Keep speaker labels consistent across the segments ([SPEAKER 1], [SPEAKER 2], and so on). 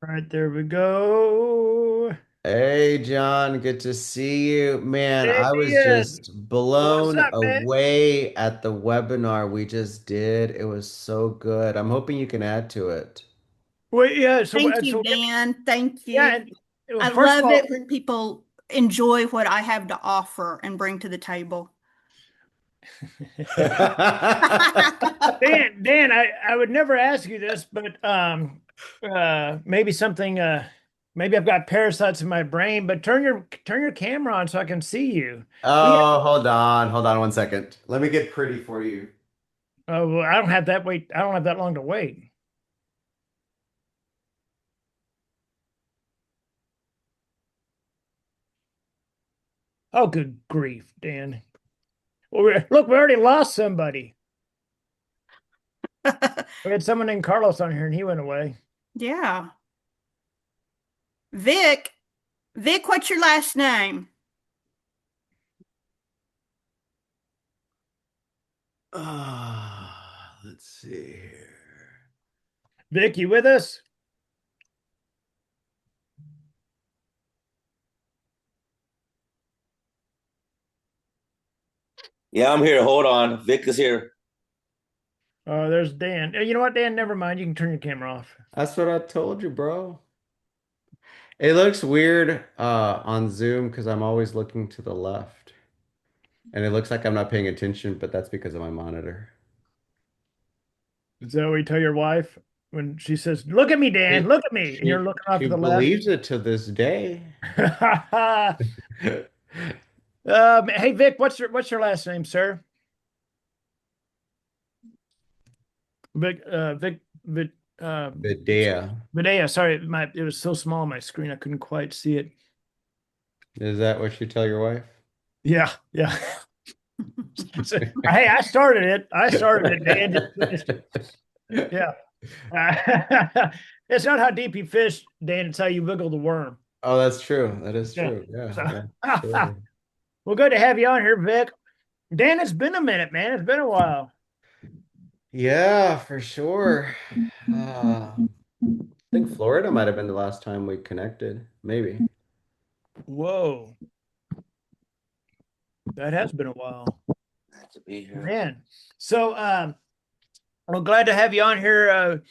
[SPEAKER 1] Right, there we go.
[SPEAKER 2] Hey John, good to see you. Man,
[SPEAKER 1] Hey,
[SPEAKER 2] I was
[SPEAKER 1] Ian.
[SPEAKER 2] just
[SPEAKER 1] What's
[SPEAKER 2] blown
[SPEAKER 1] up, man?
[SPEAKER 2] away at the webinar we just did. It was so good. I'm hoping you can add to it.
[SPEAKER 1] Well, yeah.
[SPEAKER 3] Thank you, Dan. Thank
[SPEAKER 1] Yeah.
[SPEAKER 3] you.
[SPEAKER 1] Well,
[SPEAKER 3] I
[SPEAKER 1] first of
[SPEAKER 3] love it
[SPEAKER 1] all,
[SPEAKER 3] when people enjoy what I have to offer and bring to the table.
[SPEAKER 1] Dan, I would never ask you this, but maybe something, maybe I've got parasites in my brain. But turn your camera on so I can see you. We had,
[SPEAKER 2] Oh, hold on one second. Let me get pretty for you.
[SPEAKER 1] oh, well, I don't have that wait. I don't have that long to wait. Oh, good grief, Dan. Well, look, we already lost somebody. We had someone named Carlos on here, and he went away.
[SPEAKER 3] Yeah. Vic, Vic, what's your last name?
[SPEAKER 2] Let's see here.
[SPEAKER 1] Vic, you with us?
[SPEAKER 4] Yeah, I'm here. Hold on. Vic is here.
[SPEAKER 1] Oh, there's Dan. You know what, Dan? Never mind. You can turn your camera off.
[SPEAKER 2] That's what I told you, bro. It looks weird on Zoom because I'm always looking to the left. And it looks like I'm not paying attention, but that's because of my monitor.
[SPEAKER 1] Is that what you tell your wife when she says, "Look at me, Dan.
[SPEAKER 2] She
[SPEAKER 1] Look at me," and you're
[SPEAKER 2] she
[SPEAKER 1] looking off
[SPEAKER 2] she
[SPEAKER 1] to the left?
[SPEAKER 2] believes it to this day.
[SPEAKER 1] Hey, Vic, what's your last name, sir? Vic,
[SPEAKER 2] Vidya.
[SPEAKER 1] Videa. Sorry, it was so small on my screen I couldn't quite see it.
[SPEAKER 2] Is that what you tell your wife?
[SPEAKER 1] Yeah, yeah. Hey, I started it. I started it. Dan just finished it. Yeah. It's not how deep you fish, Dan. It's how you wiggle the worm.
[SPEAKER 2] Oh, that's true. That is
[SPEAKER 1] Yeah.
[SPEAKER 2] true. Yeah,
[SPEAKER 1] So,
[SPEAKER 2] yeah, absolutely.
[SPEAKER 1] well, good to have you on here, Vic. Dan, it's been a minute, man. It's been a while.
[SPEAKER 2] Yeah, for sure. I think Florida might have been the last time we connected. Maybe.
[SPEAKER 1] Whoa, that has been a while,
[SPEAKER 4] Glad to be here.
[SPEAKER 1] man. So, I'm glad to have you on here,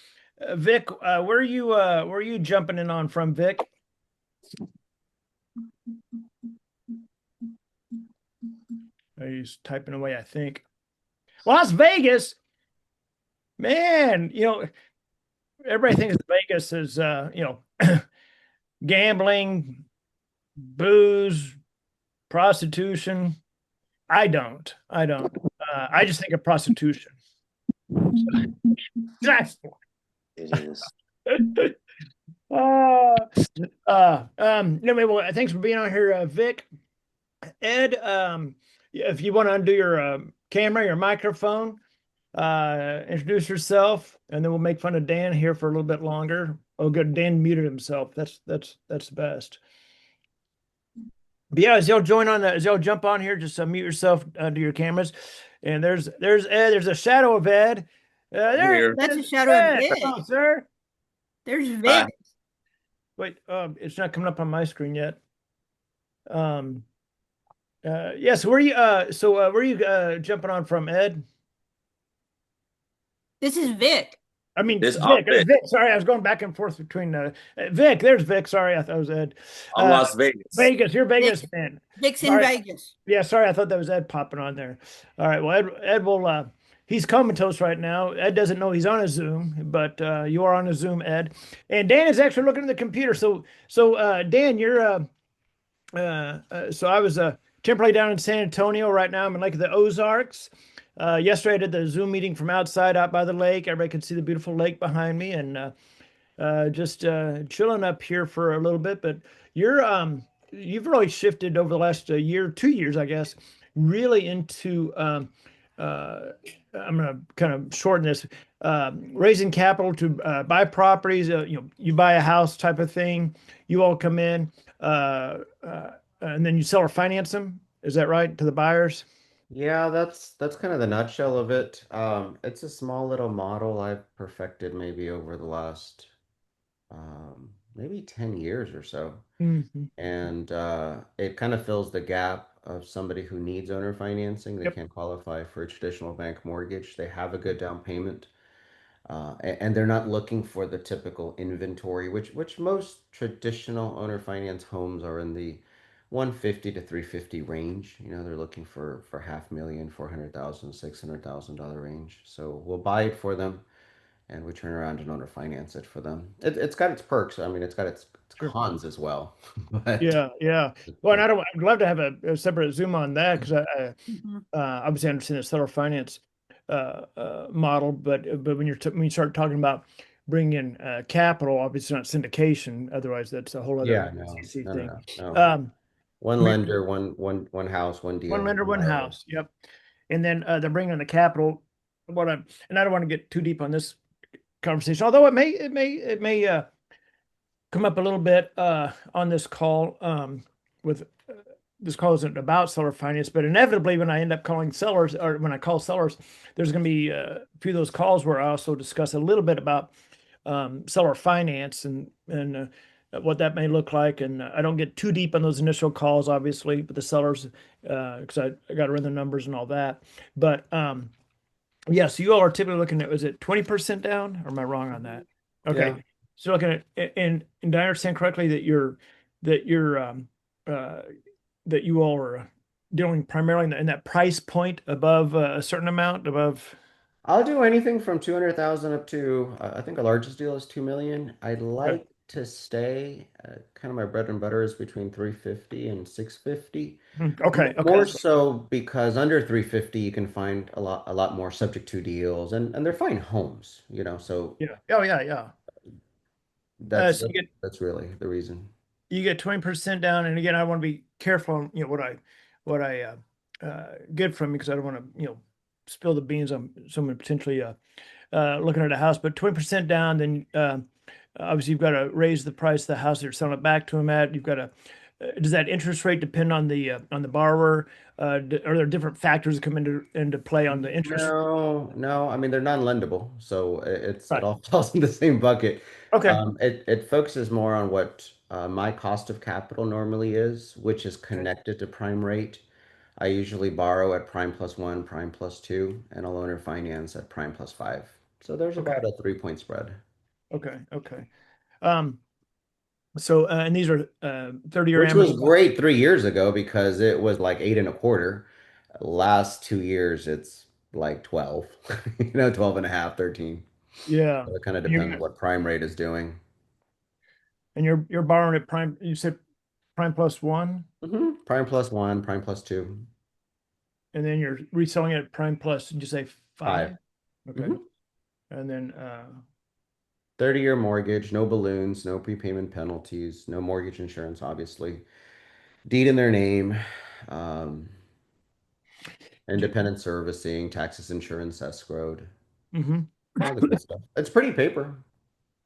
[SPEAKER 1] Vic. Where are you jumping in on from, Vic? He's typing away, I think. Las Vegas, man. Everybody thinks Vegas is, gambling, booze, prostitution. I don't. I don't. I just think of prostitution. That's
[SPEAKER 4] It is.
[SPEAKER 1] uh, anyway, well, thanks for being on here, Vic. Ed, if you want to undo your camera, your microphone, introduce yourself, and then we'll make fun of Dan here for a little bit longer. Oh, good. Dan muted himself. That's the best. But yeah, as y'all jump on here, just mute yourself to your cameras. And there's Ed. There's a shadow of Ed.
[SPEAKER 4] I'm
[SPEAKER 1] There
[SPEAKER 4] here.
[SPEAKER 3] That's
[SPEAKER 1] is
[SPEAKER 3] a shadow of
[SPEAKER 1] Ed.
[SPEAKER 3] Vic.
[SPEAKER 1] Hello, sir.
[SPEAKER 3] There's
[SPEAKER 4] Hi.
[SPEAKER 3] Vic.
[SPEAKER 1] Wait, it's not coming up on my screen yet. Um, yeah. Where are you jumping on from, Ed?
[SPEAKER 3] This is Vic.
[SPEAKER 1] I mean,
[SPEAKER 4] This I'm
[SPEAKER 1] Vic.
[SPEAKER 4] Vic.
[SPEAKER 1] Vic. Sorry, I was going back and forth between Vic. There's Vic. Sorry, I thought it was Ed.
[SPEAKER 4] I'm
[SPEAKER 1] Uh,
[SPEAKER 4] Las Vegas.
[SPEAKER 1] Vegas. You're
[SPEAKER 3] Vic,
[SPEAKER 1] Vegas, man.
[SPEAKER 3] Vic's in
[SPEAKER 1] Sorry.
[SPEAKER 3] Vegas.
[SPEAKER 1] Yeah, sorry. I thought that was Ed popping on there. All right. Well, Ed will. He's comatose right now. Ed doesn't know he's on a Zoom, but you are on a Zoom, Ed. And Dan is actually looking at the computer. So Dan, you're. So I was temporarily down in San Antonio right now. I'm in Lake of the Ozarks. Yesterday I did the Zoom meeting from outside, out by the lake. Everybody could see the beautiful lake behind me, and just chilling up here for a little bit. But you've really shifted over the last year, 2 years, I guess, really into uh, I'm going to kind of shorten this, raising capital to buy properties. You buy a house type of thing. You all come in, and then you sell or finance them. Is that right to the buyers?
[SPEAKER 2] Yeah, that's kind of the nutshell of it. It's a small little model I've perfected maybe over the last maybe 10 years or so.
[SPEAKER 1] Mhm.
[SPEAKER 2] And it kind of fills the gap of somebody who needs owner financing. They
[SPEAKER 1] Yep.
[SPEAKER 2] can't qualify for a traditional bank mortgage. They have a good down payment, and they're not looking for the typical inventory, which most traditional owner finance homes are in the 150 to 350 range. You know, they're looking for half million, 400,000, $600,000 range. So we'll buy it for them and we turn around and owner finance it for them. It's got its perks. I mean, it's got its
[SPEAKER 1] Sure.
[SPEAKER 2] cons as well, but
[SPEAKER 1] Yeah, yeah. Well, and I'd love to have a separate Zoom on that because I
[SPEAKER 3] Mhm.
[SPEAKER 1] obviously understand the seller finance model, but when when you start talking about bringing in capital, obviously not syndication. Otherwise, that's a whole other
[SPEAKER 2] yeah, no,
[SPEAKER 1] CC
[SPEAKER 2] no, no,
[SPEAKER 1] thing.
[SPEAKER 2] no, no.
[SPEAKER 1] Um,
[SPEAKER 2] One
[SPEAKER 1] I mean,
[SPEAKER 2] lender, one house, one
[SPEAKER 1] one
[SPEAKER 2] deal,
[SPEAKER 1] lender,
[SPEAKER 2] no
[SPEAKER 1] one
[SPEAKER 2] matter what.
[SPEAKER 1] house. Yep. And then they're bringing in the capital. And I don't want to get too deep on this conversation, although it may come up a little bit on this call with this call isn't about seller finance, but inevitably when I end up calling sellers or when I call sellers, there's going to be a few of those calls where I also discuss a little bit about seller finance and what that may look like. And I don't get too deep on those initial calls, obviously, but the sellers, because I got to run the numbers and all that. But yeah, so you all are typically looking at, was it 20% down, or am I wrong on that?
[SPEAKER 2] Yeah,
[SPEAKER 1] Okay. So looking at, and do I understand correctly that you're uh that you all are dealing primarily in that price point above a certain amount above?
[SPEAKER 2] I'll do anything from 200,000 up to I think our largest deal is 2 million. I'd
[SPEAKER 1] Okay.
[SPEAKER 2] like to stay kind of my bread and butter is between 350 and 650.
[SPEAKER 1] Okay. Okay.
[SPEAKER 2] More
[SPEAKER 1] That's what,
[SPEAKER 2] so because under 350 you can find a lot more subject to deals and they're fine homes, you know. So
[SPEAKER 1] yeah. Oh, yeah. Yeah.
[SPEAKER 2] that's
[SPEAKER 1] So
[SPEAKER 2] that's really the reason.
[SPEAKER 1] you get 20% down. And again, I want to be careful on, what I get from you because I don't want to, spill the beans on someone potentially looking at a house, but 20% down, then obviously you've got to raise the price of the house that you're selling it back to them at. You've got to, does that interest rate depend on the borrower? Are there different factors that come into play on the interest?
[SPEAKER 2] No, no. I mean, they're non-lendable, so it
[SPEAKER 1] Right.
[SPEAKER 2] all falls in the same bucket.
[SPEAKER 1] Okay.
[SPEAKER 2] It focuses more on what my cost of capital normally is, which is
[SPEAKER 1] Okay.
[SPEAKER 2] connected to prime rate. I usually borrow at prime plus one, prime plus two, and I'll owner finance at prime plus five. So there's
[SPEAKER 1] Okay.
[SPEAKER 2] about a 3 point spread,
[SPEAKER 1] Okay. Okay. Um, so, and these are 30-year
[SPEAKER 2] which was
[SPEAKER 1] amortization.
[SPEAKER 2] great 3 years ago because it was like 8.25. Last 2 years, it's like 12, 12 and a half, 13.
[SPEAKER 1] Yeah.
[SPEAKER 2] So it kind of
[SPEAKER 1] And
[SPEAKER 2] depends what prime rate is doing.
[SPEAKER 1] you're borrowing at prime, you said prime plus one,
[SPEAKER 2] Prime plus one, prime plus two,
[SPEAKER 1] and then you're reselling it at prime plus, did you say
[SPEAKER 2] five.
[SPEAKER 1] five? Okay.
[SPEAKER 2] hmm
[SPEAKER 1] And then
[SPEAKER 2] 30-year mortgage, no balloons, no prepayment penalties, no mortgage insurance, obviously. Deed in their name, um, independent servicing, taxes, insurance, escrowed,
[SPEAKER 1] mhm.
[SPEAKER 2] all the good stuff. It's pretty paper.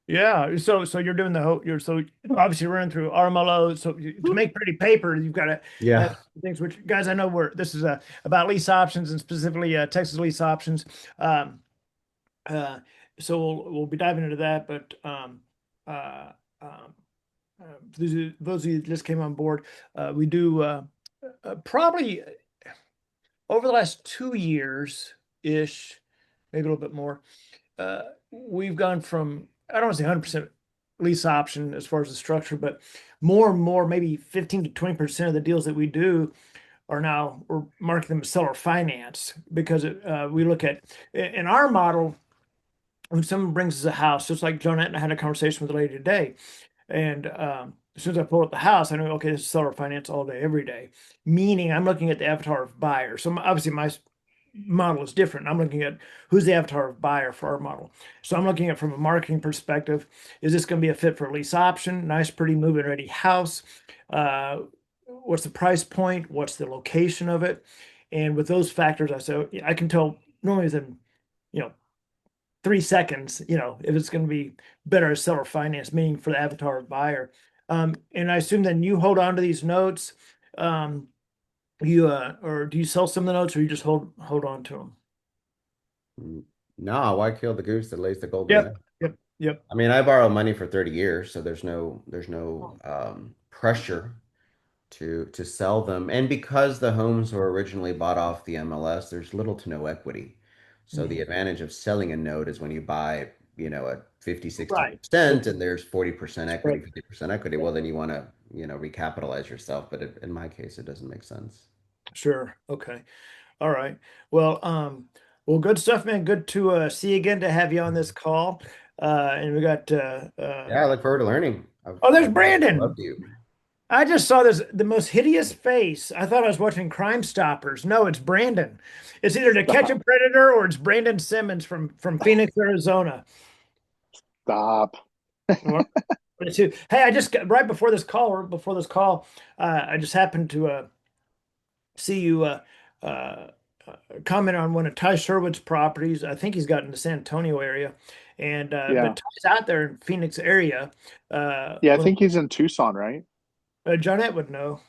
[SPEAKER 1] Yeah, so you're doing the whole you're so obviously running through RMLO. So to make pretty paper, you've got to have
[SPEAKER 2] Yeah.
[SPEAKER 1] things which guys I know where this is about lease options and specifically Texas lease options. Um, uh, so we'll be diving into that, but uh, um, for those of you that just came on board, we do probably over the last 2 years ish, maybe a little bit more. We've gone from, I don't want to say 100% lease option as far as the structure, but more and more, maybe 15 to 20% of the deals that we do are now, we're marking them as seller finance because we look at, in our model, when someone brings us a house, just like Jonette and I had a conversation with a lady today, and as soon as I pull up the house, I know, okay, this is seller finance all day, every day. Meaning I'm looking at the avatar of buyer. So obviously my model is different. I'm looking at who's the avatar of buyer for our model. So I'm looking at from a marketing perspective, is this going to be a fit for a lease option? Nice, pretty move-in ready house. Uh, what's the price point? What's the location of it? And with those factors, I say I can tell normally within, you know, 3 seconds, if it's going to be better as seller finance, meaning for the avatar of buyer. And I assume then you hold on to these notes. You or do you sell some of the notes or you just hold on to them?
[SPEAKER 2] No, why kill the goose that lays the golden
[SPEAKER 1] Yep.
[SPEAKER 2] egg?
[SPEAKER 1] Yep. Yep.
[SPEAKER 2] I mean, I borrow money for 30 years, so there's no pressure to sell them. And because the homes were originally bought off the MLS, there's little to no equity. So the
[SPEAKER 1] Mhm.
[SPEAKER 2] advantage of selling a note is when you buy, at 50,
[SPEAKER 1] Right.
[SPEAKER 2] 60%, and there's 40% equity,
[SPEAKER 1] Spread.
[SPEAKER 2] 50% equity. Well, then you want to, recapitalize yourself. But in my case, it doesn't make sense.
[SPEAKER 1] Sure. Okay. All right. Well, well, good stuff, man. Good to see you again, to have you on this call. And we got
[SPEAKER 2] Yeah, I look forward to learning.
[SPEAKER 1] oh, there's
[SPEAKER 2] I've
[SPEAKER 1] Brandon.
[SPEAKER 2] loved you.
[SPEAKER 1] I just saw this the most hideous face. I thought I was watching Crime Stoppers. No, it's Brandon. It's either To Catch a
[SPEAKER 5] Stop.
[SPEAKER 1] Predator or it's Brandon Simmons from Phoenix, Arizona.
[SPEAKER 5] Stop.
[SPEAKER 1] Well, hey, I just got right before this call, I just happened to see you uh, comment on one of Ty Sherwood's properties. I think he's got in the San Antonio area, and
[SPEAKER 5] Yeah.
[SPEAKER 1] but Ty's out there in Phoenix area.
[SPEAKER 5] Yeah, I
[SPEAKER 1] Well,
[SPEAKER 5] think he's in Tucson, right?
[SPEAKER 1] Johnette would know.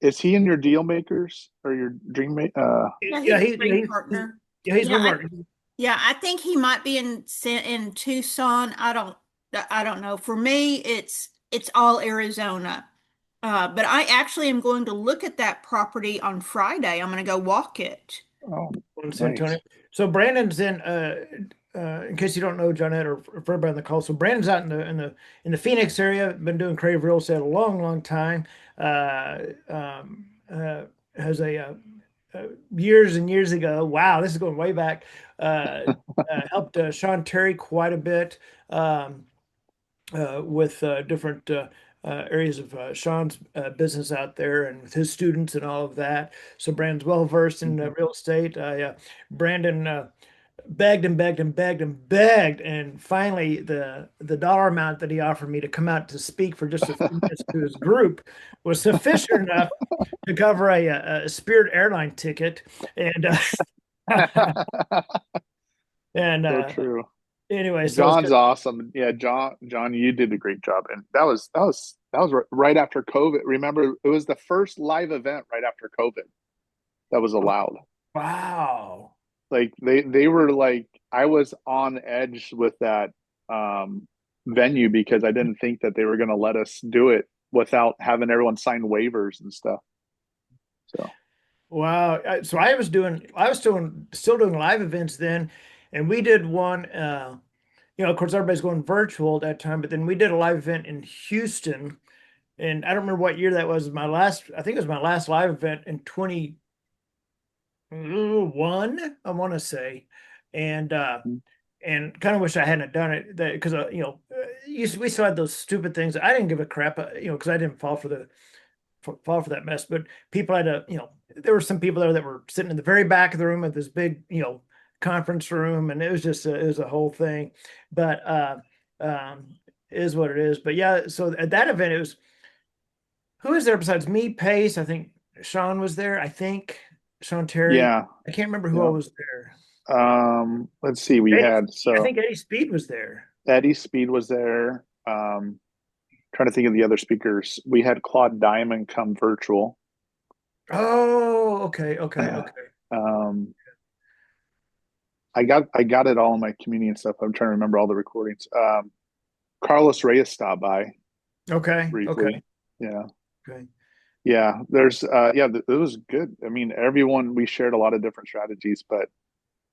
[SPEAKER 5] Is he in your deal makers or your dream
[SPEAKER 3] Yeah,
[SPEAKER 1] Yeah,
[SPEAKER 3] he's a great partner.
[SPEAKER 1] yeah, he's
[SPEAKER 3] Yeah,
[SPEAKER 1] been
[SPEAKER 3] I,
[SPEAKER 1] working.
[SPEAKER 3] yeah, I think he might be in Tucson. I don't know. For me, it's all Arizona. But I actually am going to look at that property on Friday. I'm going to go walk it.
[SPEAKER 5] oh,
[SPEAKER 1] In San Antonio.
[SPEAKER 5] nice.
[SPEAKER 1] So Brandon's in case you don't know, Johnette, or for everybody on the call. So Brandon's out in the Phoenix area, been doing creative real estate a long, long time. Uh, has years and years ago. Wow, this is going way back. Helped Sean Terry quite a bit. With different areas of Sean's business out there and with his students and all of that. So Brandon's well versed in
[SPEAKER 5] Mhm.
[SPEAKER 1] real estate. Brandon begged and begged and begged and begged, and finally the dollar amount that he offered me to come out to speak for just a few minutes to his group was sufficient enough to cover a Spirit airline ticket, and and
[SPEAKER 5] So true.
[SPEAKER 1] anyway, so it's
[SPEAKER 5] John's
[SPEAKER 1] good.
[SPEAKER 5] awesome. Yeah, John, you did a great job. And that was right after COVID. Remember, it was the first live event right after COVID that was allowed.
[SPEAKER 1] Wow.
[SPEAKER 5] Like they were like I was on edge with that um venue because I didn't think that they were going to let us do it without having everyone sign waivers and stuff. So,
[SPEAKER 1] Wow. So I was still doing live events then, and we did one. Of course, everybody's going virtual at that time, but then we did a live event in Houston, and I don't remember what year that was. My last, I think it was my last live event in 21, I want to say, and kind of wish I hadn't done it that because we still had those stupid things. I didn't give a crap, because I didn't fall for that mess. But people had there were some people there that were sitting in the very back of the room at this big, conference room, and it was just it was a whole thing. But it is what it is. But yeah, so at that event, it was who was there besides me, Pace? I think Sean was there. I think Sean Terry.
[SPEAKER 5] yeah.
[SPEAKER 1] I can't remember who all
[SPEAKER 5] Yeah.
[SPEAKER 1] was there.
[SPEAKER 5] Let's see. We
[SPEAKER 1] Eddie,
[SPEAKER 5] had
[SPEAKER 1] I
[SPEAKER 5] so
[SPEAKER 1] think Eddie Speed was there.
[SPEAKER 5] Eddie Speed was there. Trying to think of the other speakers. We had Claude Diamond come virtual.
[SPEAKER 1] Oh, okay, okay, okay.
[SPEAKER 5] Um, I got it all in my community and stuff. I'm trying to remember all the recordings. Carlos Reyes stopped by
[SPEAKER 1] Okay, okay,
[SPEAKER 5] briefly. Yeah.
[SPEAKER 1] okay.
[SPEAKER 5] Yeah. It was good. I mean, everyone we shared a lot of different strategies, but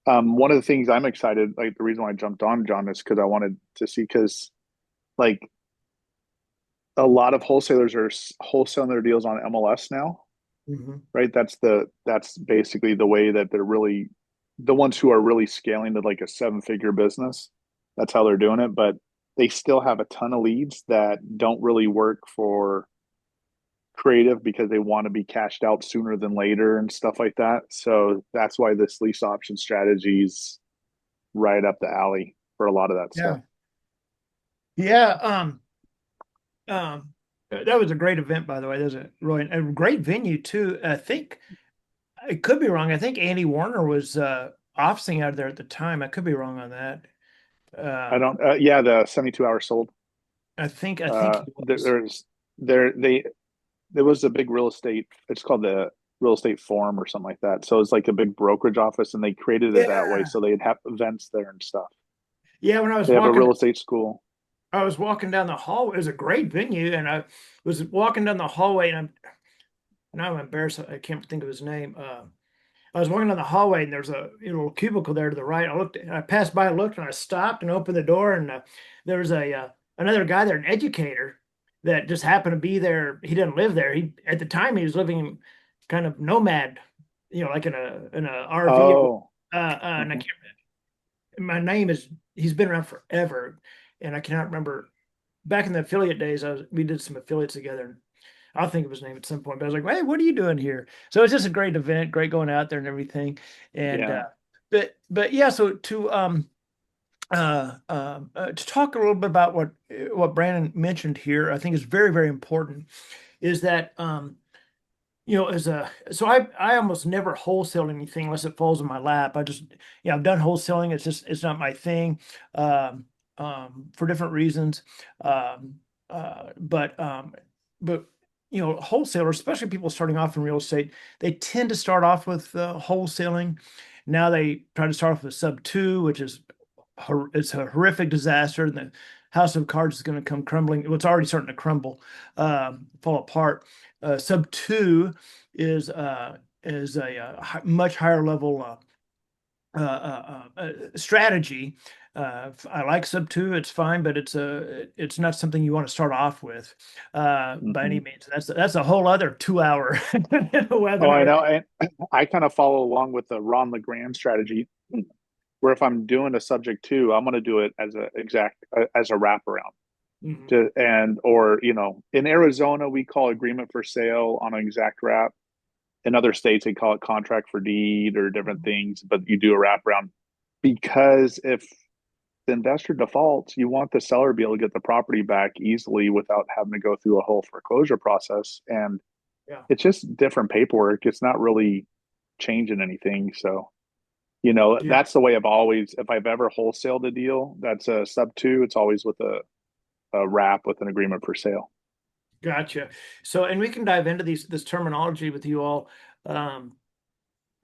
[SPEAKER 5] one of the things I'm excited, like the reason why I jumped on John is because I wanted to see because like a lot of wholesalers are wholesaling their deals on MLS now,
[SPEAKER 1] Mhm.
[SPEAKER 5] right? That's basically the way that they're really the ones who are really scaling to like a seven-figure business. That's how they're doing it, but they still have a ton of leads that don't really work for creative because they want to be cashed out sooner than later and stuff like that. So that's why this lease option strategy is right up the alley for a lot of that
[SPEAKER 1] Yeah,
[SPEAKER 5] stuff.
[SPEAKER 1] yeah. That was a great event, by the way. That was a great venue too. I think I could be wrong. I think Andy Warner was officing out of there at the time. I could be wrong on that.
[SPEAKER 5] I
[SPEAKER 1] Uh,
[SPEAKER 5] don't. Yeah, the 72 hours sold.
[SPEAKER 1] I think he
[SPEAKER 5] There,
[SPEAKER 1] was.
[SPEAKER 5] there's there they there was a big real estate. It's called the real estate forum or something like that. So it's like a big brokerage office, and they created it that way
[SPEAKER 1] Yeah,
[SPEAKER 5] so they'd have events there and stuff.
[SPEAKER 1] Yeah, when
[SPEAKER 5] They have a real estate school.
[SPEAKER 1] I was walking down the hallway. It was a great venue, and I was walking down the hallway, and I'm embarrassed. I can't think of his name. I was walking down the hallway, and there's a cubicle there to the right. I passed by, looked, and I stopped and opened the door, and there was a another guy there, an educator that just happened to be there. He didn't live there. He At the time he was living kind of nomad, like in a RV.
[SPEAKER 5] Oh.
[SPEAKER 1] And I
[SPEAKER 5] Mhm.
[SPEAKER 1] can't. My name is. He's been around forever, and I cannot remember. Back in the affiliate days, we did some affiliates together. I'll think of his name at some point. But I was like, "Hey, what are you doing here?" So it's just a great event, great going out there and everything. And
[SPEAKER 5] Yeah.
[SPEAKER 1] but yeah, so to talk a little bit about what Brandon mentioned here, I think is very, very important. Is that I almost never wholesale anything unless it falls in my lap. I've done wholesaling. It's not my thing, for different reasons. Um, but wholesalers, especially people starting off in real estate, they tend to start off with wholesaling. Now they try to start off with sub two, which is it's a horrific disaster. And the house of cards is going to come crumbling. Well, it's already starting to crumble, fall apart. Sub two is a much higher level strategy. I like sub two; it's fine, but it's not something you want to start off with by any
[SPEAKER 5] Mhm.
[SPEAKER 1] means. That's a whole other 2 hour
[SPEAKER 5] Oh, I
[SPEAKER 1] webinar.
[SPEAKER 5] know. And I kind of follow along with the Ron LeGrand strategy, where if I'm doing a subject to, I'm going to do it as as a wraparound.
[SPEAKER 1] Mhm.
[SPEAKER 5] Or in Arizona we call agreement for sale on an exact wrap. In other states they call it contract for deed or different things, but you do a wraparound because if the investor defaults, you want the seller to be able to get the property back easily without having to go through a whole foreclosure process. And
[SPEAKER 1] Yeah,
[SPEAKER 5] it's just different paperwork. It's not really changing anything. So,
[SPEAKER 1] yeah.
[SPEAKER 5] that's the way I've always, if I've ever wholesaled a deal, that's a sub two, it's always with a wrap with an agreement for sale.
[SPEAKER 1] Gotcha. So, and we can dive into this terminology with you all, um,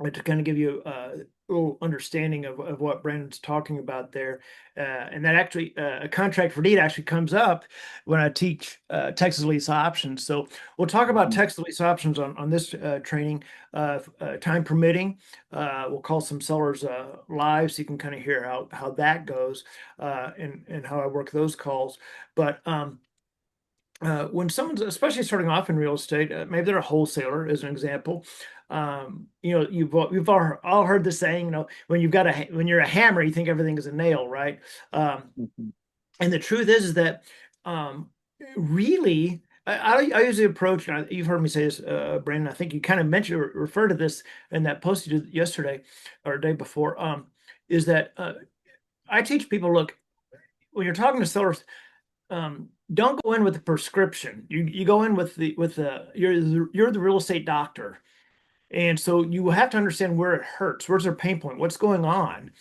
[SPEAKER 1] to kind of give you a little understanding of what Brandon's talking about there. And that actually, a contract for deed actually comes up when I teach Texas lease options. So we'll talk about
[SPEAKER 5] Mhm.
[SPEAKER 1] Texas lease options on this training, time permitting. We'll call some sellers live so you can kind of hear how that goes, and how I work those calls. But when someone's especially starting off in real estate, maybe they're a wholesaler, as an example. We've all heard the saying, when you're a hammer, you think everything is a nail, right? Um,
[SPEAKER 5] Mhm.
[SPEAKER 1] and the truth is that, um, really, I usually approach, and you've heard me say this, Brandon. I think you kind of mentioned or referred to this in that post you did yesterday or day before. Is that I teach people, look, when you're talking to sellers, don't go in with the prescription. You go in with the you're the real estate doctor, and so you have to understand where it hurts. Where's their pain point? What's going on?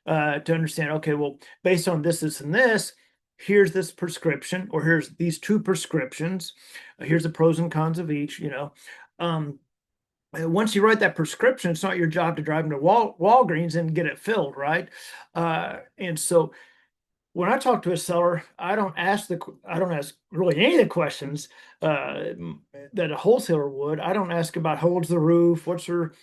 [SPEAKER 1] To understand. Okay, well, based on this, and this, here's this prescription, or here's these two prescriptions. Here's the pros and cons of each. Um, once you write that prescription, it's not your job to drive into Walgreens and get it filled, right? And so when I talk to a seller, I don't ask really any of the questions that a wholesaler would. I don't ask about how old's the roof, what's her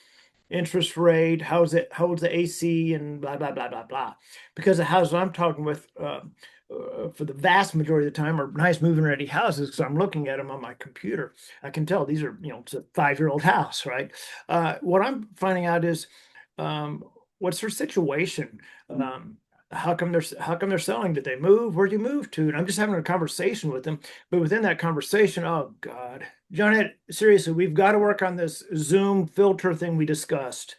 [SPEAKER 1] interest rate, how old's the AC, and blah blah blah blah blah. Because the houses I'm talking with, for the vast majority of the time, are nice moving ready houses because I'm looking at them on my computer. I can tell these are, it's a 5-year-old house, right? What I'm finding out is, what's their situation? Um, how come they're selling? Did they move? Where'd you move to? And I'm just having a conversation with them. But within that conversation, oh God, John, seriously, we've got to work on this Zoom filter thing we discussed.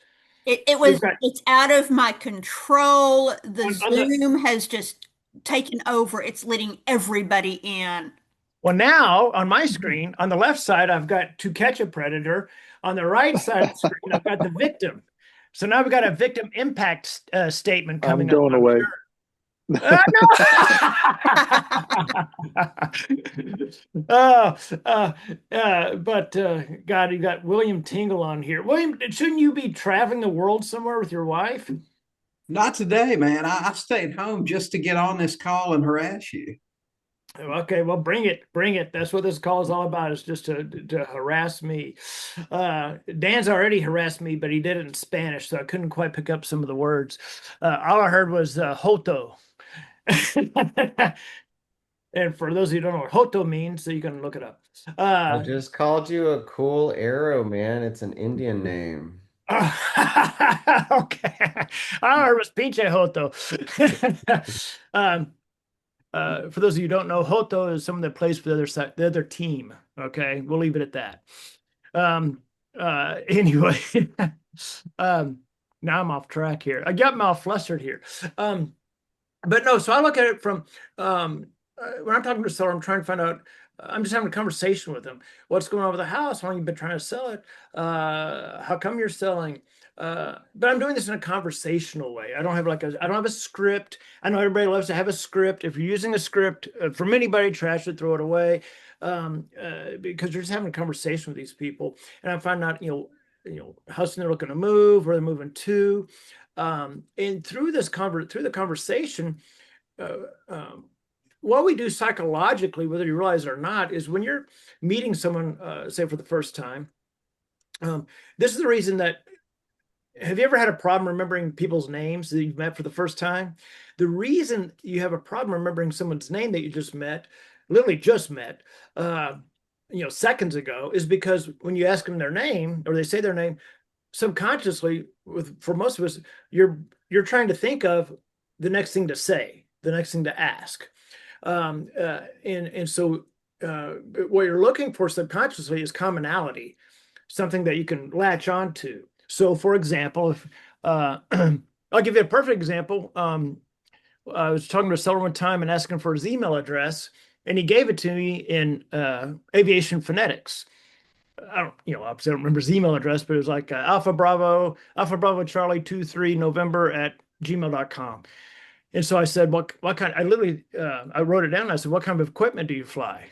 [SPEAKER 1] We've got
[SPEAKER 3] It's out of my control. The
[SPEAKER 1] on the
[SPEAKER 3] Zoom has just taken over. It's letting everybody in.
[SPEAKER 1] well, now on my screen, on the left side, I've got to catch a predator. On the right side of the screen, I've got the victim. So now we've got a victim impact statement
[SPEAKER 5] I'm
[SPEAKER 1] coming up,
[SPEAKER 5] going
[SPEAKER 1] I'm
[SPEAKER 5] away.
[SPEAKER 1] sure. No. Oh, but God, you got William Tingle on here. William, shouldn't you be traveling the world somewhere with your wife?
[SPEAKER 6] Not today, man. I stayed home just to get on this call and harass you.
[SPEAKER 1] Okay, well, bring it, bring it. That's what this call is all about, is just to harass me. Dan's already harassed me, but he did it in Spanish, so I couldn't quite pick up some of the words. All I heard was Hoto. And for those of you who don't know what Hoto means, so you can look it up.
[SPEAKER 2] I just called you a cool arrow, man. It's an Indian name.
[SPEAKER 1] Okay. I heard it was Pinche Hoto. For those of you who don't know, Hoto is someone that plays for the other side, the other team. Okay, we'll leave it at that. Anyway, now I'm off track here. I got me all flustered here. But no, so I look at it from when I'm talking to a seller, I'm trying to find out. I'm just having a conversation with them. What's going on with the house? How long you been trying to sell it? How come you're selling? But I'm doing this in a conversational way. I don't have I don't have a script. I know everybody loves to have a script. If you're using a script from anybody, trash it, throw it away, because you're just having a conversation with these people. And I'm finding out, how soon they're looking to move, where they're moving to, and through the conversation. What we do psychologically, whether you realize it or not, is when you're meeting someone, say for the first time, this is the reason that, have you ever had a problem remembering people's names that you've met for the first time? The reason you have a problem remembering someone's name that you just met, literally just met, seconds ago, is because when you ask them their name or they say their name, subconsciously, for most of us, you're trying to think of the next thing to say, the next thing to ask. So what you're looking for subconsciously is commonality, something that you can latch on to. So, for example, if I'll give you a perfect example. I was talking to a seller one time and asking for his email address, and he gave it to me in aviation phonetics. Obviously I don't remember his email address, but it was like Alpha Bravo Charlie 23 November @gmail.com. And so I said, what kind? I literally, I wrote it down. I said, what kind of equipment do you fly?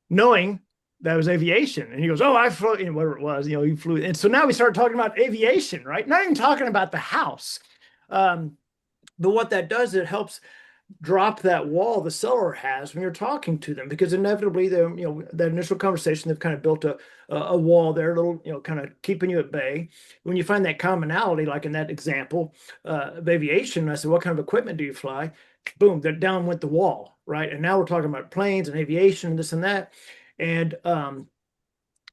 [SPEAKER 1] Knowing that was aviation. And he goes, oh, I flew, whatever it was, he flew. And so now we started talking about aviation, right? Not even talking about the house. But what that does, it helps drop that wall the seller has when you're talking to them, because inevitably that initial conversation, they've kind of built a wall there, a little, kind of keeping you at bay. When you find that commonality, like in that example of aviation, I said, what kind of equipment do you fly? Boom, down went the wall, right? And now we're talking about planes and aviation and this and that. And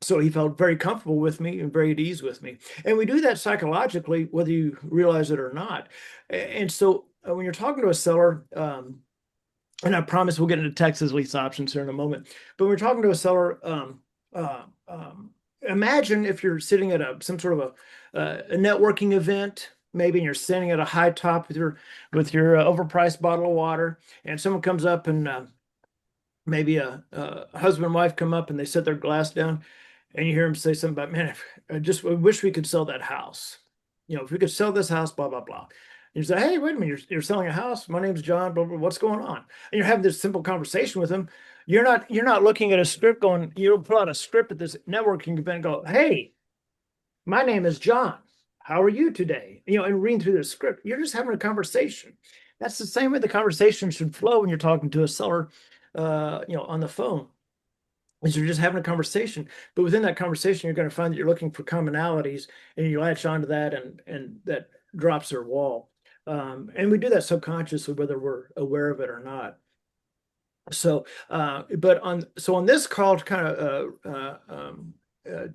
[SPEAKER 1] so he felt very comfortable with me and very at ease with me. And we do that psychologically, whether you realize it or not. And so when you're talking to a seller, and I promise we'll get into Texas lease options here in a moment, but when you're talking to a seller, imagine if you're sitting at some sort of a networking event, maybe, and you're standing at a high top with your overpriced bottle of water, and someone comes up and maybe a husband and wife come up and they set their glass down, and you hear them say something about, man, I wish we could sell that house. If we could sell this house, blah, blah, blah. You say, hey, wait a minute, you're selling a house. My name's John, blah, blah, what's going on? And you're having this simple conversation with them. You're not looking at a script going, you'll pull out a script at this networking event and go, hey, my name is John. How are you today? And reading through the script. You're just having a conversation. That's the same way the conversation should flow when you're talking to a seller, on the phone. Is you're just having a conversation, but within that conversation, you're going to find that you're looking for commonalities, and you latch onto that, and that drops their wall. And we do that subconsciously, whether we're aware of it or not. So, on this call, to kind of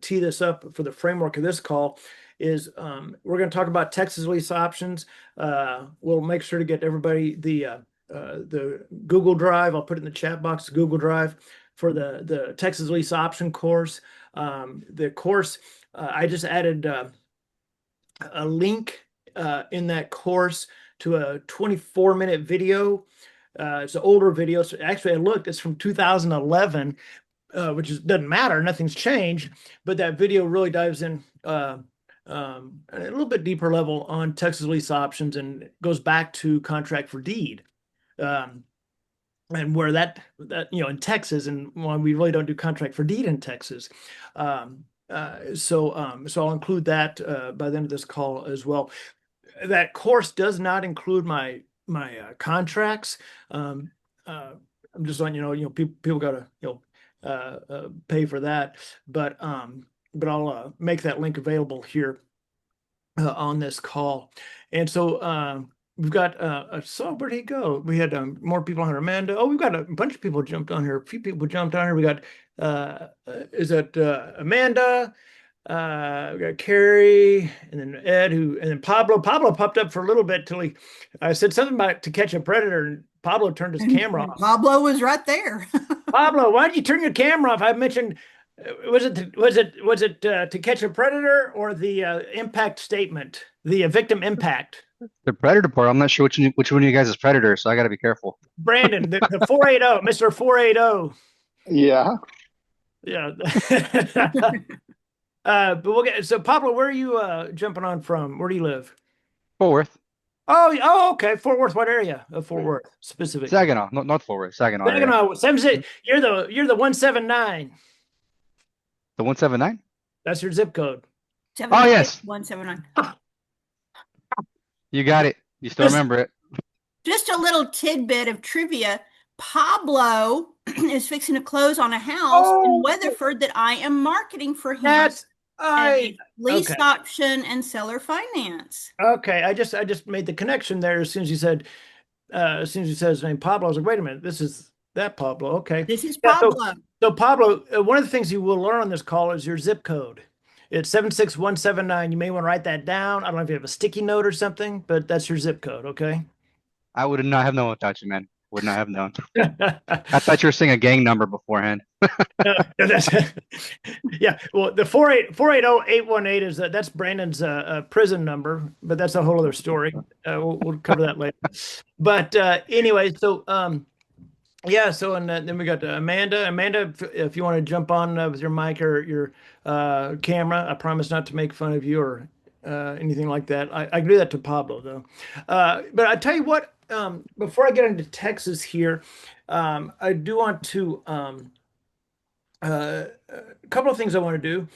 [SPEAKER 1] tee this up for the framework of this call, is we're going to talk about Texas lease options. We'll make sure to get everybody the Google Drive. I'll put it in the chat box, the Google Drive for the Texas Lease Option Course. The course, I just added a link in that course to a 24-minute video. It's an older video. So actually, I looked, it's from 2011, which doesn't matter. Nothing's changed. But that video really dives in a little bit deeper level on Texas lease options and goes back to contract for deed. And where that in Texas, and why we really don't do contract for deed in Texas. So I'll include that by the end of this call as well. that course does not include my contracts. Um, I'm just letting you know, people got to, pay for that. But I'll make that link available here on this call. And so we've got so where'd he go? We had more people on here. Amanda. Oh, we've got a bunch of people jumped on here. A few people jumped on here. We got is that Amanda? We got Carrie, and then Ed, and then Pablo. Pablo popped up for a little bit till I said something about to catch a predator, and Pablo turned his camera
[SPEAKER 3] And
[SPEAKER 1] off.
[SPEAKER 3] Pablo was right there.
[SPEAKER 1] Pablo, why did you turn your camera off? I mentioned, was it to catch a predator or the impact statement, the victim impact?
[SPEAKER 7] The predator part. I'm not sure which one of you guys is predator, so I got to be careful.
[SPEAKER 1] Brandon, the 480, Mr. 480.
[SPEAKER 5] Yeah.
[SPEAKER 1] Yeah. But we'll get so Pablo, where are you jumping on from? Where do you live?
[SPEAKER 7] Fort Worth.
[SPEAKER 1] Oh, okay. Fort Worth. What area of Fort Worth specifically?
[SPEAKER 7] Saginaw, North Fort Worth, Saginaw area.
[SPEAKER 1] Saginaw. 76. You're the 179.
[SPEAKER 7] The 179?
[SPEAKER 1] That's your zip code.
[SPEAKER 7] Oh, yes.
[SPEAKER 3] 179.
[SPEAKER 7] You got it. You still remember it.
[SPEAKER 3] Just a little tidbit of trivia. Pablo is fixing to close on a house in Weatherford that I am marketing for him.
[SPEAKER 1] That's
[SPEAKER 3] lease option and seller finance.
[SPEAKER 1] Okay. I just made the connection there as soon as you said his name Pablo. I was like, wait a minute, this is that Pablo. Okay.
[SPEAKER 3] This is Pablo.
[SPEAKER 1] So Pablo, one of the things you will learn on this call is your zip code. It's 76179. You may want to write that down. I don't know if you have a sticky note or something, but that's your zip code, okay?
[SPEAKER 7] I would not have known without you, man. Would not have known. I thought you were saying a gang number beforehand.
[SPEAKER 1] Yeah, well, the 480-818 is that's Brandon's prison number, but that's a whole other story. We'll cover that later. But anyway, so yeah, so and then we got Amanda. Amanda, if you want to jump on with your mic or your camera, I promise not to make fun of you or anything like that. I can do that to Pablo though. But I tell you what, before I get into Texas here, I do want to a couple of things I want to do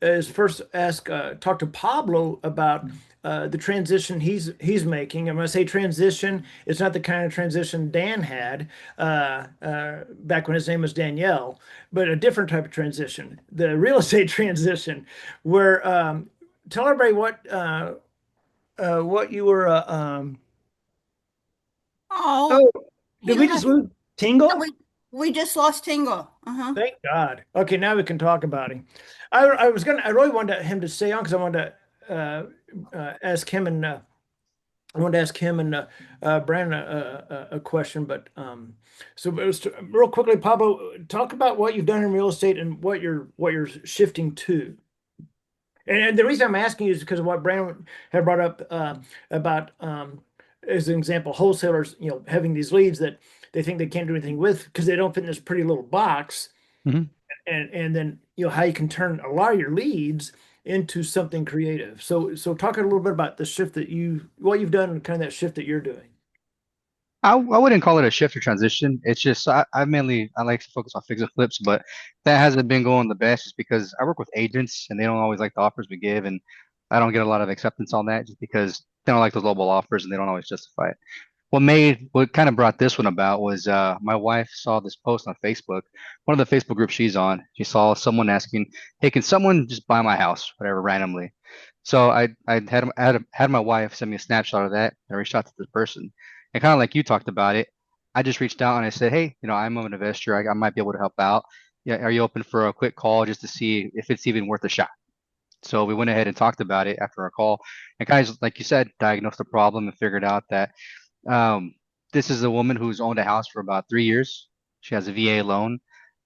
[SPEAKER 1] is first talk to Pablo about the transition he's making. And when I say transition, it's not the kind of transition Dan had back when his name was Danielle, but a different type of transition, the real estate transition, where tell everybody what you were. Did we just lose Tingle?
[SPEAKER 3] We just lost Tingle.
[SPEAKER 1] Thank God. Okay, now we can talk about him. I really wanted him to stay on because I wanted to ask him and Brandon a question. But so it was real quickly, Pablo, talk about what you've done in real estate and what you're shifting to. And the reason I'm asking you is because of what Brandon had brought up about as an example, wholesalers, having these leads that they think they can't do anything with because they don't fit in this pretty little box.
[SPEAKER 7] Mm-hmm.
[SPEAKER 1] And then how you can turn a lot of your leads into something creative. So talk a little bit about the shift what you've done and kind of that shift that you're doing.
[SPEAKER 7] I wouldn't call it a shift or transition. It's just I like to focus on fix and flips, but that hasn't been going the best just because I work with agents and they don't always like the offers we give, and I don't get a lot of acceptance on that just because they don't like those lowball offers and they don't always justify it. What kind of brought this one about was my wife saw this post on Facebook, one of the Facebook groups she's on. She saw someone asking, "Hey, can someone just buy my house, whatever, randomly?" So I had my wife send me a snapshot of that. I reached out to this person, and kind of like you talked about it, I just reached out and I said, "Hey, I'm an investor. I might be able to help out. Yeah, are you open for a quick call just to see if it's even worth a shot?" So we went ahead and talked about it after our call, and kind of like you said, diagnosed the problem and figured out that this is a woman who's owned a house for about 3 years. She has a VA loan,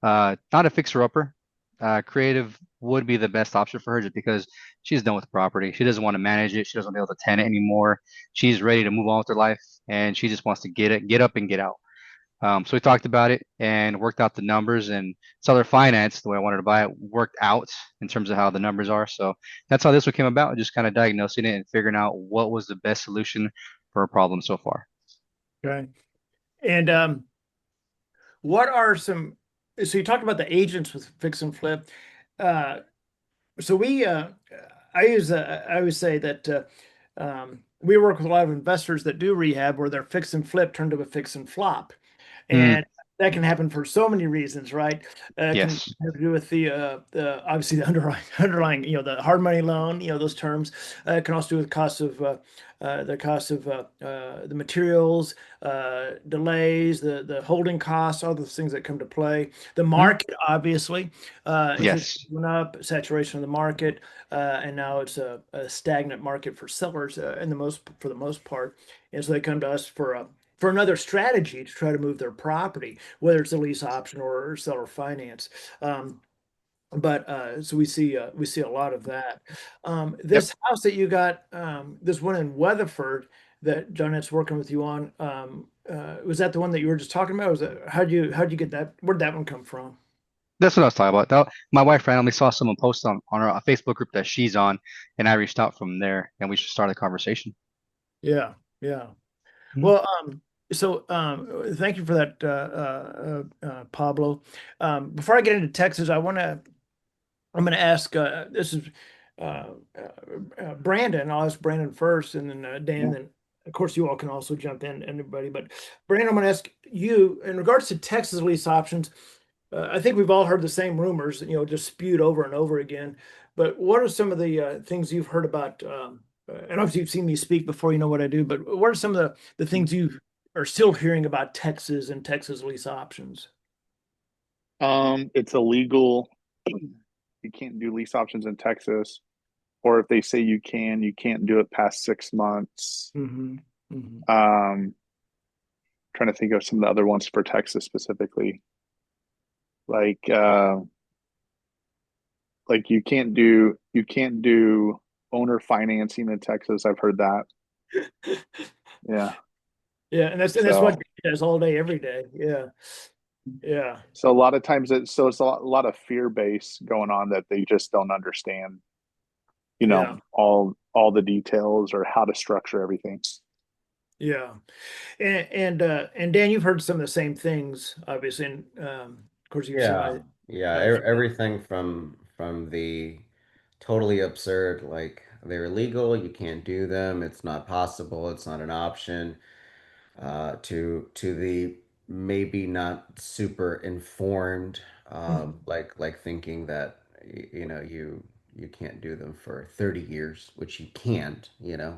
[SPEAKER 7] not a fixer-upper. Creative would be the best option for her just because she's done with the property. She doesn't want to manage it. She doesn't want to be able to tenant anymore. She's ready to move on with her life, and she just wants to get up and get out. So we talked about it and worked out the numbers, and seller finance, the way I wanted to buy it, worked out in terms of how the numbers are. So that's how this one came about, just kind of diagnosing it and figuring out what was the best solution for a problem so far.
[SPEAKER 1] Okay. And what are so you talked about the agents with fix and flip. So I always say that we work with a lot of investors that do rehab where their fix and flip turned to a fix and flop.
[SPEAKER 7] Mm,
[SPEAKER 1] And that can happen for so many reasons, right? It can
[SPEAKER 7] yes.
[SPEAKER 1] have to do with the obviously the underlying, the hard money loan, those terms. It can also do with the cost of the materials, delays, the holding costs, all those things that come to play. The
[SPEAKER 7] Mm,
[SPEAKER 1] market, obviously, interest
[SPEAKER 7] yes.
[SPEAKER 1] went up, saturation of the market, and now it's a stagnant market for sellers, for the most part. And so they come to us for another strategy to try to move their property, whether it's a lease option or seller finance. But so we see a lot of that.
[SPEAKER 7] Yep.
[SPEAKER 1] This house that you got, this one in Weatherford that Jonette's working with you on, was that the one that you were just talking about? Was that how'd you get that? Where'd that one come from?
[SPEAKER 7] That's what I was talking about. My wife randomly saw someone post on a Facebook group that she's on, and I reached out from there, and we just started a conversation.
[SPEAKER 1] Yeah, yeah.
[SPEAKER 7] Mhm.
[SPEAKER 1] Well, thank you for that, Pablo. Before I get into Texas, I'm going to ask. This is Brandon. I'll ask Brandon first, and then Dan.
[SPEAKER 5] Yeah.
[SPEAKER 1] Then, of course, you all can also jump in, anybody. But Brandon, I'm going to ask you in regards to Texas lease options. I think we've all heard the same rumors, just spewed over and over again. But what are some of the things you've heard about? And obviously, you've seen me speak before. You know what I do. But what are some of the things you are still hearing about Texas and Texas lease options?
[SPEAKER 5] It's illegal. You can't do lease options in Texas, or if they say you can't do it past 6 months.
[SPEAKER 1] Hmm. Hmm.
[SPEAKER 5] Trying to think of some of the other ones for Texas specifically. Like like you can't do owner financing in Texas. I've heard that. Yeah.
[SPEAKER 1] Yeah, and that's what
[SPEAKER 5] So
[SPEAKER 1] he does all day, every day. Yeah, yeah,
[SPEAKER 5] a lot of times it's a lot of fear base going on that they just don't understand,
[SPEAKER 1] yeah,
[SPEAKER 5] all the details or how to structure everything.
[SPEAKER 1] yeah. And Dan, you've heard some of the same things, obviously, and of course you've seen
[SPEAKER 2] Yeah,
[SPEAKER 1] my.
[SPEAKER 2] yeah,
[SPEAKER 1] Uh,
[SPEAKER 2] everything from the totally absurd, like they're illegal, you can't do them, it's not possible, it's not an option, to the maybe not super informed, like thinking that you can't do them for 30 years, which you can't,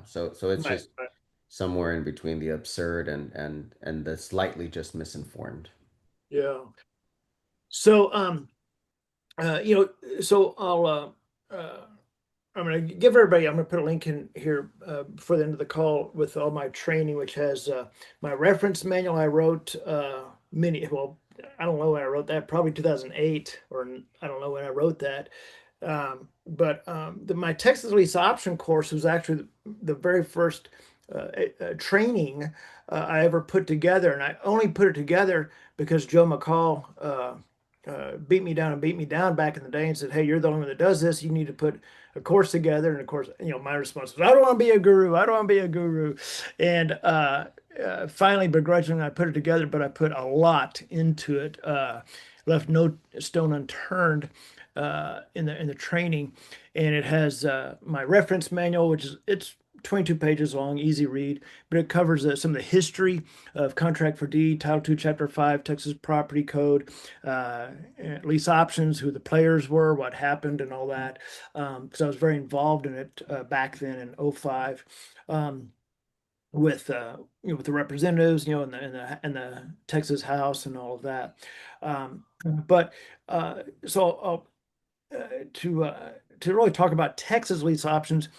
[SPEAKER 2] so it's
[SPEAKER 1] right,
[SPEAKER 2] just
[SPEAKER 1] right.
[SPEAKER 2] somewhere in between the absurd and the slightly just misinformed.
[SPEAKER 1] Yeah. So so I'm going to give everybody, I'm going to put a link in here before the end of the call with all my training, which has my reference manual I wrote well, I don't know when I wrote that, probably 2008, or I don't know when I wrote that. But my Texas Lease Option course was actually the very first training I ever put together. And I only put it together because Joe McCall beat me down and beat me down back in the day and said, "Hey, you're the only one that does this. You need to put a course together." And of course, my response was, "I don't want to be a guru. I don't want to be a guru." And finally, begrudgingly, I put it together, but I put a lot into it. Left no stone unturned in the training, and it has my reference manual, which is it's 22 pages long, easy read, but it covers some of the history of contract for deed, Title II, Chapter 5, Texas Property Code, uh, lease options, who the players were, what happened, and all that. Because I was very involved in it back then in '05. With with the representatives, in the Texas House and all of that. But so to really talk about Texas lease options,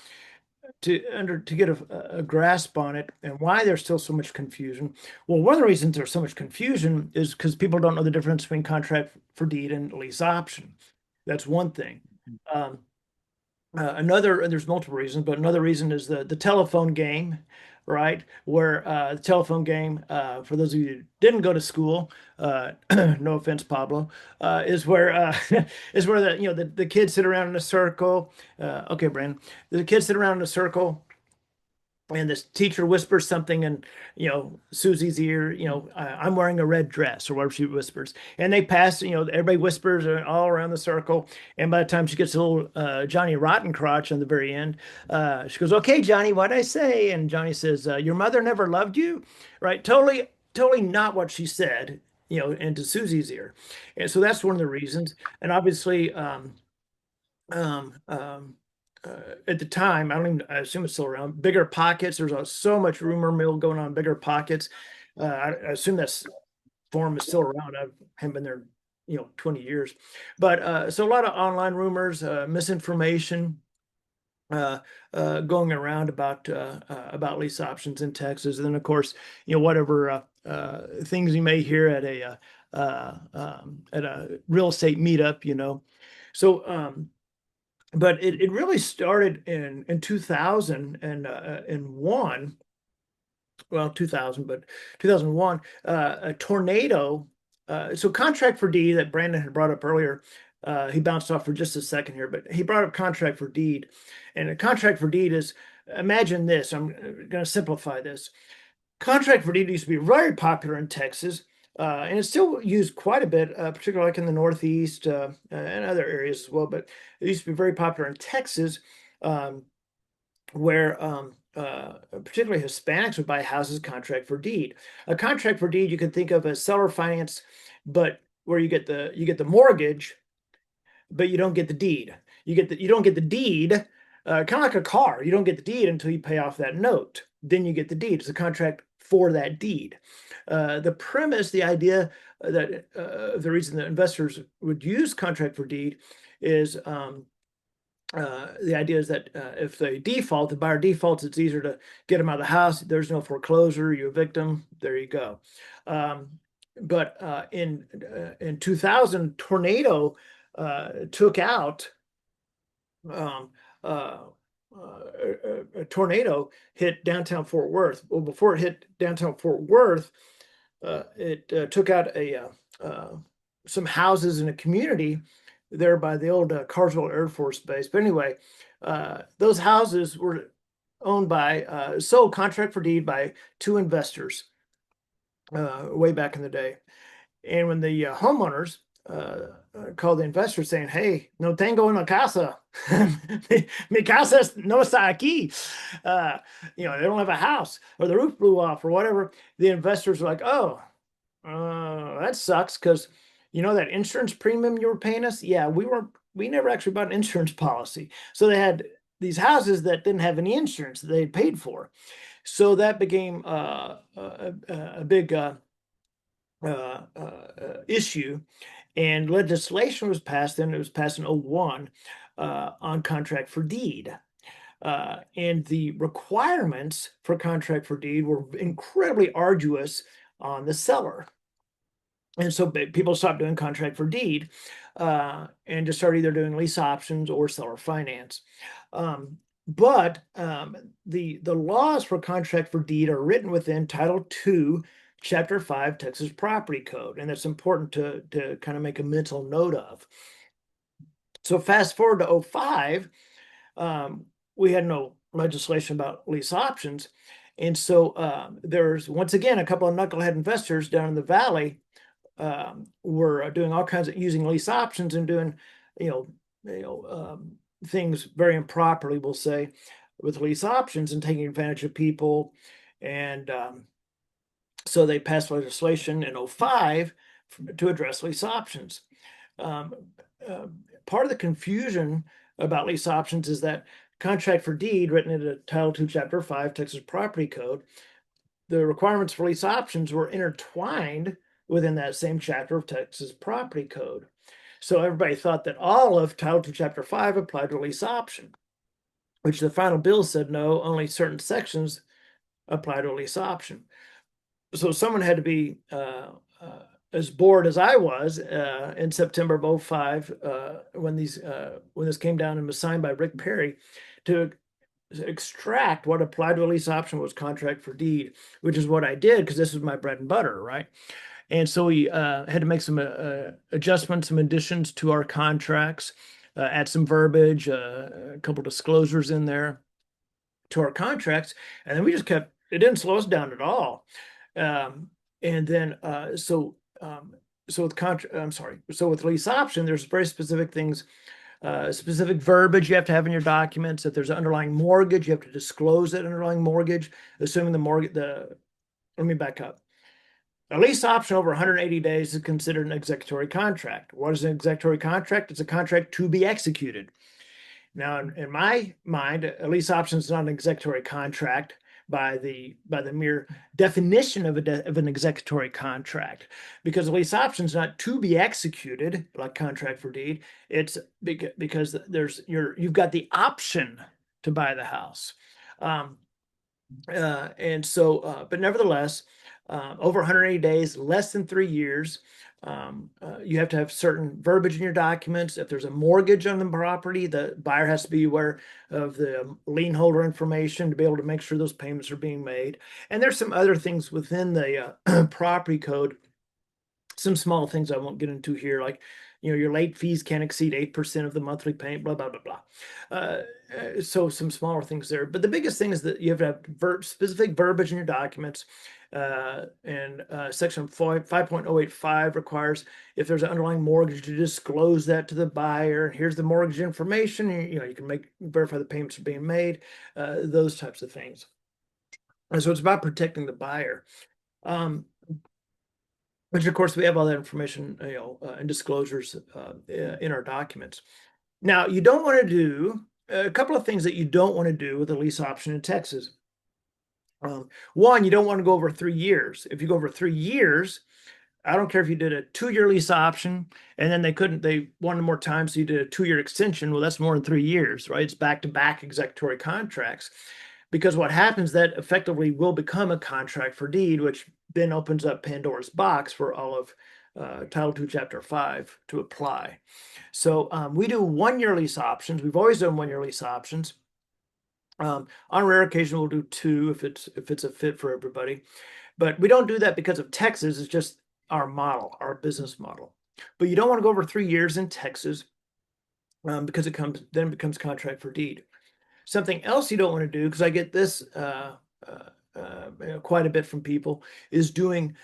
[SPEAKER 1] to get a grasp on it and why there's still so much confusion. Well, one of the reasons there's so much confusion is because people don't know the difference between contract for deed and lease option. That's one thing. Um, another, and there's multiple reasons, but another reason is the telephone game, right? Where the telephone game, for those of you who didn't go to school, no offense, Pablo, is where is where the kids sit around in a circle. Okay, Brandon, the kids sit around in a circle and this teacher whispers something in, Susie's ear, I'm wearing a red dress or whatever she whispers. And they pass, everybody whispers all around the circle. And by the time she gets a little Johnny Rotten crotch on the very end, she goes, "Okay, Johnny, what'd I say?" And Johnny says, "Your mother never loved you," right? Totally, totally not what she said, into Susie's ear. And so that's one of the reasons. And obviously, um, um, at the time, I assume it's still around. Bigger Pockets. There's so much rumor mill going on. Bigger Pockets. I assume that forum is still around. I haven't been there, 20 years. But so a lot of online rumors, misinformation going around about lease options in Texas. And then, of course, whatever things you may hear at a real estate meetup. So, but it really started in 2001. Well, 2000, but 2001, a tornado. So contract for deed that Brandon had brought up earlier. He bounced off for just a second here, but he brought up contract for deed. And a contract for deed is, imagine this. I'm going to simplify this. Contract for deed used to be very popular in Texas, and it's still used quite a bit, particularly like in the Northeast and other areas as well. But it used to be very popular in Texas, where particularly Hispanics would buy houses contract for deed. A contract for deed you can think of as seller finance, but where you get the mortgage, but you don't get the deed. You don't get the deed, kind of like a car. You don't get the deed until you pay off that note. Then you get the deed. It's a contract for that deed. The premise, the idea that the reason that investors would use contract for deed is the idea is that if they default, the buyer defaults, it's easier to get them out of the house. There's no foreclosure. You evict them. There you go. But in 2000, tornado took out. A tornado hit downtown Fort Worth. Well, before it hit downtown Fort Worth, it took out some houses in a community there by the old Carsville Air Force Base. But anyway, those houses were owned by sold contract for deed by two investors way back in the day. And when the homeowners called the investors saying, "Hey, no tengo una casa. Mi casa no está aquí." They don't have a house, or the roof blew off or whatever. The investors were like, "Oh, that sucks, because that insurance premium you were paying us? Yeah, we never actually bought an insurance policy." So they had these houses that didn't have any insurance that they had paid for. So that became a big issue, and legislation was passed. Then it was passed in 01 on contract for deed. And the requirements for contract for deed were incredibly arduous on the seller. And so people stopped doing contract for deed and just started either doing lease options or seller finance. But the laws for contract for deed are written within Title II, Chapter 5, Texas Property Code. And that's important to kind of make a mental note of. So fast forward to 05, we had no legislation about lease options. And so there's, once again, a couple of knucklehead investors down in the valley were doing all kinds of using lease options and doing, things very improperly, we'll say, with lease options and taking advantage of people. And so they passed legislation in 05 to address lease options. Part of the confusion about lease options is that contract for deed, written in Title II, Chapter 5, Texas Property Code, the requirements for lease options were intertwined within that same chapter of Texas Property Code. So everybody thought that all of Title II, Chapter 5 applied to a lease option, which the final bill said no, only certain sections apply to a lease option. So someone had to be as bored as I was in September of 05 when this came down and was signed by Rick Perry to extract what applied to a lease option was contract for deed, which is what I did because this was my bread and butter, right? And so we had to make some adjustments, some additions to our contracts, add some verbiage, a couple disclosures in there. to our contracts, and then we just kept, it didn't slow us down at all. And then so with lease option, there's very specific things, specific verbiage you have to have in your documents. If there's an underlying mortgage, you have to disclose that underlying mortgage, assuming the mortgage, let me back up. A lease option over 180 days is considered an executory contract. What is an executory contract? It's a contract to be executed. Now, in my mind, a lease option is not an executory contract by the mere definition of an executory contract, because a lease option is not to be executed like contract for deed. It's because you've got the option to buy the house. But nevertheless, over 180 days, less than 3 years, you have to have certain verbiage in your documents. If there's a mortgage on the property, the buyer has to be aware of the lien holder information to be able to make sure those payments are being made. And there's some other things within the property code, some small things I won't get into here, like, your late fees can't exceed 8% of the monthly payment, blah, blah, blah, blah. So some smaller things there. But the biggest thing is that you have to have specific verbiage in your documents. And section 5.085 requires, if there's an underlying mortgage, to disclose that to the buyer. Here's the mortgage information. You can verify the payments are being made, those types of things. And so it's about protecting the buyer. Which of course we have all that information, and disclosures in our documents. Now, you don't want to do a couple of things that you don't want to do with a lease option in Texas. One, you don't want to go over 3 years. If you go over 3 years, I don't care if you did a 2-year lease option and then they wanted more time, so you did a 2-year extension. Well, that's more than 3 years, right? It's back-to-back executory contracts. Because what happens, that effectively will become a contract for deed, which then opens up Pandora's box for all of Title II, Chapter 5 to apply. So we do 1-year lease options. We've always done 1-year lease options. On rare occasion, we'll do 2 if it's a fit for everybody. But we don't do that because of Texas. It's just our model, our business model. But you don't want to go over 3 years in Texas because it becomes contract for deed. Something else you don't want to do, because I get this quite a bit from people, is doing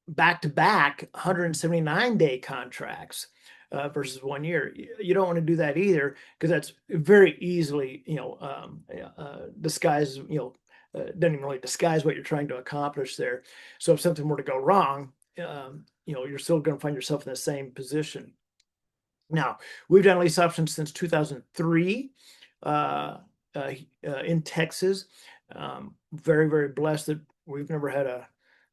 [SPEAKER 1] back-to-back 179-day contracts versus 1 year. You don't want to do that either, because that's very easily, disguises, doesn't even really disguise what you're trying to accomplish there. So if something were to go wrong, you're still going to find yourself in the same position. Now, we've done lease options since 2003 in Texas. Very, very blessed that we've never had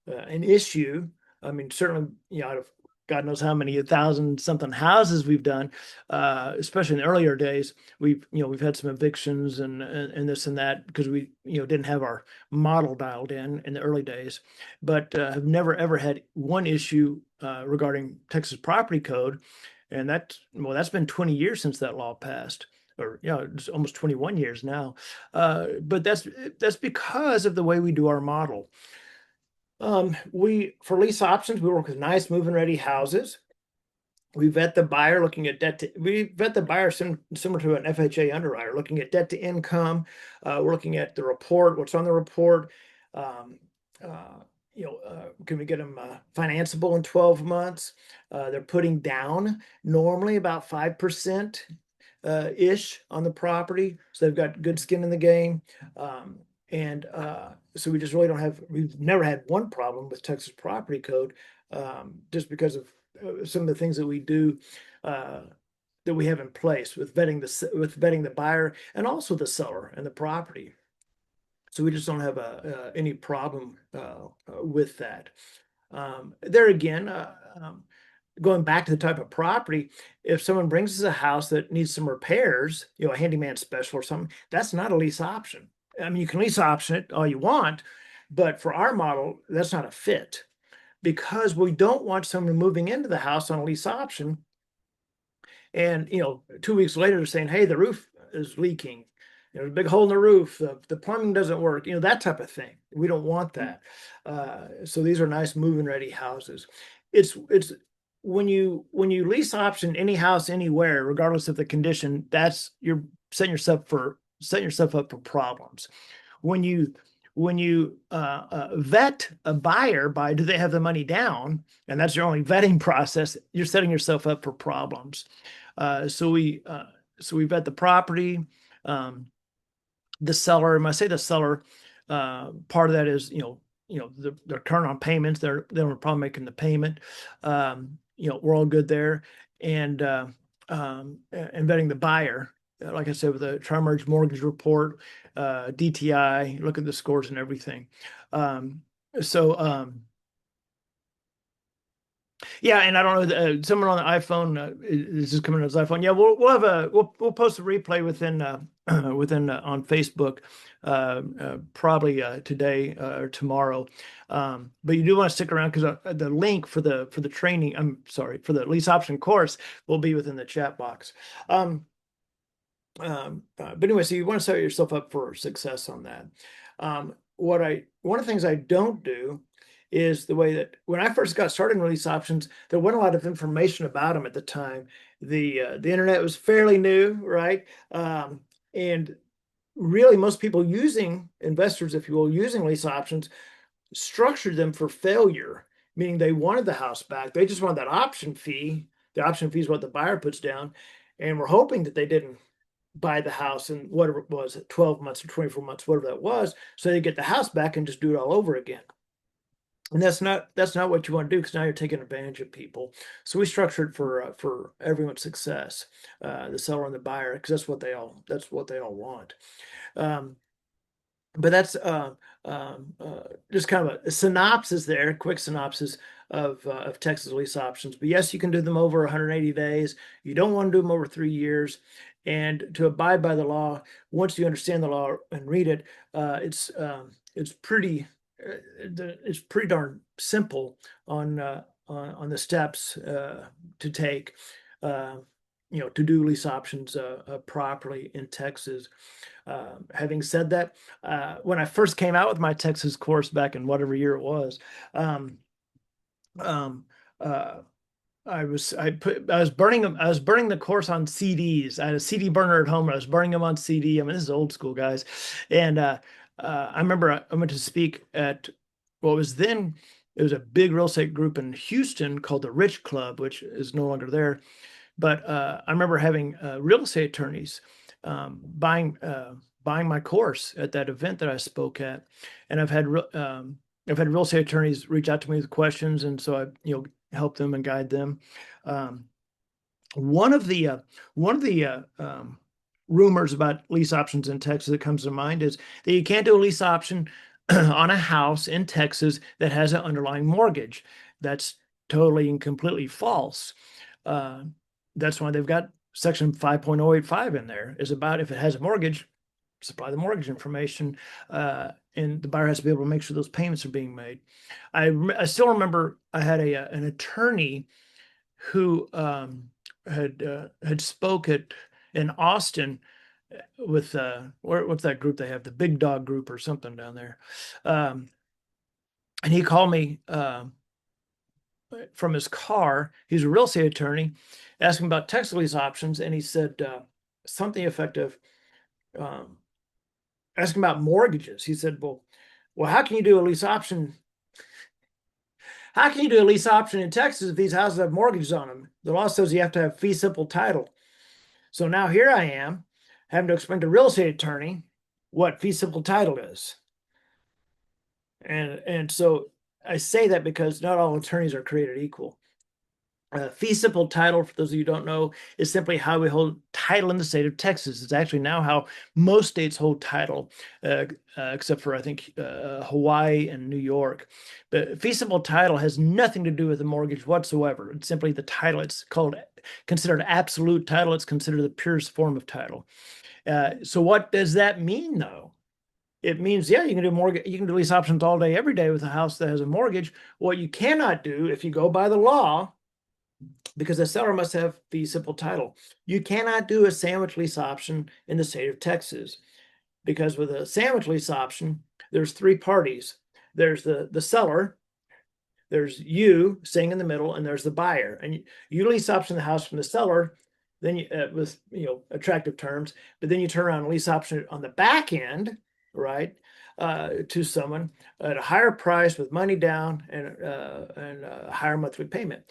[SPEAKER 1] an issue. I mean, certainly, out of God knows how many 1,000-something houses we've done, especially in the earlier days, we've had some evictions and this and that because we didn't have our model dialed in the early days, but have never ever had one issue regarding Texas property code. And that's been 20 years since that law passed, or it's almost 21 years now. But that's because of the way we do our model. For lease options, we work with nice move-in ready houses. We vet the buyer looking at we vet the buyer similar to an FHA underwriter, looking at debt to income. We're looking at the report, what's on the report. Can we get them financeable in 12 months? They're putting down normally about 5% ish on the property. So they've got good skin in the game. So we just really we've never had one problem with Texas property code, just because of some of the things that we do, that we have in place with vetting the buyer and also the seller and the property. So we just don't have any problem with that. There again, going back to the type of property, if someone brings us a house that needs some repairs, a handyman special or something, that's not a lease option. I mean, you can lease option it all you want, but for our model, that's not a fit, because we don't want someone moving into the house on a lease option and 2 weeks later they're saying, hey, the roof is leaking. There's a big hole in the roof. The plumbing doesn't work. That type of thing. We don't want that. So these are nice move-in ready houses. It's when you lease option any house anywhere, regardless of the condition, you're setting yourself for setting yourself up for problems. When you vet a buyer by do they have the money down, and that's your only vetting process, you're setting yourself up for problems. So we vet the property, the seller. And when I say the seller, part of that is they're current on payments. They're probably making the payment. We're all good there, and vetting the buyer. Like I said, with the tri-merge mortgage report, DTI, look at the scores and everything. Yeah, and I don't know. Someone on the iPhone is just coming on his iPhone. Yeah, we'll post a replay within on Facebook, probably today or tomorrow. But you do want to stick around because the link for the training. I'm sorry, for the lease option course will be within the chat box. But anyway, so you want to set yourself up for success on that. One of the things I don't do is the way that when I first got started in lease options, there wasn't a lot of information about them at the time. The internet was fairly new, right? And really most people investors, if you will, using lease options structured them for failure, meaning they wanted the house back. They just wanted that option fee. The option fee is what the buyer puts down. And we're hoping that they didn't buy the house in whatever it was, 12 months or 24 months, whatever that was, so they get the house back and just do it all over again. And that's not what you want to do, because now you're taking advantage of people. So we structured for everyone's success, the seller and the buyer, because that's what they all want. But that's just kind of a synopsis there, quick synopsis of Texas lease options. But yes, you can do them over 180 days. You don't want to do them over 3 years. And to abide by the law, once you understand the law and read it, it's pretty darn simple on the steps to take, to do lease options properly in Texas. Having said that, when I first came out with my Texas course back in whatever year it was, I was burning them. I was burning the course on CDs. I had a CD burner at home. And I was burning them on CD. I mean, this is old school, guys. And I remember I went to speak at what was then, it was a big real estate group in Houston called the Rich Club, which is no longer there. But I remember having real estate attorneys buying my course at that event that I spoke at, and I've had real estate attorneys reach out to me with questions, and so I help them and guide them. One of the rumors about lease options in Texas that comes to mind is that you can't do a lease option on a house in Texas that has an underlying mortgage. That's totally and completely false. That's why they've got Section 5.085 in there, is about if it has a mortgage, supply the mortgage information, and the buyer has to be able to make sure those payments are being made. I still remember I had an attorney who had spoke in Austin with what's that group they have, the Big Dog Group or something down there, and he called me from his car. He's a real estate attorney, asking about Texas lease options, and he said something effective. Asking about mortgages. He said, well, how can you do a lease option? How can you do a lease option in Texas if these houses have mortgages on them? The law says you have to have fee simple title. So now here I am having to explain to a real estate attorney what fee simple title is. And so I say that because not all attorneys are created equal. Fee simple title, for those of you who don't know, is simply how we hold title in the state of Texas. It's actually now how most states hold title, except for, I think, Hawaii and New York. But fee simple title has nothing to do with the mortgage whatsoever. It's simply the title. It's considered absolute title. It's considered the purest form of title. So what does that mean, though? It means, yeah, you can do mortgage, you can do lease options all day, every day with a house that has a mortgage. What you cannot do, if you go by the law, because the seller must have fee simple title, you cannot do a sandwich lease option in the state of Texas, because with a sandwich lease option, there's three parties. There's the seller, there's you sitting in the middle, and there's the buyer. And you lease option the house from the seller, then you with attractive terms, but then you turn around and lease option on the back end, right, to someone at a higher price with money down and a higher monthly payment.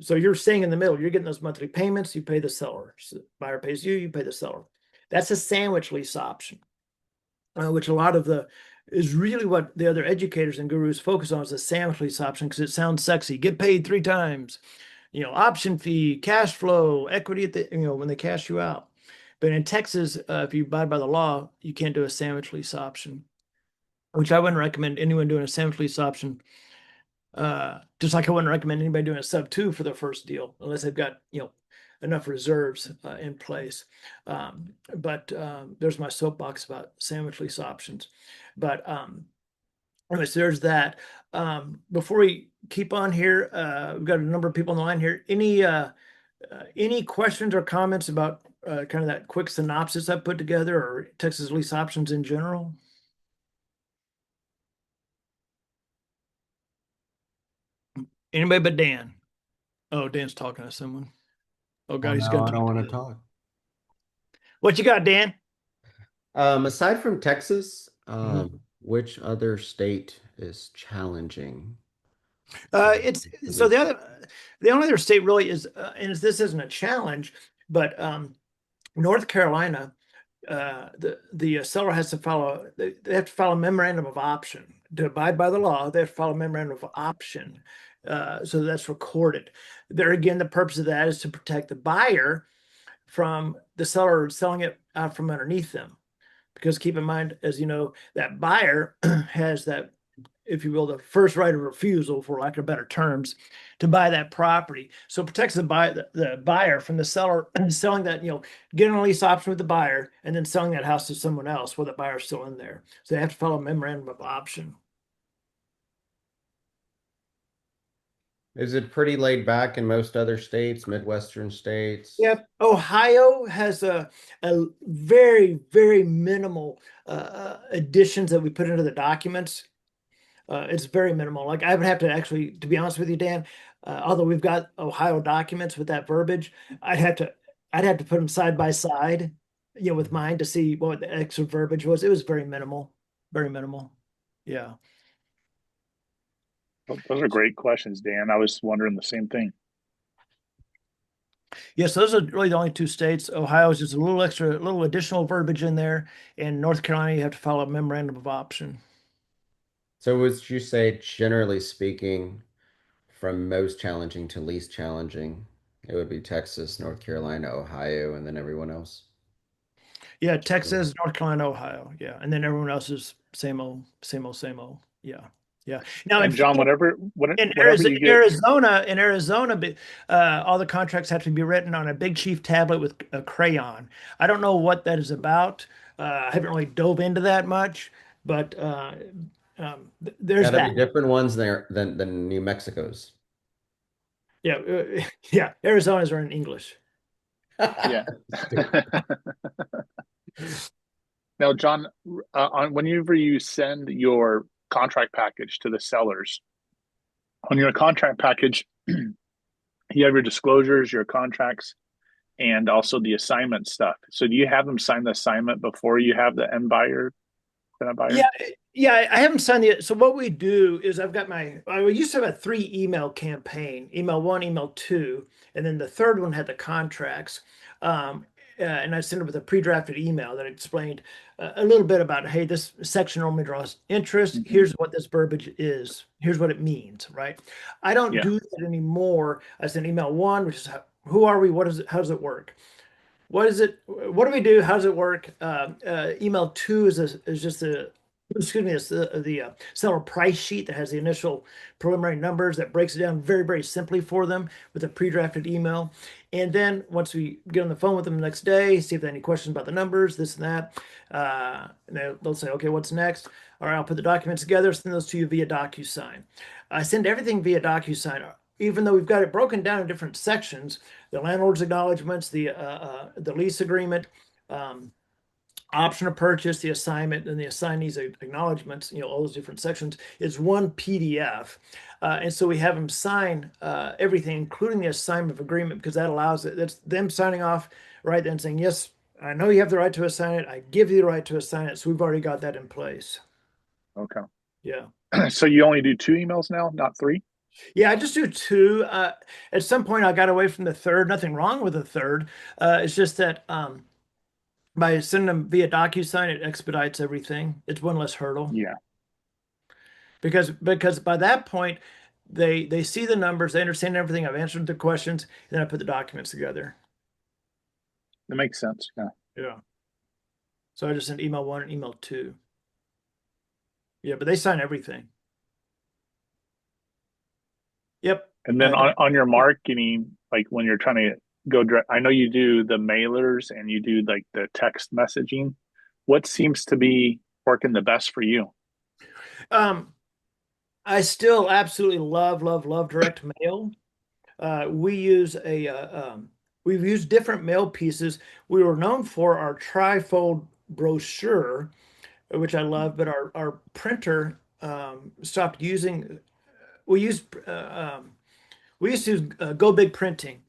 [SPEAKER 1] So you're staying in the middle. You're getting those monthly payments. You pay the seller. So buyer pays you. You pay the seller. That's a sandwich lease option, which a lot of the is really what the other educators and gurus focus on is a sandwich lease option because it sounds sexy. Get paid 3 times, option fee, cash flow, equity at the when they cash you out. But in Texas, if you abide by the law, you can't do a sandwich lease option, which I wouldn't recommend anyone doing a sandwich lease option. Just like I wouldn't recommend anybody doing a sub 2 for their first deal unless they've got enough reserves in place. But there's my soapbox about sandwich lease options. But anyways, there's that. Before we keep on here, we've got a number of people on the line here. Any questions or comments about kind of that quick synopsis I put together or Texas lease options in general? Anybody but Dan? Oh, Dan's talking to someone. Oh God, he's
[SPEAKER 2] No,
[SPEAKER 1] gonna
[SPEAKER 2] I don't
[SPEAKER 1] talk.
[SPEAKER 2] want to talk.
[SPEAKER 1] What you got, Dan?
[SPEAKER 2] Aside from Texas,
[SPEAKER 1] Mhm.
[SPEAKER 2] which other state is challenging?
[SPEAKER 1] It's so the only other state really is, and this isn't a challenge, but North Carolina, the seller has to follow. They have to file a memorandum of option to abide by the law. They have to file a memorandum of option, so that's recorded. There again, the purpose of that is to protect the buyer from the seller selling it out from underneath them. Because keep in mind, as you know, that buyer has that, if you will, the first right of refusal, for lack of better terms, to buy that property. So it protects the buyer from the seller selling that, getting a lease option with the buyer and then selling that house to someone else while the buyer's still in there. So they have to follow a memorandum of option.
[SPEAKER 2] Is it pretty laid back in most other states, Midwestern states?
[SPEAKER 1] Yep. Ohio has a very, very minimal additions that we put into the documents. It's very minimal. Like I would have to actually, to be honest with you, Dan, although we've got Ohio documents with that verbiage, I'd have to put them side by side, with mine to see what the extra verbiage was. It was very minimal, very minimal. Yeah.
[SPEAKER 5] Those are great questions, Dan. I was wondering the same thing.
[SPEAKER 1] Yes, those are really the only 2 states. Ohio is just a little additional verbiage in there, and North Carolina you have to follow a memorandum of option.
[SPEAKER 2] So would you say, generally speaking, from most challenging to least challenging, it would be Texas, North Carolina, Ohio, and then everyone else?
[SPEAKER 1] Yeah, Texas, North Carolina, Ohio. Yeah, and then everyone else is same old, same old, same old. Yeah, yeah. Now,
[SPEAKER 5] And John, whenever
[SPEAKER 1] in
[SPEAKER 5] you get
[SPEAKER 1] Arizona, all the contracts have to be written on a Big Chief tablet with a crayon. I don't know what that is about. I haven't really dove into that much, but there's
[SPEAKER 2] Gotta
[SPEAKER 1] that.
[SPEAKER 2] be different ones there than New Mexico's.
[SPEAKER 1] Yeah, yeah. Arizona's are in English.
[SPEAKER 5] yeah. Now, John, whenever you send your contract package to the sellers, on your contract package, you have your disclosures, your contracts, and also the assignment stuff. So do you have them sign the assignment before you have the end buyer?
[SPEAKER 1] Yeah, I haven't signed it. So what we do is I used to have a 3 email campaign, email 1, email 2, and then the third one had the contracts. And I sent it with a pre-drafted email that explained a little bit about, hey, this section normally draws interest.
[SPEAKER 5] Mm-hmm.
[SPEAKER 1] Here's what this verbiage is. Here's what it means, right? I don't do that anymore. I send email 1, which is who are we? What is it? How does it work? What is it? What do we do? How does it work? Email 2 is just it's the seller price sheet that has the initial preliminary numbers that breaks it down very, very simply for them with a pre-drafted email. And then once we get on the phone with them the next day, see if they have any questions about the numbers, this and that, and they'll say, okay, what's next? All right, I'll put the documents together, send those to you via DocuSign. I send everything via DocuSign, even though we've got it broken down in different sections, the landlord's acknowledgments, the lease agreement, option of purchase, the assignment, and the assignee's acknowledgments, all those different sections is one PDF. And so we have them sign everything, including the assignment of agreement, because that allows it. That's them signing off right then saying, yes, I know you have the right to assign it. I give you the right to assign it. So we've already got that in place.
[SPEAKER 5] Okay.
[SPEAKER 1] Yeah.
[SPEAKER 5] So you only do 2 emails now, not 3?
[SPEAKER 1] Yeah, I just do two. At some point, I got away from the third. Nothing wrong with the third. It's just that by sending them via DocuSign, it expedites everything. It's one less hurdle.
[SPEAKER 5] Yeah.
[SPEAKER 1] Because by that point, they see the numbers, they understand everything. I've answered the questions, and then I put the documents together.
[SPEAKER 5] That makes sense. Yeah.
[SPEAKER 1] Yeah. So I just sent email 1 and email 2. Yeah, but they sign everything. Yep.
[SPEAKER 5] And then on your marketing, like when you're trying to go direct, I know you do the mailers and you do like the text messaging. What seems to be working the best for you?
[SPEAKER 1] I still absolutely love direct mail. We've used different mail pieces. We were known for our trifold brochure, which I love, but our printer stopped using. We used we used to use Go Big Printing,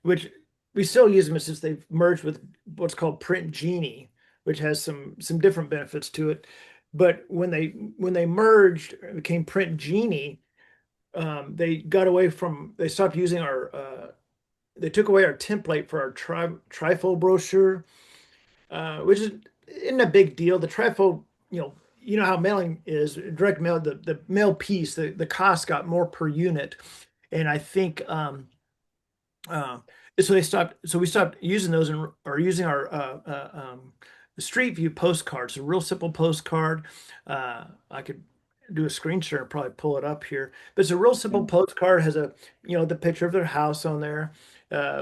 [SPEAKER 1] which we still use them since they've merged with what's called Print Genie, which has some different benefits to it. But when they merged, it became Print Genie. They stopped using they took away our template for our trifold brochure, which isn't a big deal. The trifold, you know how mailing is, direct mail, the mail piece, the cost got more per unit. And I think so we stopped using those and are using our Street View postcards, a real simple postcard. I could do a screen share and probably pull it up here. But it's a real simple postcard, has the picture of their house on there,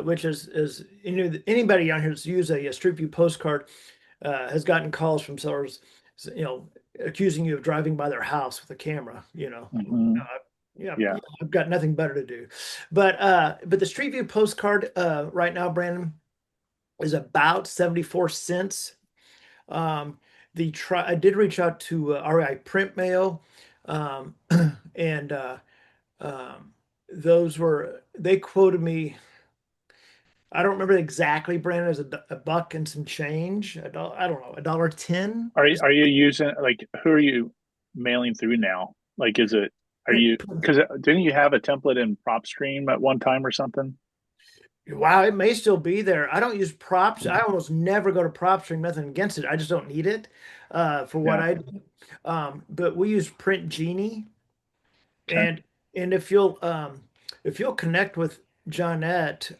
[SPEAKER 1] which is anybody out here that's used a Street View postcard has gotten calls from sellers, accusing you of driving by their house with a camera.
[SPEAKER 5] Mhm. Yeah.
[SPEAKER 1] I've got nothing better to do. But the Street View postcard right now, Brandon, is about 74 cents. I did reach out to REI Print Mail, and they quoted me. I don't remember exactly, Brandon, as a buck and some change. I don't know, $1.10.
[SPEAKER 5] Are you using, like, who are you mailing through now? Like, because didn't you have a template in PropStream at one time or something?
[SPEAKER 1] Wow, it may still be there. I don't use props. I almost never go to PropStream. Nothing against it. I just don't need it for what
[SPEAKER 5] Yeah.
[SPEAKER 1] I do. But we use Print Genie,
[SPEAKER 5] Okay.
[SPEAKER 1] and if you'll connect with Johnette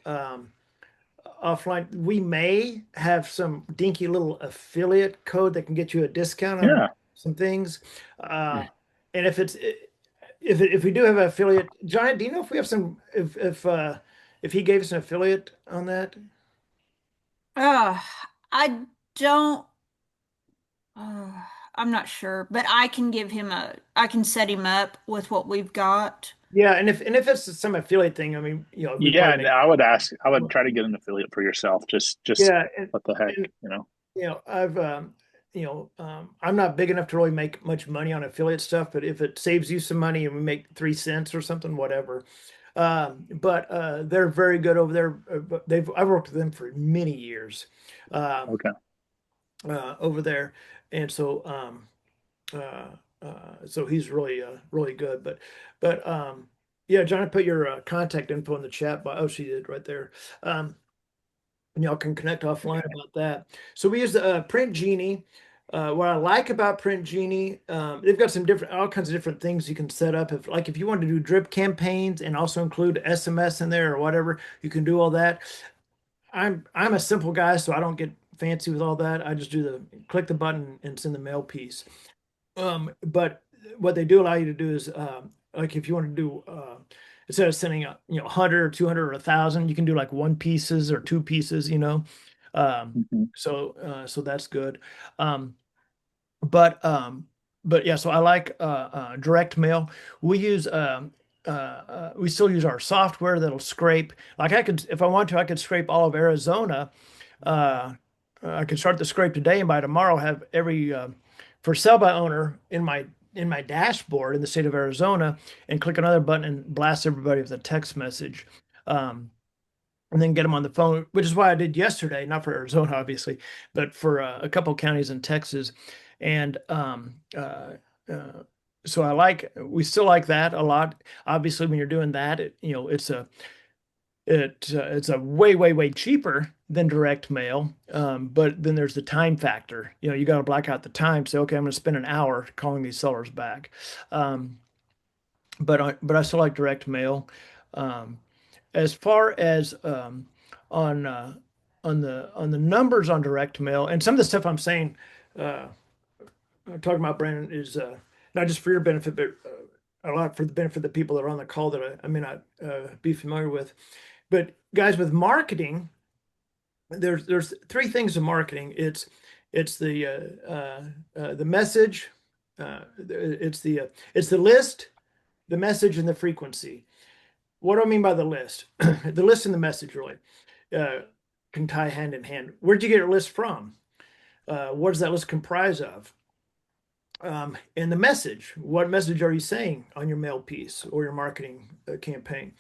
[SPEAKER 1] offline, we may have some dinky little affiliate code that can get you a discount on
[SPEAKER 5] Yeah.
[SPEAKER 1] some things. And if we do have an affiliate, Johnette, do you know if we have some if he gave us an affiliate on that?
[SPEAKER 3] I don't, uh, I'm not sure, but I can set him up with what we've got.
[SPEAKER 1] Yeah, and if it's some affiliate thing, I mean, we
[SPEAKER 5] Yeah,
[SPEAKER 1] probably
[SPEAKER 5] I would try to get an affiliate for yourself. Just
[SPEAKER 1] yeah,
[SPEAKER 5] what the heck,
[SPEAKER 1] and I've I'm not big enough to really make much money on affiliate stuff, but if it saves you some money and we make 3 cents or something, whatever. But they're very good over there. I've worked with them for many years.
[SPEAKER 5] Okay.
[SPEAKER 1] Over there, and so he's really good. But yeah, John, I put your contact info in the chat box. Oh, she did right there. And y'all can connect offline about that. So we use the Print Genie. What I like about Print Genie, they've got all kinds of different things you can set up. If you want to do drip campaigns and also include SMS in there or whatever, you can do all that. I'm a simple guy, so I don't get fancy with all that. I just click the button and send the mail piece. But what they do allow you to do is, like if you want to do, instead of sending 100 or 200 or 1,000, you can do like 1 pieces or 2 pieces.
[SPEAKER 5] Mhm.
[SPEAKER 1] So that's good. But yeah, so I like direct mail. We still use our software that'll scrape. Like if I want to, I could scrape all of Arizona I could start the scrape today, and by tomorrow have every for sale by owner in my dashboard in the state of Arizona, and click another button and blast everybody with a text message. And then get them on the phone, which is why I did yesterday, not for Arizona, obviously, but for a couple of counties in Texas. And so we still like that a lot. Obviously, when you're doing that, it's a way cheaper than direct mail. But then there's the time factor. You got to black out the time. Say, okay, I'm going to spend an hour calling these sellers back. But I still like direct mail. As far as on the numbers on direct mail, and some of the stuff I'm saying, I'm talking about, Brandon, is not just for your benefit, but a lot for the benefit of the people that are on the call that I may not be familiar with. But guys, with marketing, there's three things to marketing. It's the message, it's the list, the message, and the frequency. What do I mean by the list? The list and the message really can tie hand in hand. Where'd you get your list from? What does that list comprise of? And the message. What message are you saying on your mail piece or your marketing campaign?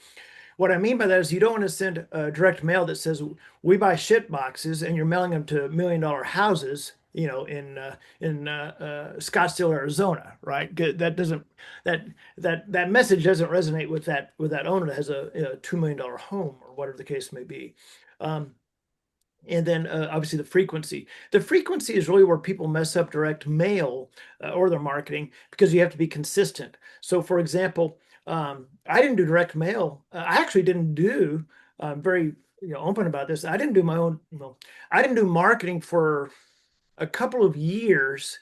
[SPEAKER 1] What I mean by that is you don't want to send a direct mail that says we buy shit boxes and you're mailing them to $1 million houses, in Scottsdale, Arizona, right? That message doesn't resonate with that owner that has a $2 million home or whatever the case may be. And then obviously the frequency. The frequency is really where people mess up direct mail or their marketing, because you have to be consistent. So, for example, I didn't do direct mail. I actually didn't do very open about this. I didn't do my own. I didn't do marketing for a couple of years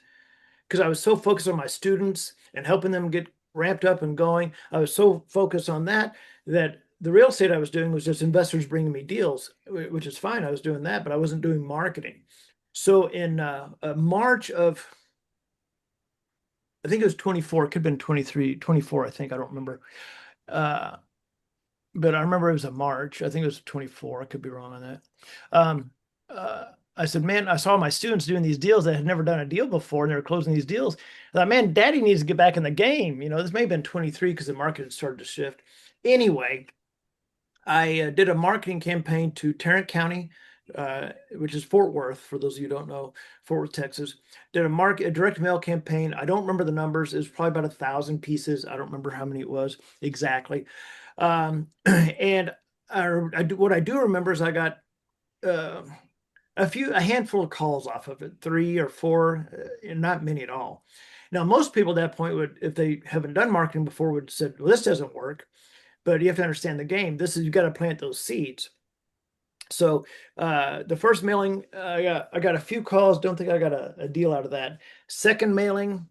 [SPEAKER 1] because I was so focused on my students and helping them get ramped up and going. I was so focused on that the real estate I was doing was just investors bringing me deals, which is fine. I was doing that, but I wasn't doing marketing. So in March of, I think it was 24, it could have been 23, 24, I think, I don't remember. But I remember it was a March. I think it was 24. I could be wrong on that. I said, man, I saw my students doing these deals that had never done a deal before, and they were closing these deals. I thought, man, Daddy needs to get back in the game. This may have been 23 because the market had started to shift. Anyway, I did a marketing campaign to Tarrant County, which is Fort Worth, for those of you who don't know, Fort Worth, Texas. Did a direct mail campaign. I don't remember the numbers. It was probably about 1,000 pieces. I don't remember how many it was exactly. And what I do remember is I got a handful of calls off of it, 3 or 4, not many at all. Now, most people at that point would, if they haven't done marketing before, would have said, well, this doesn't work. But you have to understand the game. You've got to plant those seeds. So the first mailing, I got a few calls. Don't think I got a deal out of that. Second mailing,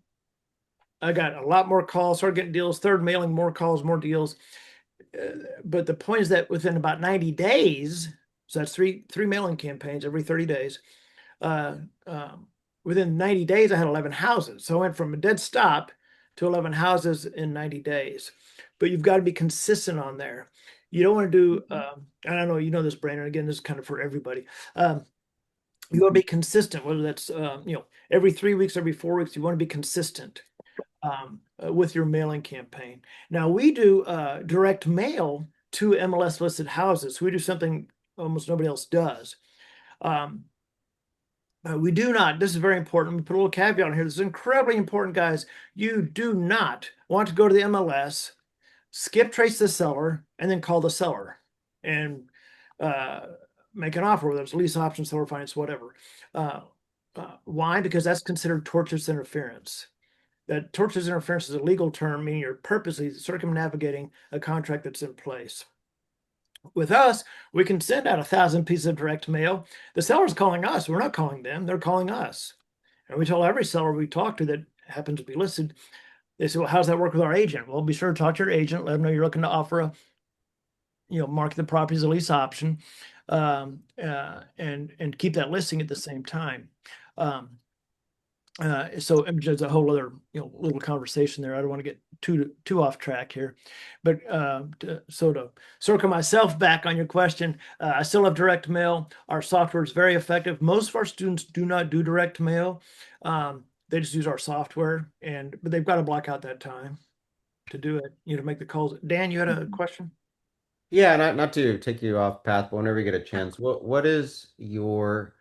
[SPEAKER 1] I got a lot more calls, started getting deals. Third mailing, more calls, more deals. But the point is that within about 90 days, so that's three mailing campaigns every 30 days. Within 90 days, I had 11 houses. So I went from a dead stop to 11 houses in 90 days. But you've got to be consistent on there. You don't want to do, and I know you know this, Brandon. Again, this is kind of for everybody. You want to be consistent, whether that's every 3 weeks, every 4 weeks. You want to be consistent with your mailing campaign. Now we do direct mail to MLS listed houses. We do something almost nobody else does. We do not, this is very important. Let me put a little caveat on here. This is incredibly important, guys. You do not want to go to the MLS, skip trace the seller, and then call the seller and make an offer, whether it's lease option, seller finance, whatever. Why? Because that's considered tortious interference. That tortious interference is a legal term, meaning you're purposely circumnavigating a contract that's in place. With us, we can send out 1,000 pieces of direct mail. The seller's calling us. We're not calling them. They're calling us. And we tell every seller we talk to that happens to be listed, they say, well, how does that work with our agent? Well, be sure to talk to your agent. Let them know you're looking to offer market the property as a lease option, and keep that listing at the same time. So there's a whole other little conversation there. I don't want to get too off track here, but to circle myself back on your question, I still have direct mail. Our software is very effective. Most of our students do not do direct mail. They just use our software, but they've got to block out that time to do it, to make the calls. Dan, you had a question?
[SPEAKER 2] Yeah, not to take you off path, but whenever you get a chance, what is your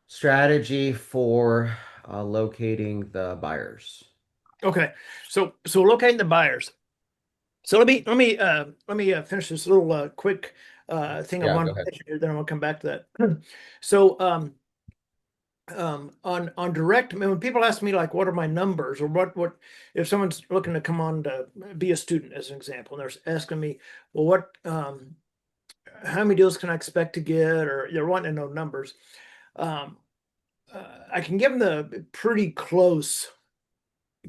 [SPEAKER 2] strategy for locating the buyers?
[SPEAKER 1] Okay, so locating the buyers. So let me finish this little quick thing I
[SPEAKER 2] Yeah, go
[SPEAKER 1] wanted to
[SPEAKER 2] ahead.
[SPEAKER 1] mention here. Then I'm gonna come back to that. So on direct, when people ask me like, what are my numbers, or what if someone's looking to come on to be a student, as an example, and they're asking me, well, what how many deals can I expect to get, or they're wanting to know numbers. I can give them the pretty close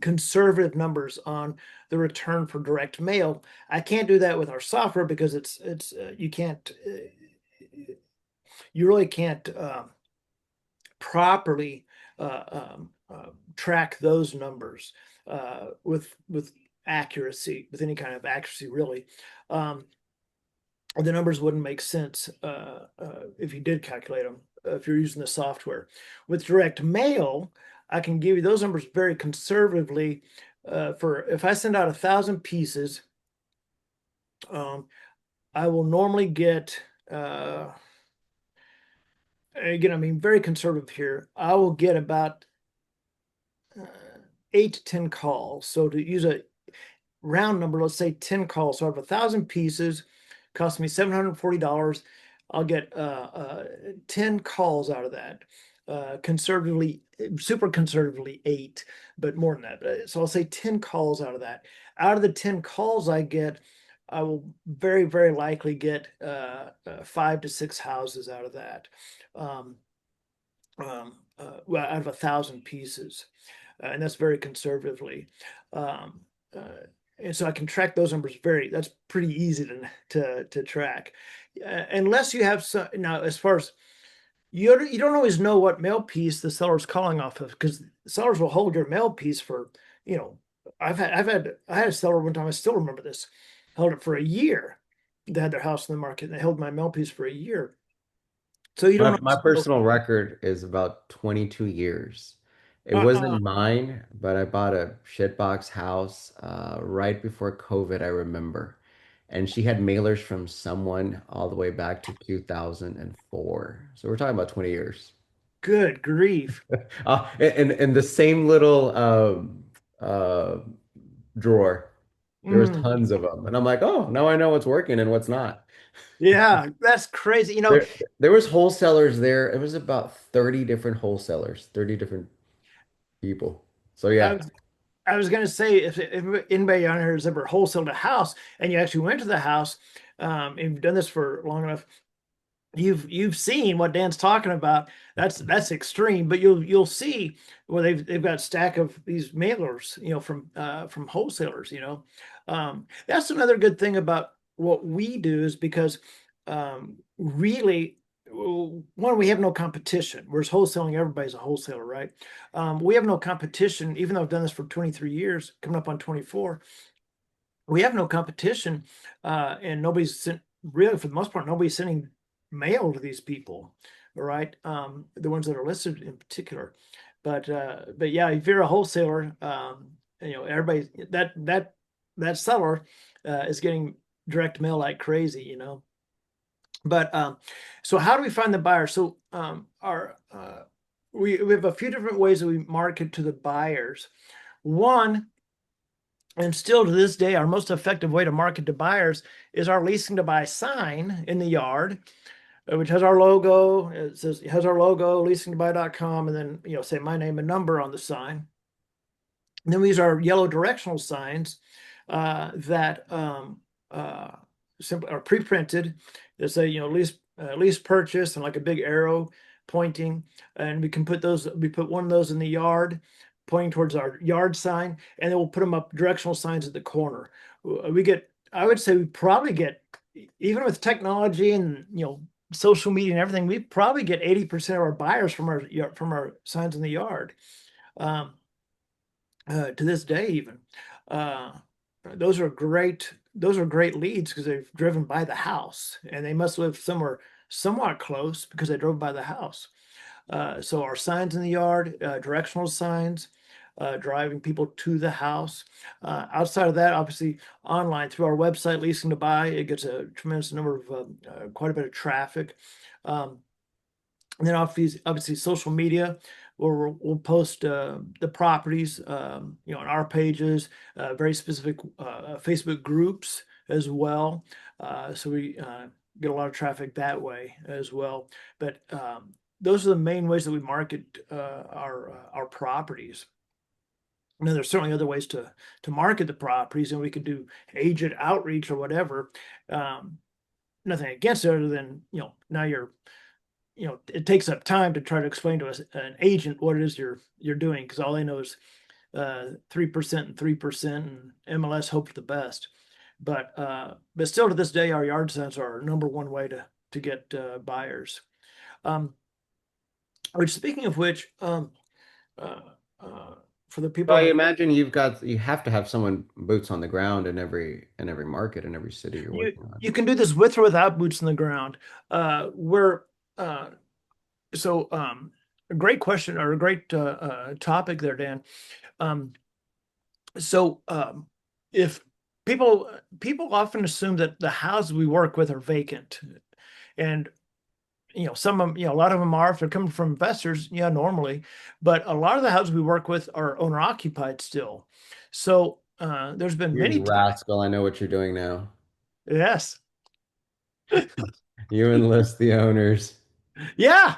[SPEAKER 1] conservative numbers on the return for direct mail. I can't do that with our software because it's you can't you really can't properly track those numbers with accuracy, with any kind of accuracy, really. The numbers wouldn't make sense if you did calculate them if you're using the software. With direct mail, I can give you those numbers very conservatively. For if I send out 1,000 pieces, I will normally get again, I mean, very conservative here. I will get about 8 to 10 calls. So to use a round number, let's say 10 calls. So I have 1,000 pieces, cost me $740. I'll get 10 calls out of that. Conservatively, super conservatively 8, but more than that. So I'll say 10 calls out of that. Out of the 10 calls I get, I will very, very likely get 5 to 6 houses out of that. Well, out of 1,000 pieces, and that's very conservatively. And so I can track those numbers that's pretty easy to track. Unless you have some, now as far as you don't always know what mail piece the seller's calling off of, because sellers will hold your mail piece for, I had a seller one time, I still remember this, held it for a year. They had their house in the market and they held my mail piece for a year. So you don't
[SPEAKER 2] My
[SPEAKER 1] always know.
[SPEAKER 2] personal record is about 22 years. It
[SPEAKER 1] Uh,
[SPEAKER 2] wasn't mine, but I bought a shitbox house right before COVID, I remember. And she had mailers from someone all the way back to 2004. So we're talking about 20 years.
[SPEAKER 1] Good grief.
[SPEAKER 2] In the same little uh, drawer, there was
[SPEAKER 1] Mm,
[SPEAKER 2] tons of them. And I'm like, oh, now I know what's working and what's not.
[SPEAKER 1] yeah, that's crazy.
[SPEAKER 2] There was wholesalers there. It was about 30 different wholesalers, 30 different people. So
[SPEAKER 1] I
[SPEAKER 2] yeah.
[SPEAKER 1] was I was going to say, if anybody on here has ever wholesaled a house and you actually went to the house, and you've done this for long enough, you've seen what Dan's talking about. That's extreme, but you'll see where they've got a stack of these mailers, from wholesalers. That's another good thing about what we do, is because really, one, we have no competition. Whereas wholesaling, everybody's a wholesaler, right? We have no competition, even though I've done this for 23 years, coming up on 24. We have no competition, and really, for the most part, nobody's sending mail to these people, right? The ones that are listed in particular. But yeah, if you're a wholesaler, everybody that seller is getting direct mail like crazy. But so how do we find the buyer? So we have a few different ways that we market to the buyers. One, and still to this day, our most effective way to market to buyers is our leasing to buy sign in the yard, which has our logo. It has our logo, leasingtobuy.com, and then say my name and number on the sign. And then we use our yellow directional signs that simply are pre-printed. That say lease purchase, and like a big arrow pointing, and we put one of those in the yard pointing towards our yard sign, and then we'll put them up directional signs at the corner. I would say we probably get, even with technology and social media and everything, we probably get 80% of our buyers from our signs in the yard. Um, to this day, even uh, those are great. Those are great leads because they've driven by the house, and they must live somewhere somewhat close because they drove by the house. So our signs in the yard, directional signs, driving people to the house. Outside of that, obviously online through our website, Leasing to Buy, it gets a tremendous number of quite a bit of traffic. And then obviously social media, where we'll post the properties, on our pages, very specific Facebook groups as well. So we get a lot of traffic that way as well. But those are the main ways that we market our properties. Now, there's certainly other ways to market the properties, and we could do agent outreach or whatever. Nothing against it other than, now it takes up time to try to explain to an agent what it is you're doing, because all they know is 3% and 3% and MLS hope for the best. But still to this day, our yard signs are our number one way to get buyers. Which, speaking of which, for the people,
[SPEAKER 2] I imagine you have to have someone boots on the ground in every market in every city you're working on.
[SPEAKER 1] you can do this with or without boots on the ground. We're So a great question, or a great topic there, Dan. If people often assume that the houses we work with are vacant, and some of them, a lot of them are, if they're coming from investors, normally, but a lot of the houses we work with are owner occupied still. So there's been many
[SPEAKER 2] You rascal, I know what you're doing now.
[SPEAKER 1] Yes.
[SPEAKER 2] You enlist the owners.
[SPEAKER 1] Yeah.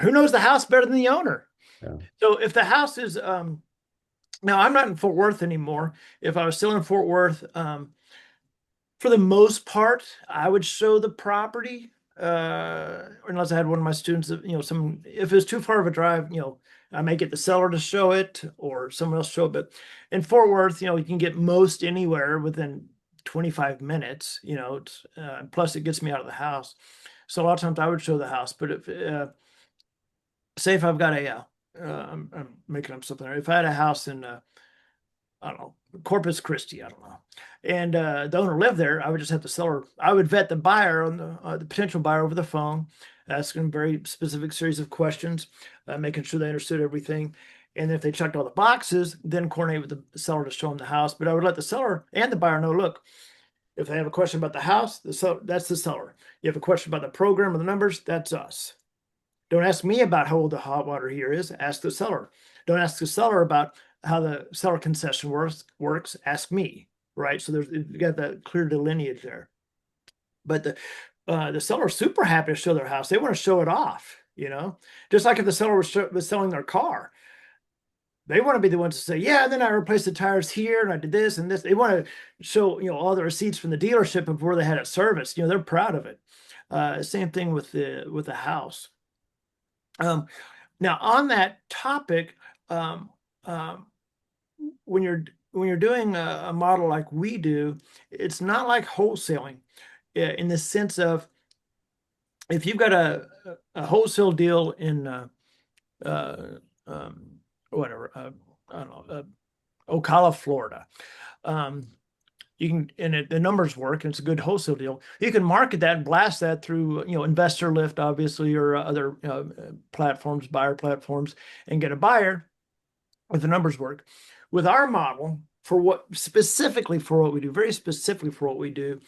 [SPEAKER 1] Who knows the house better than the owner?
[SPEAKER 2] Yeah.
[SPEAKER 1] So if the house is now, I'm not in Fort Worth anymore. If I was still in Fort Worth, for the most part, I would show the property, unless I had one of my students that, if it's too far of a drive, I may get the seller to show it or someone else show it. But in Fort Worth, you can get most anywhere within 25 minutes, plus it gets me out of the house. So a lot of times I would show the house. But say if I've got I'm making up something. If I had a house in, I don't know, Corpus Christi, I don't know, and the owner lived there, I would just have the seller. I would vet the buyer on the potential buyer over the phone, asking a very specific series of questions, making sure they understood everything. And if they checked all the boxes, then coordinate with the seller to show them the house. But I would let the seller and the buyer know, look, if they have a question about the house, that's the seller. You have a question about the program or the numbers, that's us. Don't ask me about how old the hot water heater is. Ask the seller. Don't ask the seller about how the seller concession works. Ask me, right? So you got that clear delineage there. But the seller's super happy to show their house. They want to show it off, just like if the seller was selling their car. They want to be the ones to say, yeah, and then I replaced the tires here and I did this and this. They want to show, all the receipts from the dealership of where they had it serviced. They're proud of it. Same thing with the house. Now on that topic, when you're doing a model like we do, it's not like wholesaling in the sense of, if you've got a wholesale deal in whatever, I don't know, Ocala, Florida. You can, and the numbers work, and it's a good wholesale deal. You can market that and blast that through, Investor Lift, obviously, or other platforms, buyer platforms, and get a buyer if the numbers work. With our model, specifically for what we do, very specifically for what we do,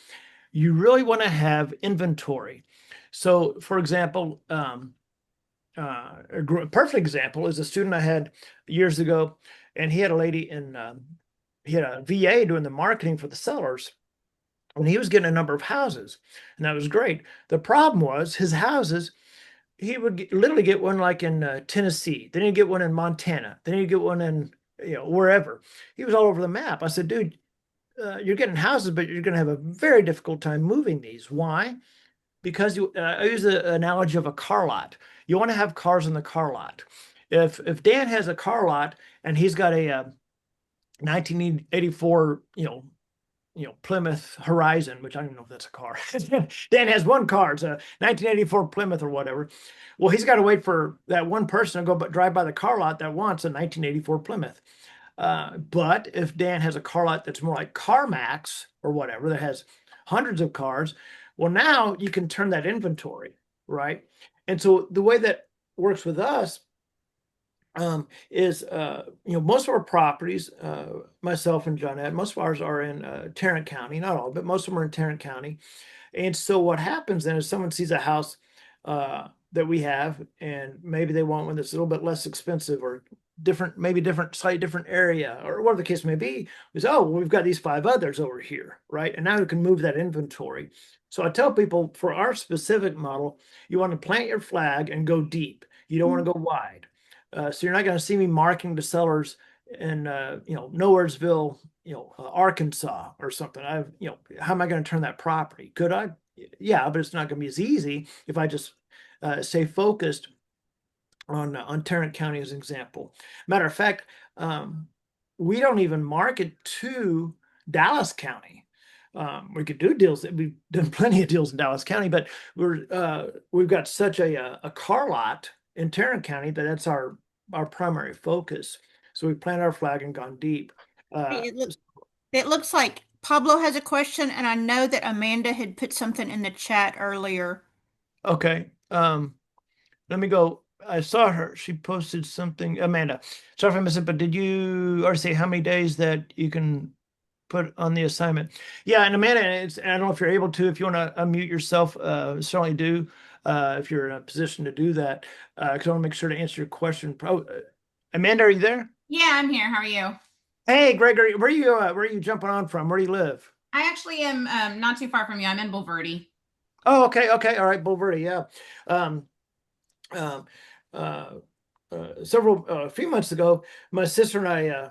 [SPEAKER 1] you really want to have inventory. So, for example, a perfect example is a student I had years ago, and he had a lady he had a VA doing the marketing for the sellers, and he was getting a number of houses, and that was great. The problem was his houses, he would literally get one like in Tennessee, then he'd get one in Montana, then he'd get one in wherever. He was all over the map. I said, dude, you're getting houses, but you're going to have a very difficult time moving these. Why? Because I use the analogy of a car lot. You want to have cars in the car lot. If Dan has a car lot and he's got a 1984, Plymouth Horizon, which I don't even know if that's a car. Dan has one car. It's a 1984 Plymouth or whatever. Well, he's got to wait for that one person to go drive by the car lot that wants a 1984 Plymouth. But if Dan has a car lot that's more like CarMax or whatever, that has hundreds of cars, well, now you can turn that inventory, right? And so the way that works with us is most of our properties, myself and Johnette, most of ours are in Tarrant County, not all, but most of them are in Tarrant County. And so what happens then is someone sees a house that we have, and maybe they want one that's a little bit less expensive or different, maybe different, slightly different area, or whatever the case may be, is, oh, well, we've got these 5 others over here, right? And now we can move that inventory. So I tell people, for our specific model, you want to plant your flag and go deep. You don't want to go wide. So you're not going to see me marking the sellers in Nowheresville, Arkansas or something. How am I going to turn that property? Could I? Yeah, but it's not going to be as easy if I just stay focused on Tarrant County as an example. Matter of fact, we don't even market to Dallas County. We could do deals. We've done plenty of deals in Dallas County, but we've got such a car lot in Tarrant County that's our primary focus. So we planted our flag and gone deep.
[SPEAKER 3] It looks like Pablo has a question, and I know that Amanda had put something in the chat earlier.
[SPEAKER 1] Okay. Let me go. I saw her. She posted something. Amanda, sorry if I missed it, but did you already say how many days that you can put on the assignment? Yeah, and Amanda, I don't know if you're able to, if you want to unmute yourself, certainly do, if you're in a position to do that, because I want to make sure to answer your question. Amanda, are you there?
[SPEAKER 8] Yeah, I'm here. How are you?
[SPEAKER 1] Hey, Gregory, where are you jumping on from? Where do you live?
[SPEAKER 8] I actually am not too far from you. I'm in Bulverde.
[SPEAKER 1] Oh, okay, all right, Bulverde, yeah. A few months ago, my sister and I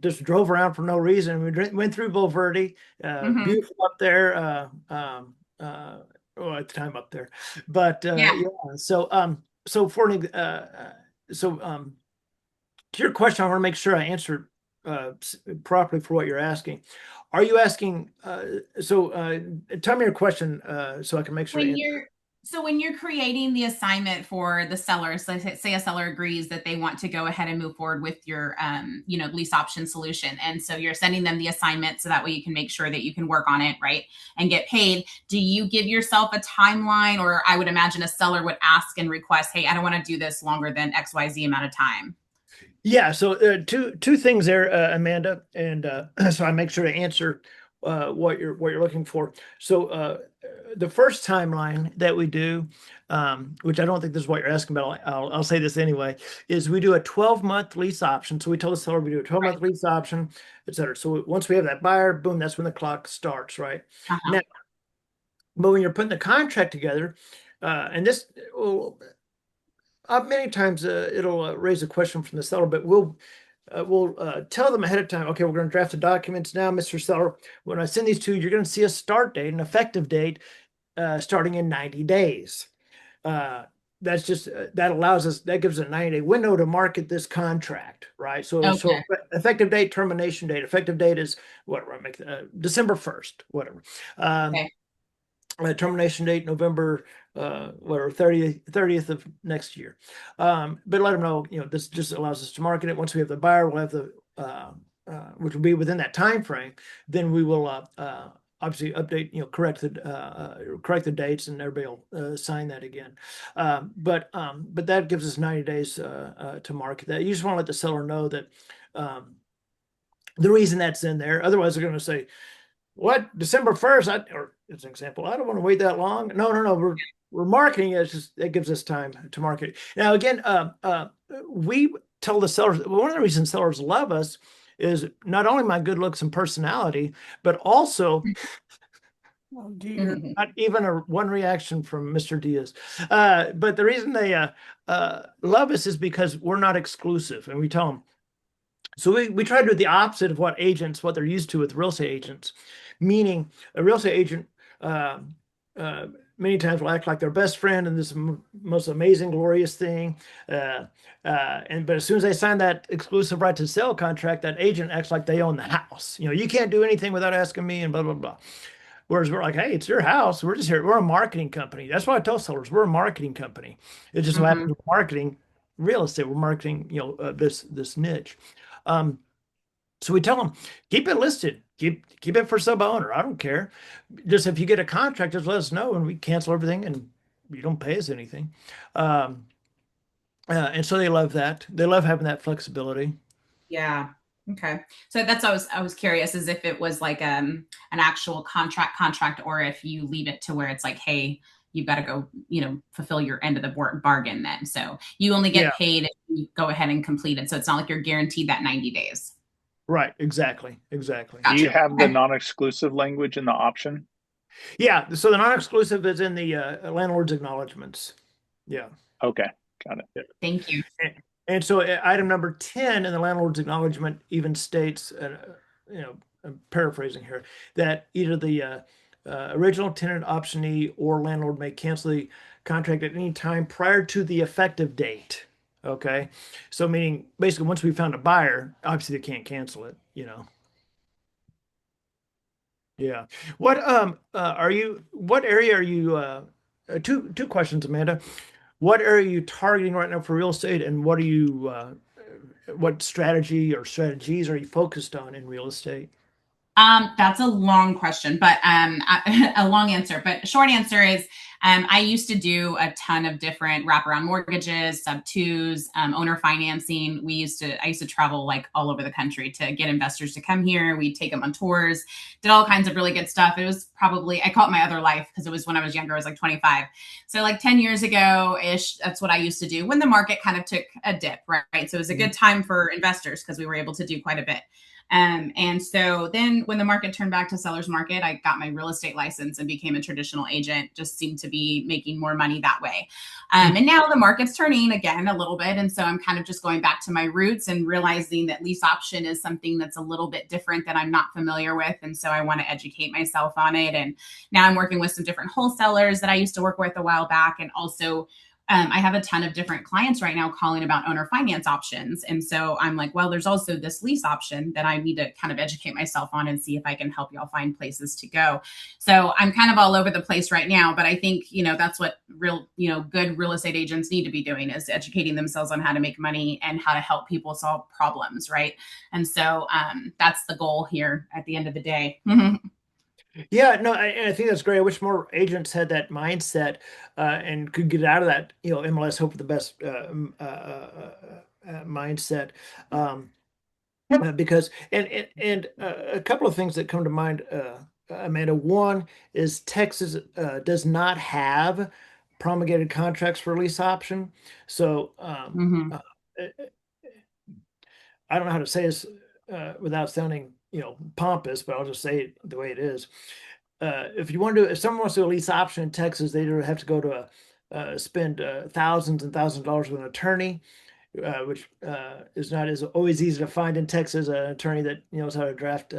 [SPEAKER 1] just drove around for no reason. We went through Bulverde, beautiful up there. At the time up there, but yeah. So to your question, I want to make sure I answer properly for what you're asking. Are you asking? Tell me your question so I can make sure.
[SPEAKER 8] When you're creating the assignment for the seller, so say a seller agrees that they want to go ahead and move forward with your, lease option solution. And so you're sending them the assignment so that way you can make sure that you can work on it, right? And get paid. Do you give yourself a timeline? Or I would imagine a seller would ask and request, hey, I don't want to do this longer than XYZ amount of time.
[SPEAKER 1] Yeah. So two things there, Amanda. And so I make sure to answer what you're looking for. So the first timeline that we do, which I don't think this is what you're asking about, I'll say this anyway, is we do a 12-month lease option. So we tell the seller we do a 12-month lease option, et cetera. So once we have that buyer, boom, that's when the clock starts, right? Now, but when you're putting the contract together, and this will many times it'll raise a question from the seller, but we'll tell them ahead of time, okay, we're going to draft the documents now, Mr. Seller. When I send these to you, you're going to see a start date, an effective date, starting in 90 days. That's just, that allows us, that gives a 90-day window to market this contract, right? So,
[SPEAKER 8] Okay.
[SPEAKER 1] so effective date, termination date. Effective date is whatever, December 1st, whatever.
[SPEAKER 8] Okay.
[SPEAKER 1] Termination date, November, 30th of next year. But let them know, this just allows us to market it. Once we have the buyer, we'll have the, which will be within that time frame. Then we will obviously update, correct the dates, and everybody will sign that again. But that gives us 90 days to market that. You just want to let the seller know that the reason that's in there. Otherwise, they're going to say, what, December 1st? Or as an example, I don't want to wait that long. No, we're marketing it. It's just, it gives us time to market it. Now, again, we tell the sellers, one of the reasons sellers love us is not only my good looks and personality, but also, oh dear, not even one reaction from Mr. Diaz. But the reason they love us is because we're not exclusive, and we tell them. So we try to do the opposite of what they're used to with real estate agents, meaning a real estate agent many times will act like their best friend and this most amazing, glorious thing. But as soon as they sign that exclusive right to sell contract, that agent acts like they own the house. You can't do anything without asking me and blah, blah, blah. Whereas we're like, hey, it's your house. We're just here. We're a marketing company. That's what I tell sellers. We're a marketing company. It just so happens we're marketing real estate. We're marketing, this niche. So we tell them, keep it listed. Keep it for sub owner. I don't care. Just if you get a contract, just let us know and we cancel everything and you don't pay us anything. And so they love that. They love having that flexibility.
[SPEAKER 8] Yeah. Okay. So that's I was curious as if it was like an actual contract, or if you leave it to where it's like, hey, you've got to go, fulfill your end of the bargain then. So you only get paid if you go ahead and complete it. So it's not like you're guaranteed that 90 days.
[SPEAKER 1] Right. Exactly.
[SPEAKER 8] Gotcha.
[SPEAKER 5] Do you have the non-exclusive language in the option?
[SPEAKER 1] Yeah. So the non-exclusive is in the landlord's acknowledgments. Yeah.
[SPEAKER 5] Okay. Got it.
[SPEAKER 8] Thank you.
[SPEAKER 1] And so item number 10 in the landlord's acknowledgement even states, I'm paraphrasing here, that either the original tenant optionee or landlord may cancel the contract at any time prior to the effective date. Okay. So meaning basically once we found a buyer, obviously they can't cancel it, Yeah. What area are you two questions, Amanda. What area are you targeting right now for real estate, and what strategy or strategies are you focused on in real estate?
[SPEAKER 8] That's a long question, but a long answer. But short answer is, I used to do a ton of different wraparound mortgages, sub twos, owner financing. I used to travel like all over the country to get investors to come here. We'd take them on tours, did all kinds of really good stuff. It was I call it my other life because it was when I was younger. I was like 25. So like 10 years ago ish, that's what I used to do when the market kind of took a dip, right? So it was a good time for investors because we were able to do quite a bit. And so then when the market turned back to seller's market, I got my real estate license and became a traditional agent, just seemed to be making more money that way. And now the market's turning again a little bit. And so I'm kind of just going back to my roots and realizing that lease option is something that's a little bit different that I'm not familiar with. And so I want to educate myself on it. And now I'm working with some different wholesalers that I used to work with a while back. And also I have a ton of different clients right now calling about owner finance options. And so I'm like, well, there's also this lease option that I need to kind of educate myself on and see if I can help y'all find places to go. So I'm kind of all over the place right now, but I think, that's what good real estate agents need to be doing, is educating themselves on how to make money and how to help people solve problems. Right. And so that's the goal here at the end of the day.
[SPEAKER 1] Yeah, no, I think that's great. I wish more agents had that mindset and could get out of that, MLS hope for the best mindset. Because and a couple of things that come to mind, Amanda. One is Texas does not have promulgated contracts for lease option, so I don't know how to say this without sounding pompous, but I'll just say it the way it is. If someone wants to do a lease option in Texas, they either have to go to spend thousands and thousands of dollars with an attorney, which is not as always easy to find in Texas, an attorney that knows how to draft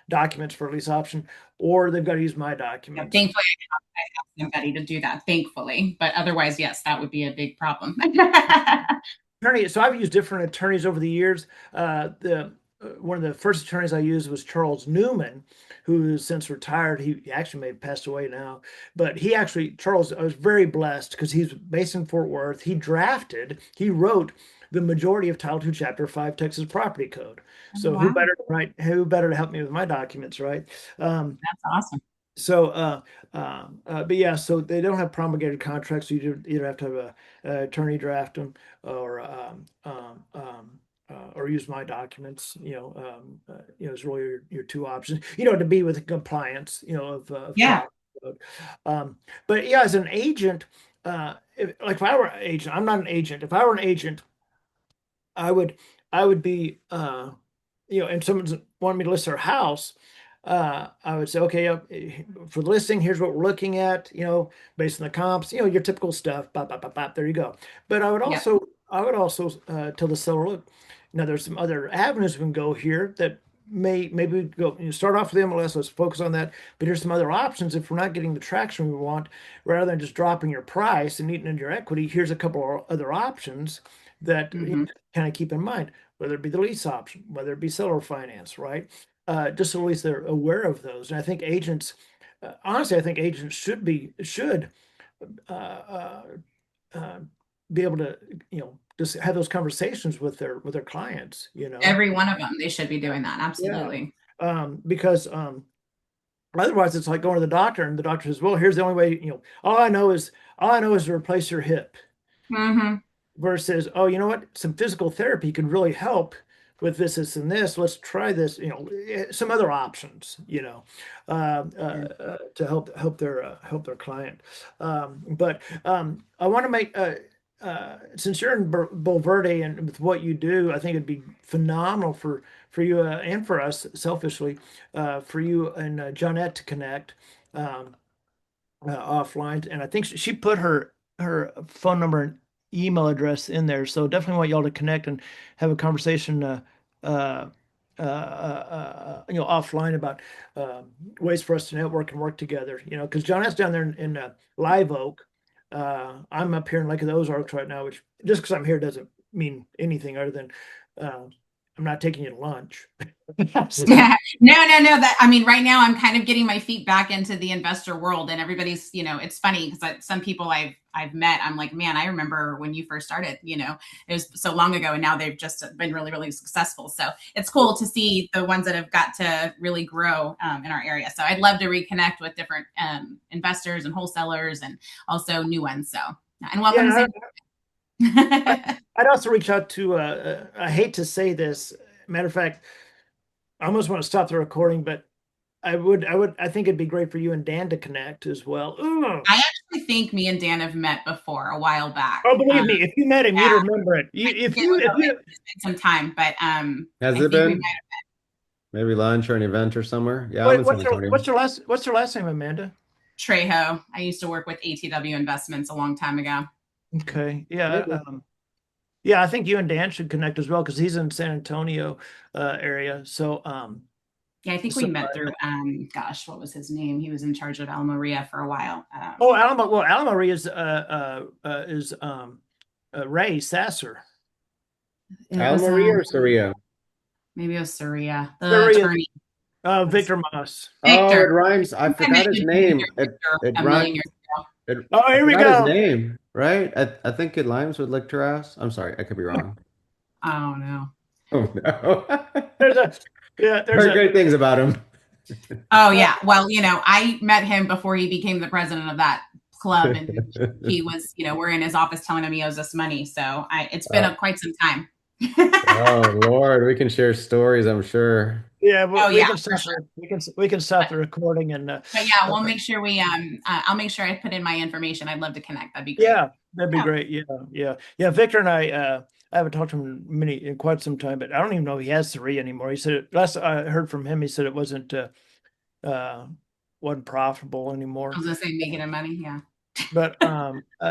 [SPEAKER 1] documents for a lease option, or they've got to use my documents.
[SPEAKER 8] Yeah, thankfully, I have somebody to do that, thankfully. But otherwise, yes, that would be a big problem.
[SPEAKER 1] So I've used different attorneys over the years. One of the first attorneys I used was Charles Newman, who has since retired. He actually may have passed away now, but Charles, I was very blessed because he's based in Fort Worth. He wrote the majority of Title II, Chapter 5 Texas Property Code. So
[SPEAKER 8] wow.
[SPEAKER 1] Who better to help me with my documents, right?
[SPEAKER 8] That's awesome.
[SPEAKER 1] So, but yeah, so they don't have promulgated contracts. So you either have to have an attorney draft them or use my documents. It's really your two options. To be with compliance.
[SPEAKER 8] Yeah.
[SPEAKER 1] But yeah, as an agent, if I were an agent, I'm not an agent. If I were an agent, I would be, and someone's wanting me to list their house. I would say, okay, for the listing, here's what we're looking at, based on the comps, your typical stuff, there you go. But I would also tell the seller, look, there's some other avenues we can go here that maybe go start off with MLS. Let's focus on that. But here's some other options if we're not getting the traction we want. Rather than just dropping your price and eating into your equity, here's a couple of other options that
[SPEAKER 8] Mhm.
[SPEAKER 1] kind of keep in mind. Whether it be the lease option, whether it be seller finance, right? Just so at least they're aware of those. And I think agents, honestly, I think agents should uh, uh, uh, be able to, just have those conversations with their clients,
[SPEAKER 8] Every one of them, they should be doing that.
[SPEAKER 1] Yeah.
[SPEAKER 8] Absolutely.
[SPEAKER 1] Because otherwise it's like going to the doctor and the doctor says, well, here's the only way, all I know is to replace your hip
[SPEAKER 8] Hmm.
[SPEAKER 1] versus, oh, you know what? Some physical therapy can really help with this, and this. Let's try this, some other options, to help their client. But I want to make, since you're in Bulverde and with what you do, I think it'd be phenomenal for you and for us selfishly, for you and Johnette to connect. Offline, and I think she put her phone number and email address in there. So definitely want y'all to connect and have a conversation, uh, offline about ways for us to network and work together. Because Johnette's down there in Live Oak. I'm up here in Lake of the Ozarks right now, which just because I'm here doesn't mean anything other than I'm not taking you to lunch.
[SPEAKER 8] No. That, I mean, right now I'm kind of getting my feet back into the investor world, and everybody's, it's funny because some people I've met, I'm like, man, I remember when you first started, it was so long ago, and now they've just been really, really successful. So it's cool to see the ones that have got to really grow in our area. So I'd love to reconnect with different investors and wholesalers, and also new ones. So, and welcome to
[SPEAKER 1] I'd also reach out to, I hate to say this, matter of fact, I almost want to stop the recording, but I think it'd be great for you and Dan to connect as well. Ugh.
[SPEAKER 8] I actually think me and Dan have met before a while back.
[SPEAKER 1] Oh, believe me, if you met him,
[SPEAKER 8] yeah.
[SPEAKER 1] you'd remember it. If you
[SPEAKER 8] it's been some time, but
[SPEAKER 2] Has
[SPEAKER 8] I
[SPEAKER 2] it
[SPEAKER 8] think we
[SPEAKER 2] been?
[SPEAKER 8] might
[SPEAKER 2] Maybe lunch or an event or somewhere? Yeah, I'm in
[SPEAKER 1] what's
[SPEAKER 2] San Antonio.
[SPEAKER 1] what's your last name, Amanda?
[SPEAKER 8] Trejo. I used to work with ATW Investments a long time ago.
[SPEAKER 1] Okay, yeah,
[SPEAKER 2] Maybe.
[SPEAKER 1] yeah. I think you and Dan should connect as well because he's in San Antonio area. So,
[SPEAKER 8] Yeah, I think we met through gosh, what was his name? He was in charge of Alma Maria for a while.
[SPEAKER 1] oh, Alma. Well, Alma Maria is Ray Sasser.
[SPEAKER 2] Alma Maria or Saria?
[SPEAKER 8] Maybe it was Saria, the
[SPEAKER 1] Saria.
[SPEAKER 8] attorney.
[SPEAKER 1] Victor Moss.
[SPEAKER 2] Oh,
[SPEAKER 8] Victor.
[SPEAKER 2] it rhymes. I forgot his name. It rhymes.
[SPEAKER 1] Oh, here we
[SPEAKER 2] I forgot
[SPEAKER 1] go.
[SPEAKER 2] his name, right? I think it rhymes with Lictoras. I'm sorry, I could be wrong.
[SPEAKER 8] Oh no.
[SPEAKER 2] Oh no.
[SPEAKER 1] There's
[SPEAKER 2] Heard great things about him.
[SPEAKER 8] Oh yeah. Well, I met him before he became the president of that club, and he was, we're in his office telling him he owes us money. So it's been quite some time.
[SPEAKER 2] Oh Lord, we can share stories, I'm sure.
[SPEAKER 1] Yeah,
[SPEAKER 8] Sure.
[SPEAKER 1] we can stop the recording and.
[SPEAKER 8] But yeah, we'll make sure I'll make sure I put in my information. I'd love to connect. That'd be great.
[SPEAKER 1] Yeah, that'd be great. Yeah. Victor and I haven't talked to him in quite some time, but I don't even know if he has 3 anymore. He said last I heard from him, he said it wasn't profitable anymore.
[SPEAKER 8] I was gonna say making him money, yeah.
[SPEAKER 1] But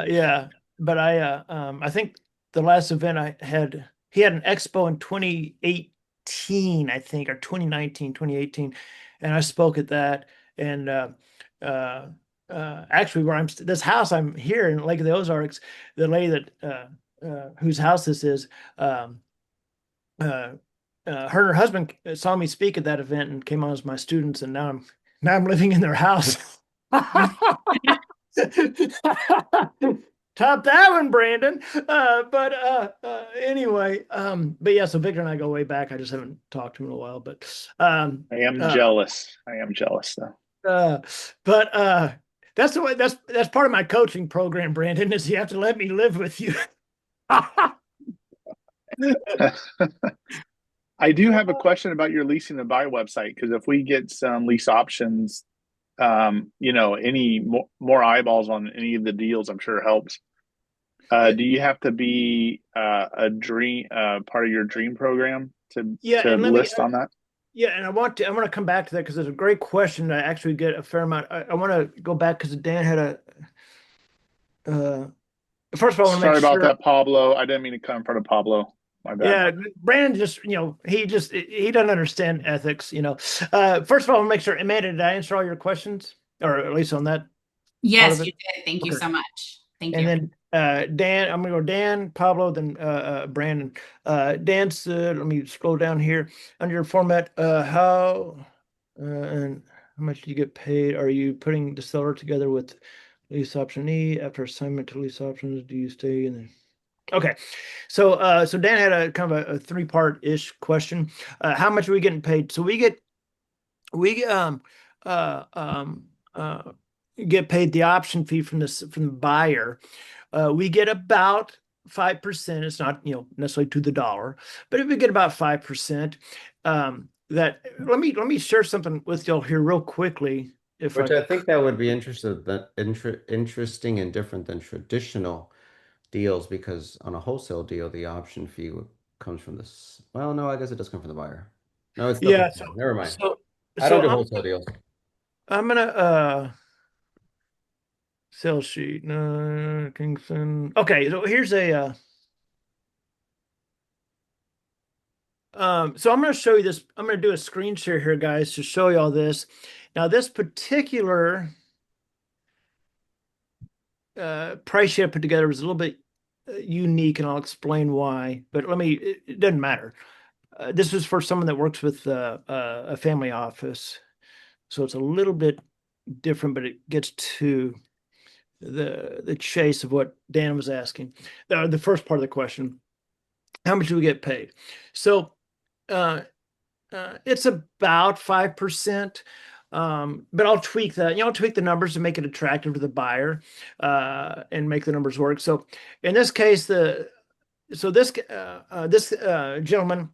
[SPEAKER 1] yeah, but I think the last event I had, he had an expo in 2018, I think, or 2019, 2018, and I spoke at that. And actually, this house I'm here in Lake of the Ozarks, the lady that whose house this is, her and her husband saw me speak at that event and came on as my students, and now I'm living in their house. Top that one, Brandon. But anyway, but yeah, so Victor and I go way back. I just haven't talked to him in a while, but
[SPEAKER 5] I am jealous. I am jealous though.
[SPEAKER 1] But that's the way. That's part of my coaching program, Brandon. Is you have to let me live with you.
[SPEAKER 5] I do have a question about your leasing to buy website, because if we get some lease options, any more eyeballs on any of the deals, I'm sure helps. Do you have to be a dream part of your dream program to list on that?
[SPEAKER 1] Yeah, and I want to come back to that because it's a great question. I actually get a fair amount. I want to go back because Dan had a. First of all, I want to
[SPEAKER 5] Sorry
[SPEAKER 1] make
[SPEAKER 5] about
[SPEAKER 1] sure.
[SPEAKER 5] that, Pablo. I didn't mean to come in front of Pablo. My bad.
[SPEAKER 1] Yeah, Brandon he doesn't understand ethics. First of all, I'll make sure, Amanda, did I answer all your questions, or at least on that part of
[SPEAKER 8] Yes,
[SPEAKER 1] it?
[SPEAKER 8] you did. Thank you
[SPEAKER 1] Okay.
[SPEAKER 8] so much. Thank
[SPEAKER 1] And
[SPEAKER 8] you.
[SPEAKER 1] then Dan, I'm gonna go Dan, Pablo, then Brandon. Dan's, let me scroll down here under your format. And how much do you get paid? Are you putting the seller together with lease option E after assignment to lease options? Do you stay in the Okay. So Dan had a kind of a three-part-ish question. How much are we getting paid? So we uh um uh get paid the option fee from the buyer. We get about 5%. It's not, necessarily to the dollar, but if we get about 5%, that let me share something with y'all here real quickly. If
[SPEAKER 2] Which
[SPEAKER 1] I
[SPEAKER 2] I think that would be interesting and different than traditional deals, because on a wholesale deal, the option fee comes from this. Well, no, I guess it does come from the buyer. No, it's still from
[SPEAKER 1] Yeah,
[SPEAKER 2] the buyer. Never mind.
[SPEAKER 1] so
[SPEAKER 2] I don't
[SPEAKER 1] so
[SPEAKER 2] do
[SPEAKER 1] I'm
[SPEAKER 2] wholesale deals.
[SPEAKER 1] I'm gonna sales sheet. No, Kingston. Okay, so here's a so I'm going to show you this. I'm going to do a screen share here, guys, to show you all this. Now, this particular price sheet I put together was a little bit unique, and I'll explain why. But it doesn't matter. This was for someone that works with a family office, so it's a little bit different, but it gets to the chase of what Dan was asking. The first part of the question: how much do we get paid? So. Uh, it's about 5%. But I'll tweak that. I'll tweak the numbers to make it attractive to the buyer, and make the numbers work. So in this case, this gentleman,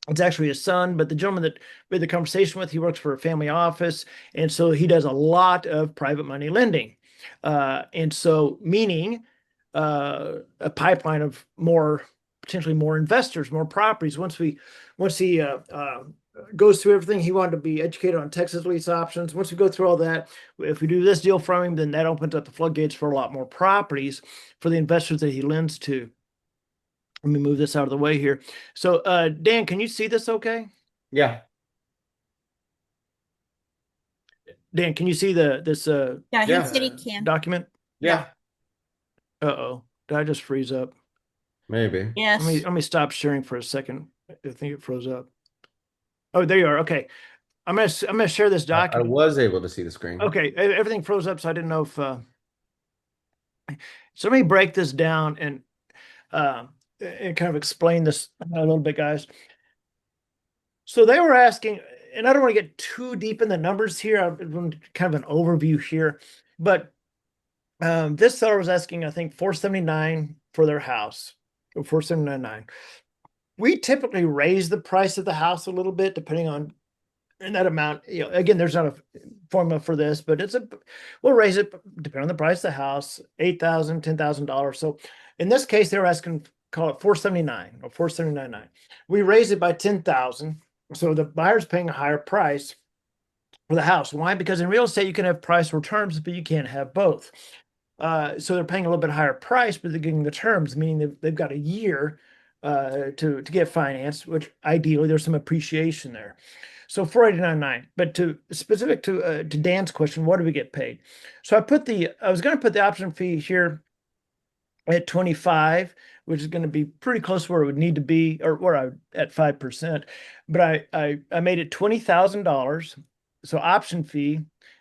[SPEAKER 1] it's actually his son, but the gentleman that we had the conversation with, he works for a family office, and so he does a lot of private money lending, and so meaning a pipeline of potentially more investors, more properties. Once he goes through everything, he wanted to be educated on Texas lease options. Once we go through all that, if we do this deal from him, then that opens up the floodgates for a lot more properties for the investors that he lends to. Let me move this out of the way here. So, Dan, can you see this okay?
[SPEAKER 2] Yeah.
[SPEAKER 1] Dan, can you see this
[SPEAKER 3] Yeah, he
[SPEAKER 2] Yeah.
[SPEAKER 3] said he can.
[SPEAKER 1] document?
[SPEAKER 2] Yeah.
[SPEAKER 1] Uh-oh. Did I just freeze up?
[SPEAKER 2] Maybe.
[SPEAKER 3] Yes.
[SPEAKER 1] Let me stop sharing for a second. I think it froze up. Oh, there you are. Okay. I'm gonna share this
[SPEAKER 2] I
[SPEAKER 1] document.
[SPEAKER 2] was able to see the screen.
[SPEAKER 1] Okay, everything froze up, so I didn't know if so let me break this down and kind of explain this a little bit, guys. So they were asking, and I don't want to get too deep in the numbers here. I'm kind of an overview here, but this seller was asking, I think, $479 for their house, or $479.9. We typically raise the price of the house a little bit depending on and that amount. Again, there's not a formula for this, but we'll raise it depending on the price of the house, $8,000, $10,000. So in this case, they were asking, call it 479 or 479.9. We raise it by 10,000. So the buyer's paying a higher price for the house. Why? Because in real estate, you can have price or terms, but you can't have both. So they're paying a little bit higher price, but they're getting the terms, meaning they've got a year to get financed, which ideally there's some appreciation there. So 489.9. But specific to Dan's question, what do we get paid? So I was going to put the option fee here at 25, which is going to be pretty close to where it would need to be, or where I at 5%. But I made it $20,000. So option fee,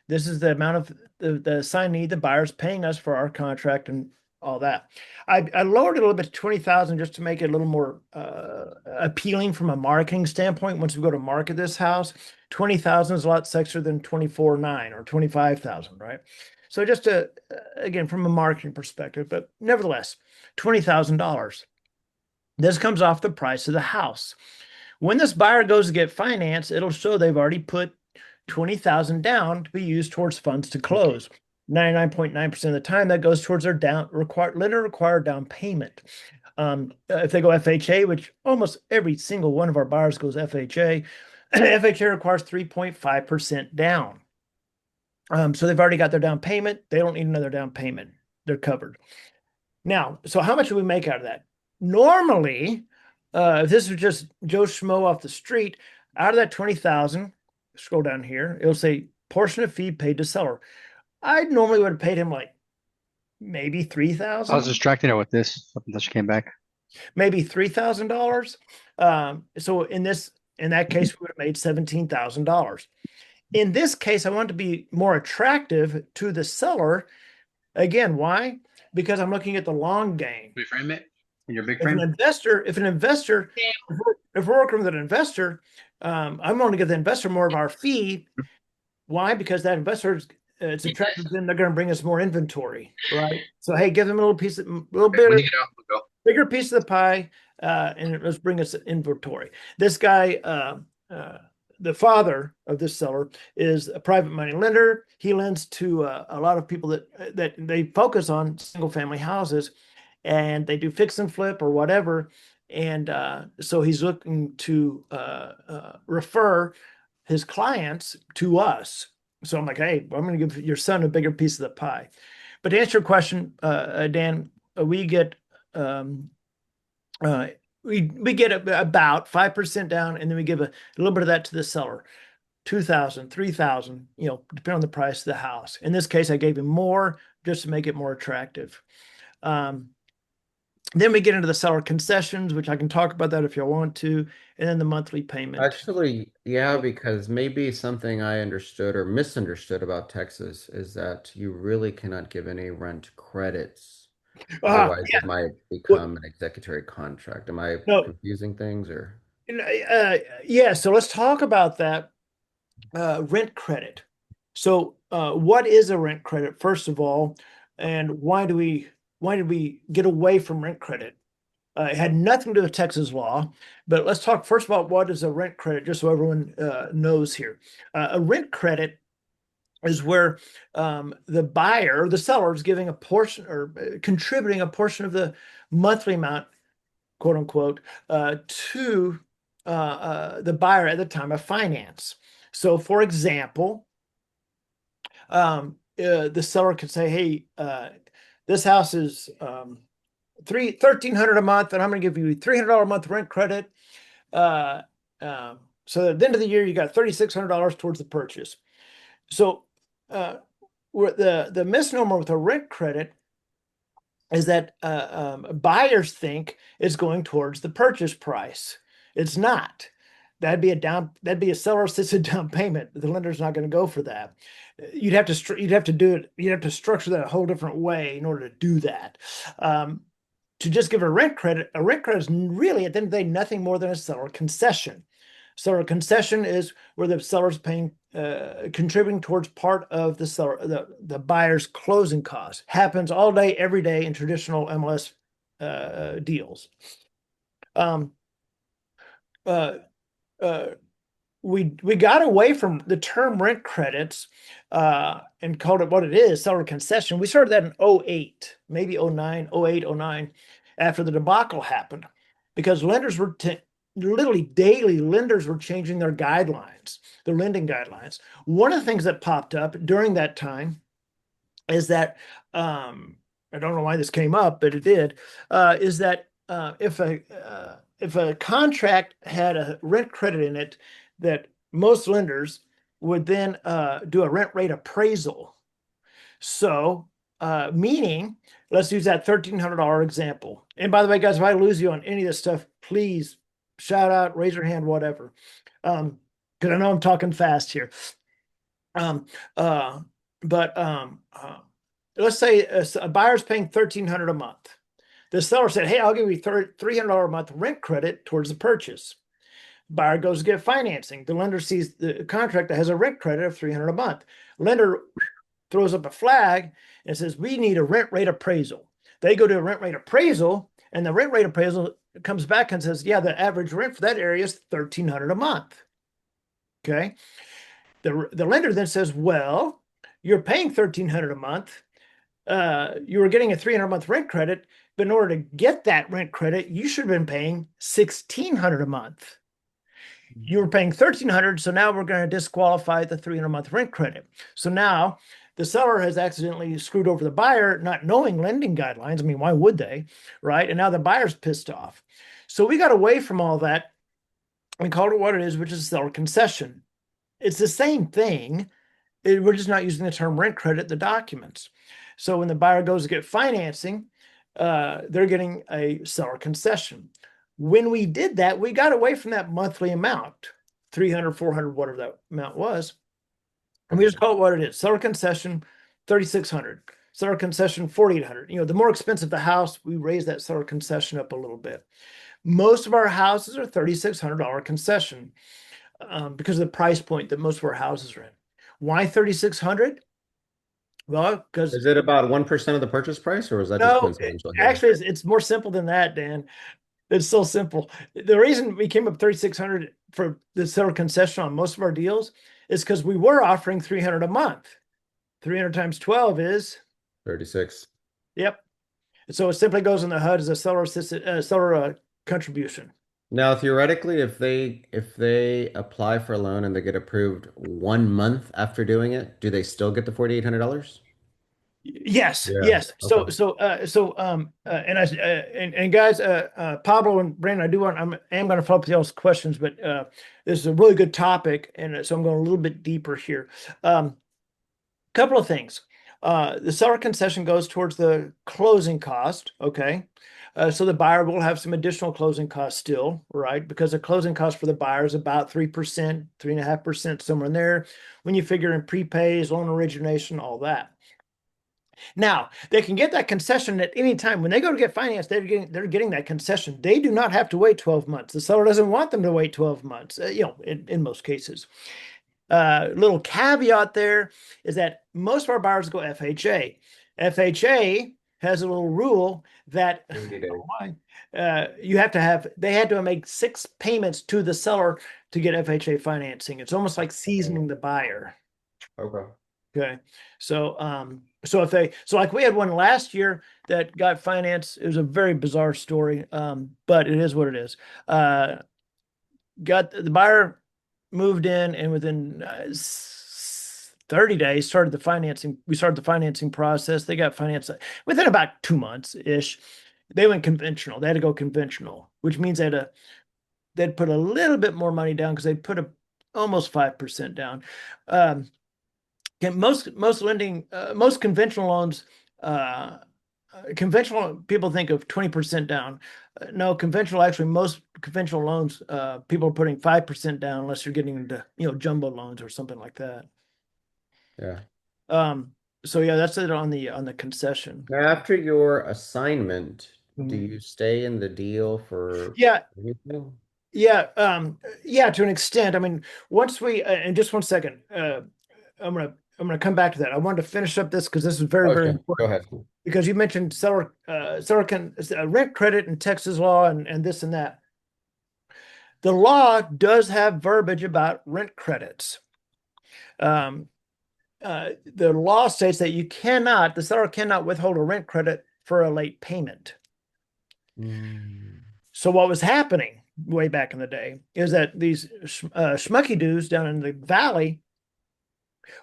[SPEAKER 1] this is the amount of the assignee, the buyer's paying us for our contract and all that. I lowered it a little bit to 20,000 just to make it a little more appealing from a marketing standpoint. Once we go to market this house, 20,000 is a lot sexier than 24.9 or 25,000, right? So just again, from a marketing perspective, but nevertheless, $20,000. This comes off the price of the house. When this buyer goes to get finance, it'll show they've already put 20,000 down to be used towards funds to close. 99.9% of the time that goes towards their lender required down payment. If they go FHA, which almost every single one of our buyers goes FHA, FHA requires 3.5% down. So they've already got their down payment. They don't need another down payment. They're covered. Now, so how much do we make out of that? Normally, if this was just Joe Schmo off the street, out of that 20,000, scroll down here, it'll say portion of fee paid to seller. I normally would have paid him like maybe
[SPEAKER 7] I was
[SPEAKER 1] 3,000,
[SPEAKER 7] distracting her with this until she came back.
[SPEAKER 1] maybe $3,000. So in that case, we would have made $17,000. In this case, I want to be more attractive to the seller. Again, why? Because I'm looking at the long game.
[SPEAKER 7] We frame it in your big
[SPEAKER 1] If an
[SPEAKER 7] frame.
[SPEAKER 1] investor, if we're working with an investor, I'm going to give the investor more of our fee. Why? Because that investor it's attractive to them. They're going to bring us more inventory, right? So hey, give them a little piece, a little bit
[SPEAKER 7] When you get out, we'll go.
[SPEAKER 1] bigger piece of the pie, and let's bring us inventory. This guy, the father of this seller, is a private money lender. He lends to a lot of people that they focus on single family houses, and they do fix and flip or whatever. And so he's looking to refer his clients to us. So I'm like, hey, I'm going to give your son a bigger piece of the pie. But to answer your question, Dan, we get we get about 5% down, and then we give a little bit of that to the seller, 2,000, 3,000, depending on the price of the house. In this case, I gave him more just to make it more attractive. Then we get into the seller concessions, which I can talk about that if you want to, and then the monthly payment.
[SPEAKER 2] Actually, yeah, because maybe something I understood or misunderstood about Texas is that you really cannot give any rent credits. Otherwise,
[SPEAKER 1] Yeah.
[SPEAKER 2] it might become an executory contract. Am I
[SPEAKER 1] No.
[SPEAKER 2] confusing things or?
[SPEAKER 1] Yeah, so let's talk about that rent credit. So what is a rent credit, first of all, and why did we get away from rent credit? It had nothing to do with Texas law, but let's talk first about what is a rent credit, just so everyone knows here. A rent credit is where the buyer, the seller, is giving a portion or contributing a portion of the monthly amount, quote unquote, to the buyer at the time of finance. So, for example, the seller could say, hey, this house is $1,300 a month, and I'm going to give you $300 a month rent credit. So at the end of the year, you got $3,600 towards the purchase. So the misnomer with a rent credit is that buyers think it's going towards the purchase price. It's not. That'd be a seller-assisted down payment. The lender's not going to go for that. You'd have to structure that a whole different way in order to do that. To just give a rent credit is really at the end of the day nothing more than a seller concession. Seller concession is where the seller's paying, contributing towards part of the seller, the buyer's closing costs. Happens all day, every day in traditional MLS deals. We got away from the term rent credits and called it what it is, seller concession. We started that in 08, maybe 09, 08, 09, after the debacle happened, because lenders were literally daily, lenders were changing their guidelines, their lending guidelines. One of the things that popped up during that time is that, I don't know why this came up, but it did, is that if a contract had a rent credit in it, that most lenders would then do a rent rate appraisal. So, meaning, let's use that $1,300 example. And by the way, guys, if I lose you on any of this stuff, please shout out, raise your hand, whatever. Because I know I'm talking fast here. Let's say a buyer's paying $1,300 a month. The seller said, hey, I'll give you $300 a month rent credit towards the purchase. Buyer goes to get financing. The lender sees the contract that has a rent credit of $300 a month. Lender throws up a flag and says, we need a rent rate appraisal. They go to a rent rate appraisal, and the rent rate appraisal comes back and says, yeah, the average rent for that area is $1,300 a month. Okay. The lender then says, well, you're paying $1,300 a month. You were getting a $300 a month rent credit, but in order to get that rent credit, you should have been paying $1,600 a month. You were paying $1,300, so now we're going to disqualify the $300 a month rent credit. So now the seller has accidentally screwed over the buyer, not knowing lending guidelines. I mean, why would they, right? And now the buyer's pissed off. So we got away from all that and called it what it is, which is a seller concession. It's the same thing. We're just not using the term rent credit in the documents. So when the buyer goes to get financing, they're getting a seller concession. When we did that, we got away from that monthly amount, 300, 400, whatever that amount was. And we just call it what it is. Seller concession, 3,600. Seller concession, 4,800. The more expensive the house, we raise that seller concession up a little bit. Most of our houses are $3,600 concession because of the price point that most of our houses are in. Why 3,600? Well, because
[SPEAKER 2] Is it about 1% of the purchase price, or is that just
[SPEAKER 1] no,
[SPEAKER 2] coincidental here?
[SPEAKER 1] actually, it's more simple than that, Dan. It's so simple. The reason we came up 3,600 for the seller concession on most of our deals is because we were offering 300 a month. 300 times 12 is
[SPEAKER 2] 36.
[SPEAKER 1] Yep. So it simply goes in the HUD as a seller assisted seller contribution.
[SPEAKER 2] Now, theoretically, if they apply for a loan and they get approved 1 month after doing it, do they still get the $4,800?
[SPEAKER 1] Yes,
[SPEAKER 2] Yeah.
[SPEAKER 1] yes. So,
[SPEAKER 2] Okay.
[SPEAKER 1] and guys, Pablo and Brandon, I am going to follow up with y'all's questions, but this is a really good topic, and so I'm going a little bit deeper here. Couple of things. The seller concession goes towards the closing cost. Okay. So the buyer will have some additional closing costs still, right? Because the closing cost for the buyer is about 3%, 3.5%, somewhere in there. When you figure in prepays, loan origination, all that. Now, they can get that concession at any time. When they go to get financed, they're getting that concession. They do not have to wait 12 months. The seller doesn't want them to wait 12 months, in most cases. Little caveat there is that most of our buyers go FHA. FHA has a little rule that they had to make 6 payments to the seller to get FHA financing. It's almost like seasoning the buyer.
[SPEAKER 2] Okay.
[SPEAKER 1] Okay. So like we had one last year that got financed. It was a very bizarre story. But it is what it is. Got the buyer moved in, and within 30 days started the financing. We started the financing process. They got financed within about 2 months ish. They went conventional. They had to go conventional, which means they'd put a little bit more money down because they put almost 5% down. Most conventional loans, conventional people think of 20% down. No, most conventional loans, people are putting 5% down unless you're getting into jumbo loans or something like that.
[SPEAKER 2] Yeah.
[SPEAKER 1] So yeah, that's it on the concession.
[SPEAKER 2] Now, after your assignment, do
[SPEAKER 1] Mhm.
[SPEAKER 2] you stay in the deal for
[SPEAKER 1] Yeah,
[SPEAKER 2] anything?
[SPEAKER 1] yeah, to an extent. I mean, once we and just one second, I'm gonna come back to that. I wanted to finish up this because this is very, very
[SPEAKER 2] Okay, go
[SPEAKER 1] important.
[SPEAKER 2] ahead.
[SPEAKER 1] Because you mentioned rent credit in Texas law and this and that. The law does have verbiage about rent credits. The law states that the seller cannot withhold a rent credit for a late payment. So what was happening way back in the day is that these schmucky dudes down in the valley,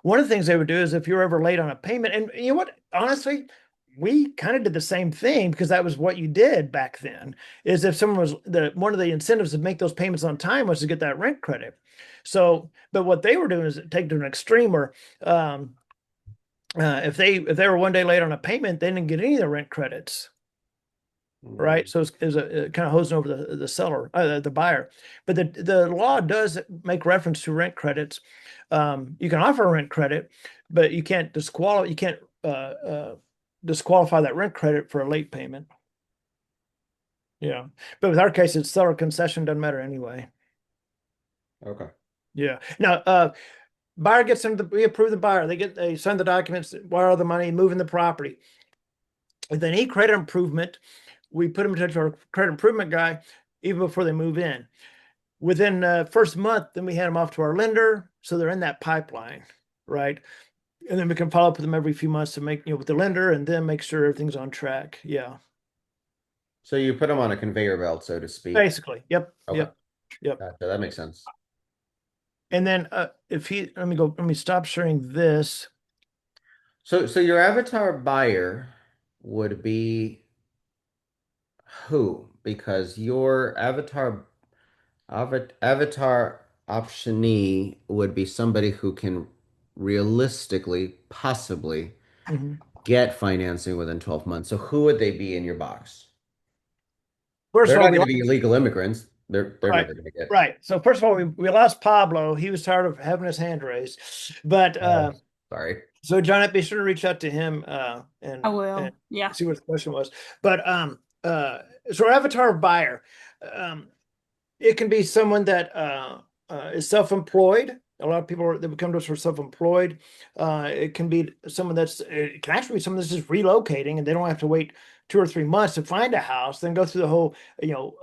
[SPEAKER 1] one of the things they would do is if you're ever late on a payment, and you know what, honestly, we kind of did the same thing because that was what you did back then, is if someone was one of the incentives to make those payments on time was to get that rent credit. So, but what they were doing is take it to an extreme where if they were one day late on a payment, they didn't get any of the rent credits. Right. So it's a kind of hosing over the seller, the buyer. But the law does make reference to rent credits. You can offer a rent credit, but you can't disqualify that rent credit for a late payment. Yeah. But with our case, it's seller concession, doesn't matter anyway.
[SPEAKER 2] Okay.
[SPEAKER 1] Yeah. Now, buyer gets we approve the buyer. They send the documents, wire the money, moving the property. If they need credit improvement, we put them in touch with our credit improvement guy even before they move in. Within first month, then we hand them off to our lender, so they're in that pipeline, right? And then we can follow up with them every few months to make with the lender, and then make sure everything's on track. Yeah.
[SPEAKER 2] So you put them on a conveyor belt, so to speak.
[SPEAKER 1] Basically, yep,
[SPEAKER 2] Okay.
[SPEAKER 1] yep.
[SPEAKER 2] Gotcha. That makes sense.
[SPEAKER 1] And then let me stop sharing this.
[SPEAKER 2] So your avatar buyer would be Who? Because your avatar optionee would be somebody who can realistically, possibly
[SPEAKER 1] Mhm.
[SPEAKER 2] get financing within 12 months. So who would they be in your box?
[SPEAKER 1] First
[SPEAKER 2] They're
[SPEAKER 1] of all,
[SPEAKER 2] not
[SPEAKER 1] we
[SPEAKER 2] going to be illegal immigrants. They're
[SPEAKER 1] right,
[SPEAKER 2] never going to get.
[SPEAKER 1] right. So first of all, we lost Pablo. He was tired of having his hand raised, but
[SPEAKER 2] Oh, sorry.
[SPEAKER 1] so John, be sure to reach out to him
[SPEAKER 3] I
[SPEAKER 1] and
[SPEAKER 3] will. Yeah.
[SPEAKER 1] see what the question was. But so our avatar buyer, um, it can be someone that is self-employed. A lot of people that would come to us are self-employed. It can be someone it can actually be someone that's just relocating and they don't have to wait 2 or 3 months to find a house, then go through the whole,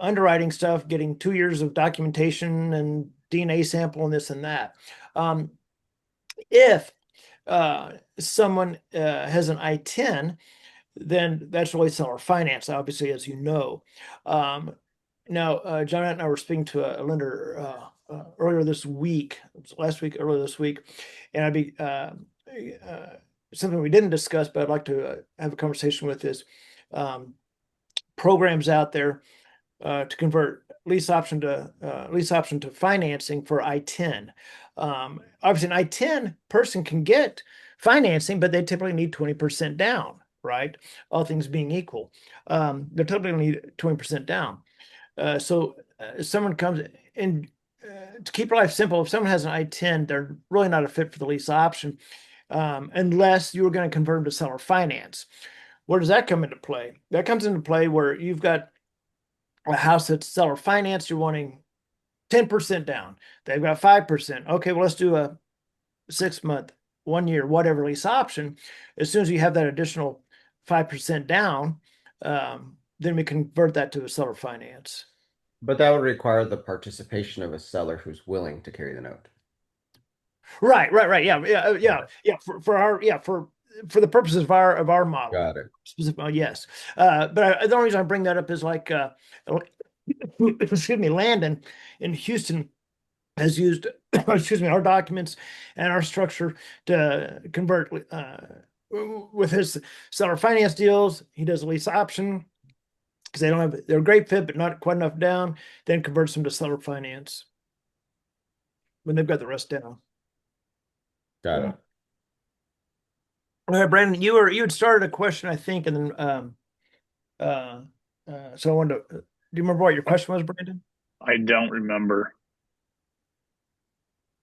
[SPEAKER 1] underwriting stuff, getting 2 years of documentation and DNA sample and this and that. If someone has an I-10, then that's really seller finance, obviously, as you know. Now, John and I were speaking to a lender earlier this week, it was last week, earlier this week, and I'd be something we didn't discuss, but I'd like to have a conversation with is programs out there to convert lease option to financing for I-10. Obviously, an I-10 person can get financing, but they typically need 20% down, right? All things being equal, they typically need 20% down. So someone comes in to keep life simple. If someone has an I-10, they're really not a fit for the lease option unless you were going to convert them to seller finance. Where does that come into play? That comes into play where you've got a house that's seller finance, you're wanting 10% down. They've got 5%. Okay, well, let's do a 6 month, 1 year, whatever lease option. As soon as you have that additional 5% down, then we convert that to a seller finance.
[SPEAKER 2] But that would require the participation of a seller who's willing to carry the note.
[SPEAKER 1] Right. Yeah. For the purposes of our model.
[SPEAKER 2] Got it.
[SPEAKER 1] Yes. But the only reason I bring that up is like, excuse me, Landon in Houston has used, excuse me, our documents and our structure to convert with his seller finance deals. He does a lease option because they're a great fit, but not quite enough down, then converts them to seller finance when they've got the rest down.
[SPEAKER 2] Got it.
[SPEAKER 1] All right, Brandon, you had started a question, I think, and then so I wanted to. Do you remember what your question was, Brandon?
[SPEAKER 5] I don't remember.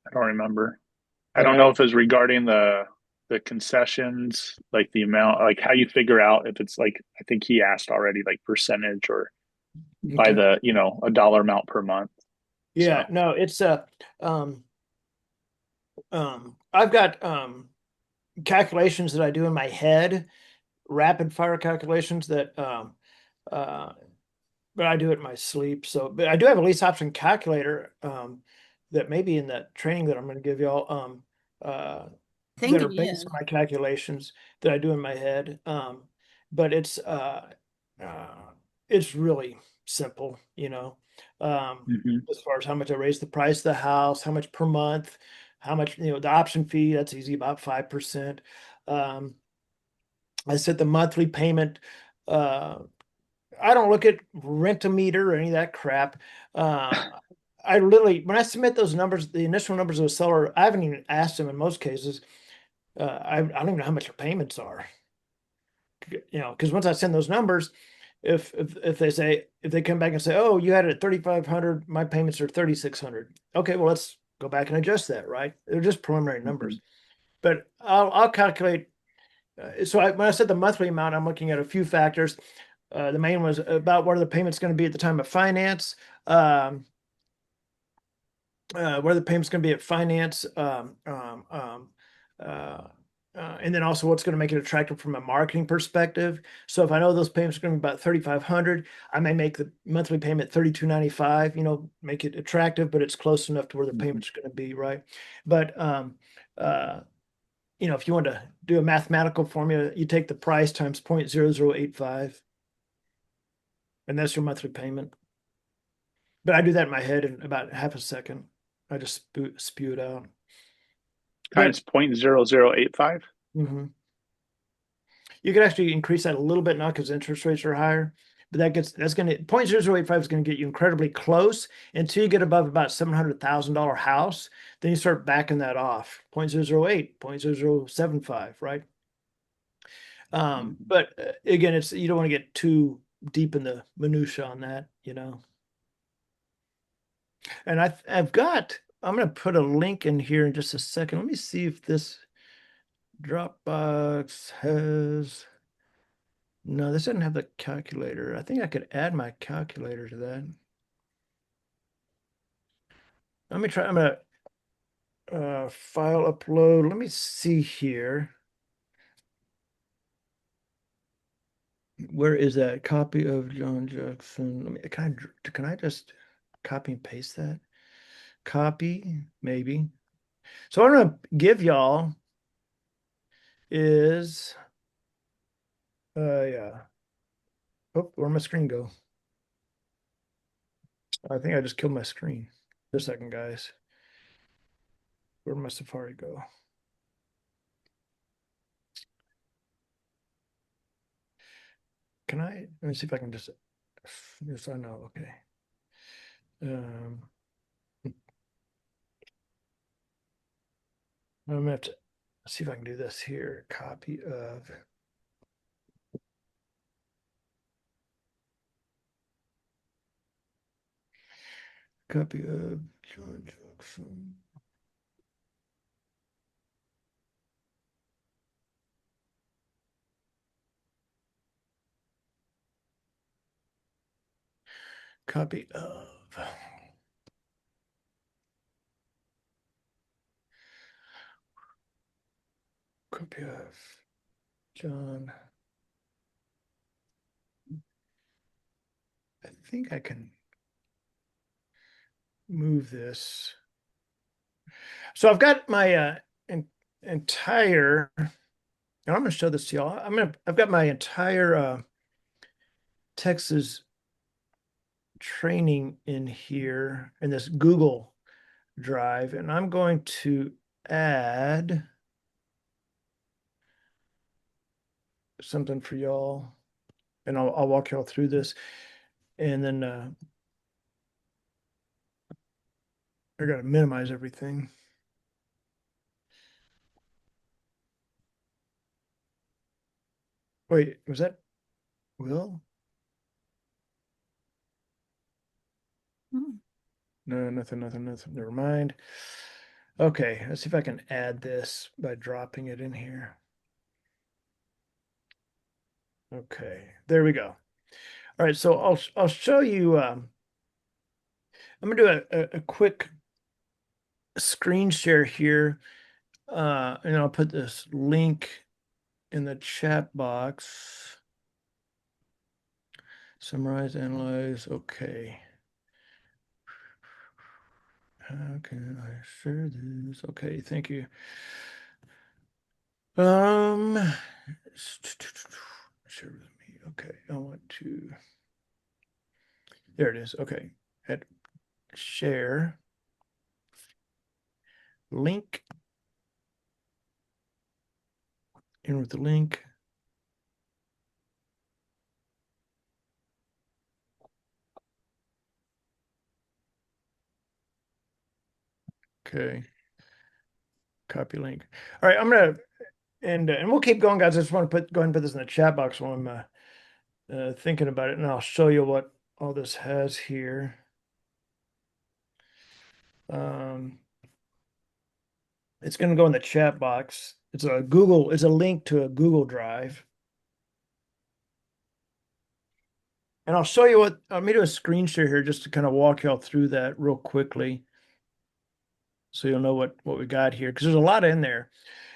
[SPEAKER 5] I don't remember. I don't know if it's regarding the concessions, like the amount, like how you figure out if it's like, I think he asked already, like percentage or by
[SPEAKER 1] Okay.
[SPEAKER 5] the, a dollar amount per month.
[SPEAKER 1] Yeah,
[SPEAKER 5] So,
[SPEAKER 1] no, it's I've got calculations that I do in my head, rapid fire calculations that but I do it in my sleep. So, but I do have a lease option calculator that may be in that training that I'm going to give y'all
[SPEAKER 3] I think
[SPEAKER 1] that are
[SPEAKER 3] it
[SPEAKER 1] based
[SPEAKER 3] is.
[SPEAKER 1] on my calculations that I do in my head. But it's really simple, as far as how much I raise the price of the house, how much per month, how much, the option fee, that's easy, about 5%. I set the monthly payment. I don't look at Rent-A-Meter or any of that crap. I literally, when I submit those numbers, the initial numbers of a seller, I haven't even asked them in most cases. I don't even know how much their payments are. Because once I send those numbers, if they come back and say, oh, you had it at 3,500, my payments are 3,600. Okay, well, let's go back and adjust that, right? They're just preliminary numbers. But I'll calculate. When I said the monthly amount, I'm looking at a few factors. The main was about what are the payments going to be at the time of finance. What are the payments going to be at finance? And then also what's going to make it attractive from a marketing perspective. So if I know those payments are going to be about 3,500, I may make the monthly payment 3,295. Make it attractive, but it's close enough to where the payment's going to be, right? But if you want to do a mathematical formula, you take the price times 0.0085, and that's your monthly payment. But I do that in my head in about half a second. I just spew it out.
[SPEAKER 5] Times 0.0085.
[SPEAKER 1] You could actually increase that a little bit now because interest rates are higher, but that's going to 0.0085 is going to get you incredibly close until you get above about $700,000 house. Then you start backing that off 0.008, 0.0075, right? But again, you don't want to get too deep in the minutia on that, you know. And I'm going to put a link in here in just a second. Let me see if this Dropbox has. No, this doesn't have the calculator. I think I could add my calculator to that. Let me try. I'm gonna file upload. Let me see here. Where is that copy of John Jackson? Let me, can I just copy and paste that? Copy, maybe. So what I'm gonna give y'all is yeah. Oh, where'd my screen go? I think I just killed my screen. Just a second, guys. Where'd my Safari go? Can I, let me see if I can just, yes, I know, okay. I'm gonna have to see if I can do this here. Copy of. Copy of John Jackson. Copy of. Copy of John. I think I can move this. So I've got my entire, and I'm going to show this to y'all. I've got my entire Texas training in here in this Google Drive, and I'm going to add something for y'all, and I'll walk y'all through this, and then I gotta minimize everything. Wait, was that Will? No, nothing. Never mind. Okay, let's see if I can add this by dropping it in here. Okay, there we go. All right, so I'll show you. I'm gonna do a quick screen share here, and I'll put this link in the chat box. Summarize, analyze. Okay. How can I share this? Okay, thank you. Share with me. Okay, I want to. There it is. Okay, hit share. Link. In with the link. Okay. Copy link. All right, I'm gonna and we'll keep going, guys. I just want to go ahead and put this in the chat box while I'm thinking about it, and I'll show you what all this has here. It's going to go in the chat box. It's a link to a Google Drive. And I'll show you let me do a screen share here just to kind of walk y'all through that real quickly. So you'll know what we got here, because there's a lot in there.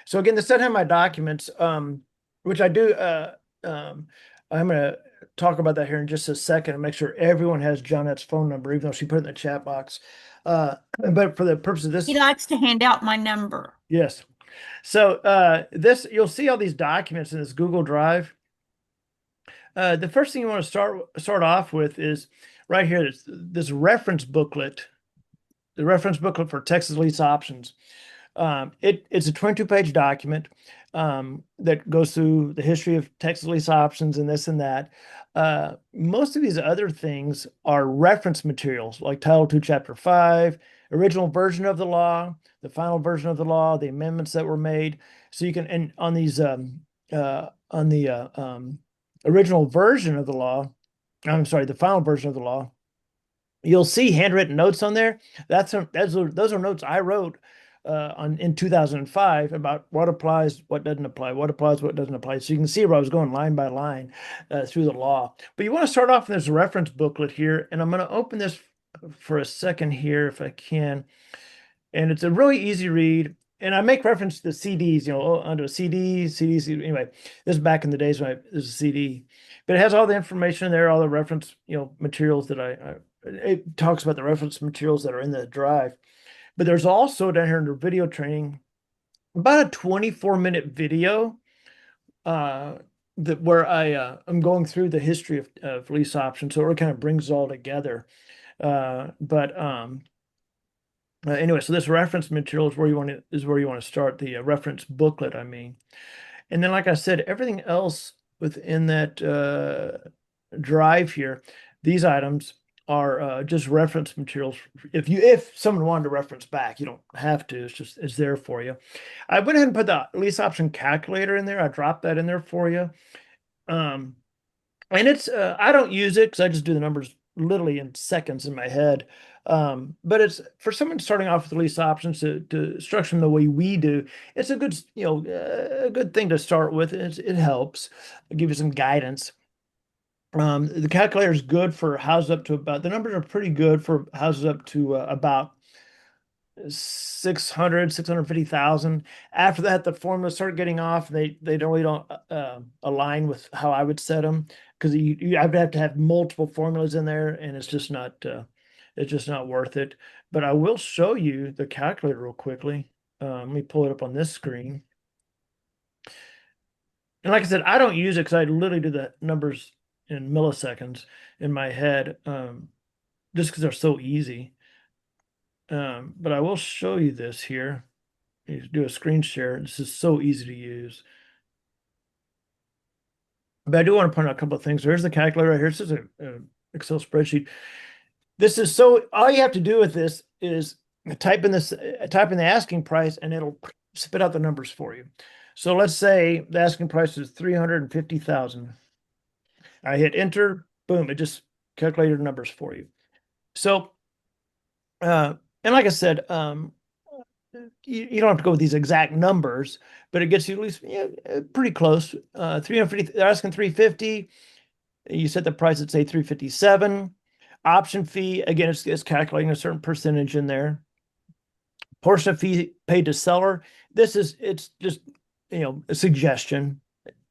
[SPEAKER 1] So again, this doesn't have my documents, which I do. I'm going to talk about that here in just a second and make sure everyone has Johnette's phone number, even though she put it in the chat box. But for the purpose of this,
[SPEAKER 3] He likes to hand out my number.
[SPEAKER 1] yes. So you'll see all these documents in this Google Drive. The first thing you want to start off with is right here. This reference booklet, the reference booklet for Texas Lease Options. It's a 22-page document that goes through the history of Texas Lease Options and this and that. most of these other things are reference materials like Title 2, Chapter 5, original version of the law, the final version of the law, the amendments that were made. So you can, and on these, on the original version of the law, I'm sorry, the final version of the law, you'll see handwritten notes on there. Those are notes I wrote in 2005 about what applies, what doesn't apply, what applies, what doesn't apply. So you can see where I was going line by line through the law. But you want to start off in this reference booklet here, and I'm going to open this for a second here if I can. And it's a really easy read. And I make reference to the CDs, under CDs. Anyway, this is back in the days when this was a CD, but it has all the information in there, all the reference, materials that it talks about the reference materials that are in the drive. But there's also down here under video training, about a 24-minute video where I'm going through the history of lease options. So it really kind of brings it all together. Anyway, so this reference material is where you want to start, the reference booklet, I mean. And then, like I said, everything else within that drive here, these items are just reference materials. If someone wanted to reference back, you don't have to. It's there for you. I went ahead and put the lease option calculator in there. I dropped that in there for you. And it's I don't use it because I just do the numbers literally in seconds in my head. But it's for someone starting off with lease options to structure them the way we do. It's a good, a good thing to start with. It helps. It'll give you some guidance. The calculator is good for houses up to about, the numbers are pretty good for houses up to about 650,000. After that, the formulas start getting off. They really don't align with how I would set them, because I would have to have multiple formulas in there, and it's just not worth it. But I will show you the calculator real quickly. Let me pull it up on this screen. And like I said, I don't use it because I literally do the numbers in milliseconds in my head, just because they're so easy. But I will show you this here. You do a screen share. This is so easy to use. But I do want to point out a couple of things. There's the calculator right here. This is an Excel spreadsheet. This is all you have to do with this is type in the asking price, and it'll spit out the numbers for you. So let's say the asking price is 350,000. I hit enter, boom, it just calculated numbers for you. So, and like I said, you don't have to go with these exact numbers, but it gets you at least pretty close. 350, they're asking 350. You set the price at say 357. Option fee, again, it's calculating a certain percentage in there. Portion of fee paid to seller. It's just, a suggestion.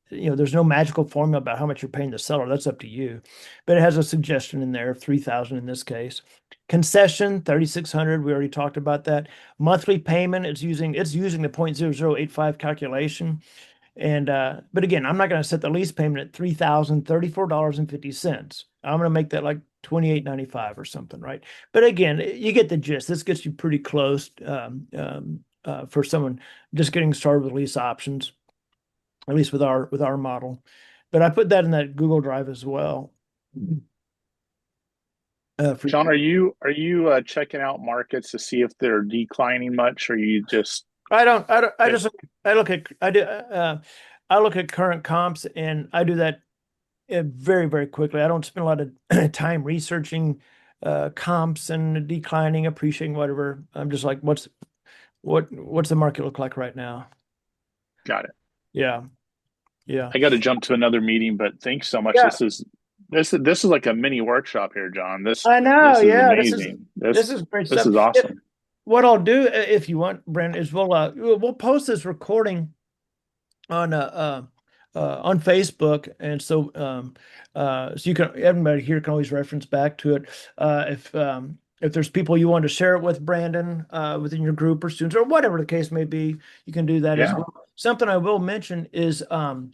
[SPEAKER 1] There's no magical formula about how much you're paying the seller. That's up to you. But it has a suggestion in there of 3,000 in this case. Concession, 3,600. We already talked about that. Monthly payment, it's using the 0.0085 calculation. And but again, I'm not going to set the lease payment at $3,034.50. I'm going to make that like $28.95 or something, right? But again, you get the gist. This gets you pretty close for someone just getting started with lease options, at least with our model. But I put that in that Google Drive as well.
[SPEAKER 5] John, are you checking out markets to see if they're declining much, or you just?
[SPEAKER 1] I look at current comps, and I do that very, very quickly. I don't spend a lot of time researching comps and declining, appreciating, whatever. I'm just like, what's the market look like right now?
[SPEAKER 5] Got it.
[SPEAKER 1] Yeah.
[SPEAKER 5] I got to jump to another meeting, but thanks so much.
[SPEAKER 1] Yeah.
[SPEAKER 5] This is like a mini workshop here, John.
[SPEAKER 1] I know.
[SPEAKER 5] This is
[SPEAKER 1] Yeah,
[SPEAKER 5] amazing.
[SPEAKER 1] This is great stuff.
[SPEAKER 5] This is awesome.
[SPEAKER 1] What I'll do, if you want, Brandon, is we'll post this recording on Facebook, and so you can, everybody here can always reference back to it. If there's people you want to share it with, Brandon, within your group or students or whatever the case may be, you can do that as well. Something I will mention is for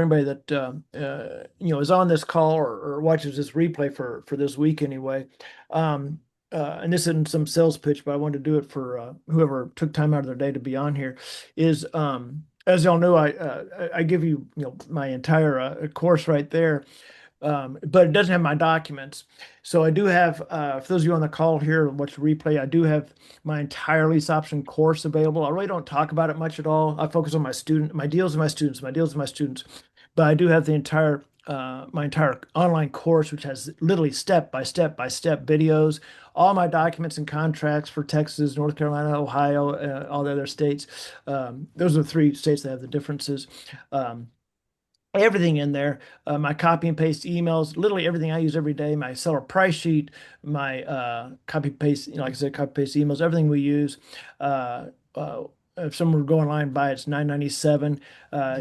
[SPEAKER 1] anybody that is on this call or watches this replay for this week anyway. And this isn't some sales pitch, but I wanted to do it for whoever took time out of their day to be on here. Is as y'all know, I give you, my entire course right there. But it doesn't have my documents. So I do have, for those of you on the call here and watch the replay, I do have my entire lease option course available. I really don't talk about it much at all. I focus on my deals with my students, my deals with my students. But I do have the entire, my entire online course, which has literally step by step by step videos, all my documents and contracts for Texas, North Carolina, Ohio, all the other states. Those are the three states that have the differences. Everything in there, my copy and paste emails, literally everything I use every day, my seller price sheet, my copy paste, like I said, copy paste emails, everything we use. Uh, if someone would go online and buy it, it's $9.97.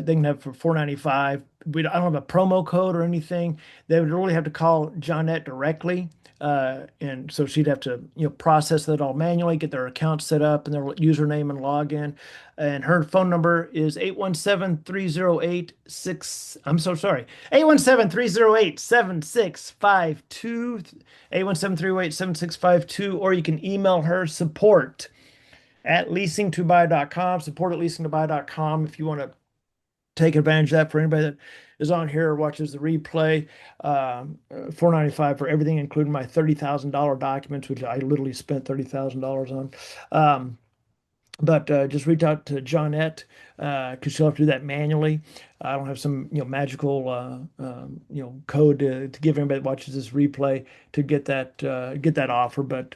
[SPEAKER 1] They can have it for $4.95. I don't have a promo code or anything. They would really have to call Johnette directly. And so she'd have to, process that all manually, get their account set up and their username and login. And her phone number is 817-308-6. I'm so sorry. 817-308-7652. 817-308-7652. Or you can email her support@leasingtobuy.com. Support@leasingtobuy.com if you want to take advantage of that. For anybody that is on here or watches the replay, $4.95 for everything, including my $30,000 documents, which I literally spent $30,000 on. But just reach out to Johnette because she'll have to do that manually. I don't have some magical code to give anybody that watches this replay to get that offer, but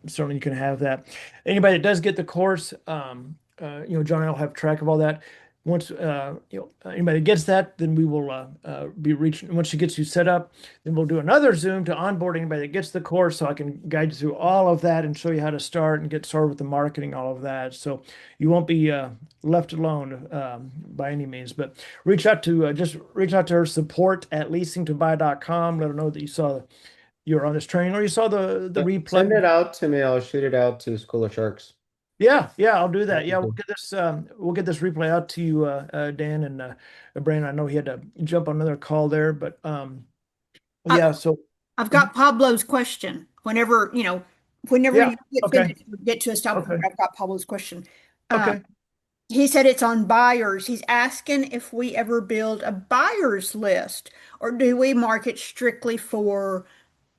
[SPEAKER 1] certainly you can have that. Anybody that does get the course, Johnette will have track of all that. Once anybody gets that, then we will be reaching. Once she gets you set up, then we'll do another Zoom to onboard anybody that gets the course, so I can guide you through all of that and show you how to start and get started with the marketing, all of that. So you won't be left alone by any means. But reach out to her support@leasingtobuy.com. Let her know that you were on this training or you saw the replay.
[SPEAKER 2] Send it out to me. I'll shoot it out to School of Sharks.
[SPEAKER 1] Yeah, I'll do that. Yeah, we'll get this replay out to you, Dan and Brandon. I know he had to jump on another call there, but yeah. So
[SPEAKER 3] I've got Pablo's question. Whenever
[SPEAKER 1] Yeah,
[SPEAKER 3] you
[SPEAKER 1] okay.
[SPEAKER 3] get to a stop
[SPEAKER 1] Okay.
[SPEAKER 3] point, I've got Pablo's question.
[SPEAKER 1] Okay.
[SPEAKER 3] He said it's on buyers. He's asking if we ever build a buyer's list, or do we market strictly for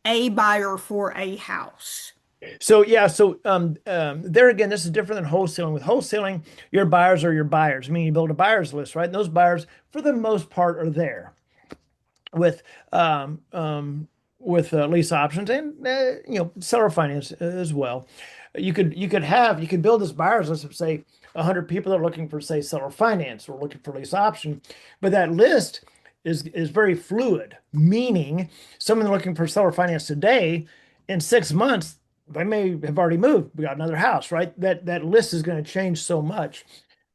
[SPEAKER 3] a buyer for a house?
[SPEAKER 1] So yeah, there again, this is different than wholesaling. With wholesaling, your buyers are your buyers. I mean, you build a buyer's list, right? And those buyers, for the most part, are there. With lease options and seller finance as well, you could build this buyer's list of say 100 people that are looking for say seller finance or looking for lease option, but that list is very fluid. Meaning, someone looking for seller finance today, in 6 months they may have already moved. We got another house, right? That list is going to change so much.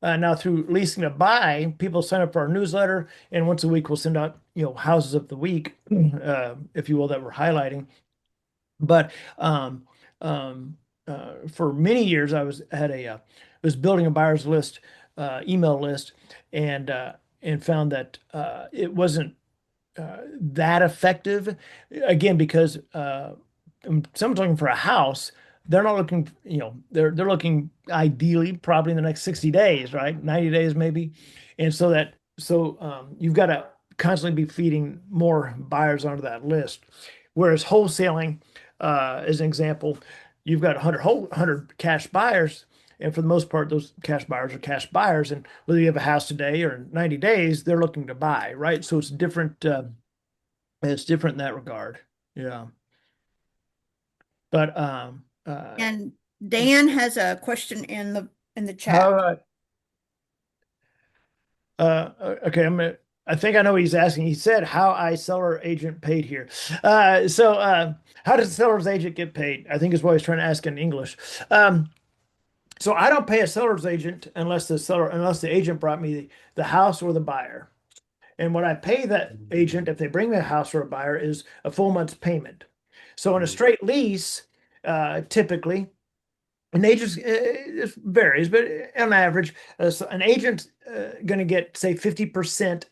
[SPEAKER 1] Now through Leasing to Buy, people sign up for our newsletter, and once a week we'll send out houses of the week, if you will, that we're highlighting. But for many years I was building a buyer's list, email list, and found that it wasn't that effective. Again, because someone's looking for a house, they're not looking, they're looking ideally probably in the next 60 days, right? 90 days maybe. And so you've got to constantly be feeding more buyers onto that list. Whereas wholesaling, as an example, you've got 100 cash buyers. And for the most part, those cash buyers are cash buyers. And whether you have a house today or 90 days, they're looking to buy, right? So it's different. It's different in that regard. Yeah. But
[SPEAKER 3] And Dan has a question in the chat.
[SPEAKER 1] all right. Okay, I think I know what he's asking. He said how I seller agent paid here. How does the seller's agent get paid? I think is what he's trying to ask in English. So I don't pay a seller's agent unless the agent brought me the house or the buyer. And what I pay that agent if they bring me a house or a buyer is a full month's payment. So in a straight lease, typically, an agent, it varies, but on average, an agent's going to get say 50%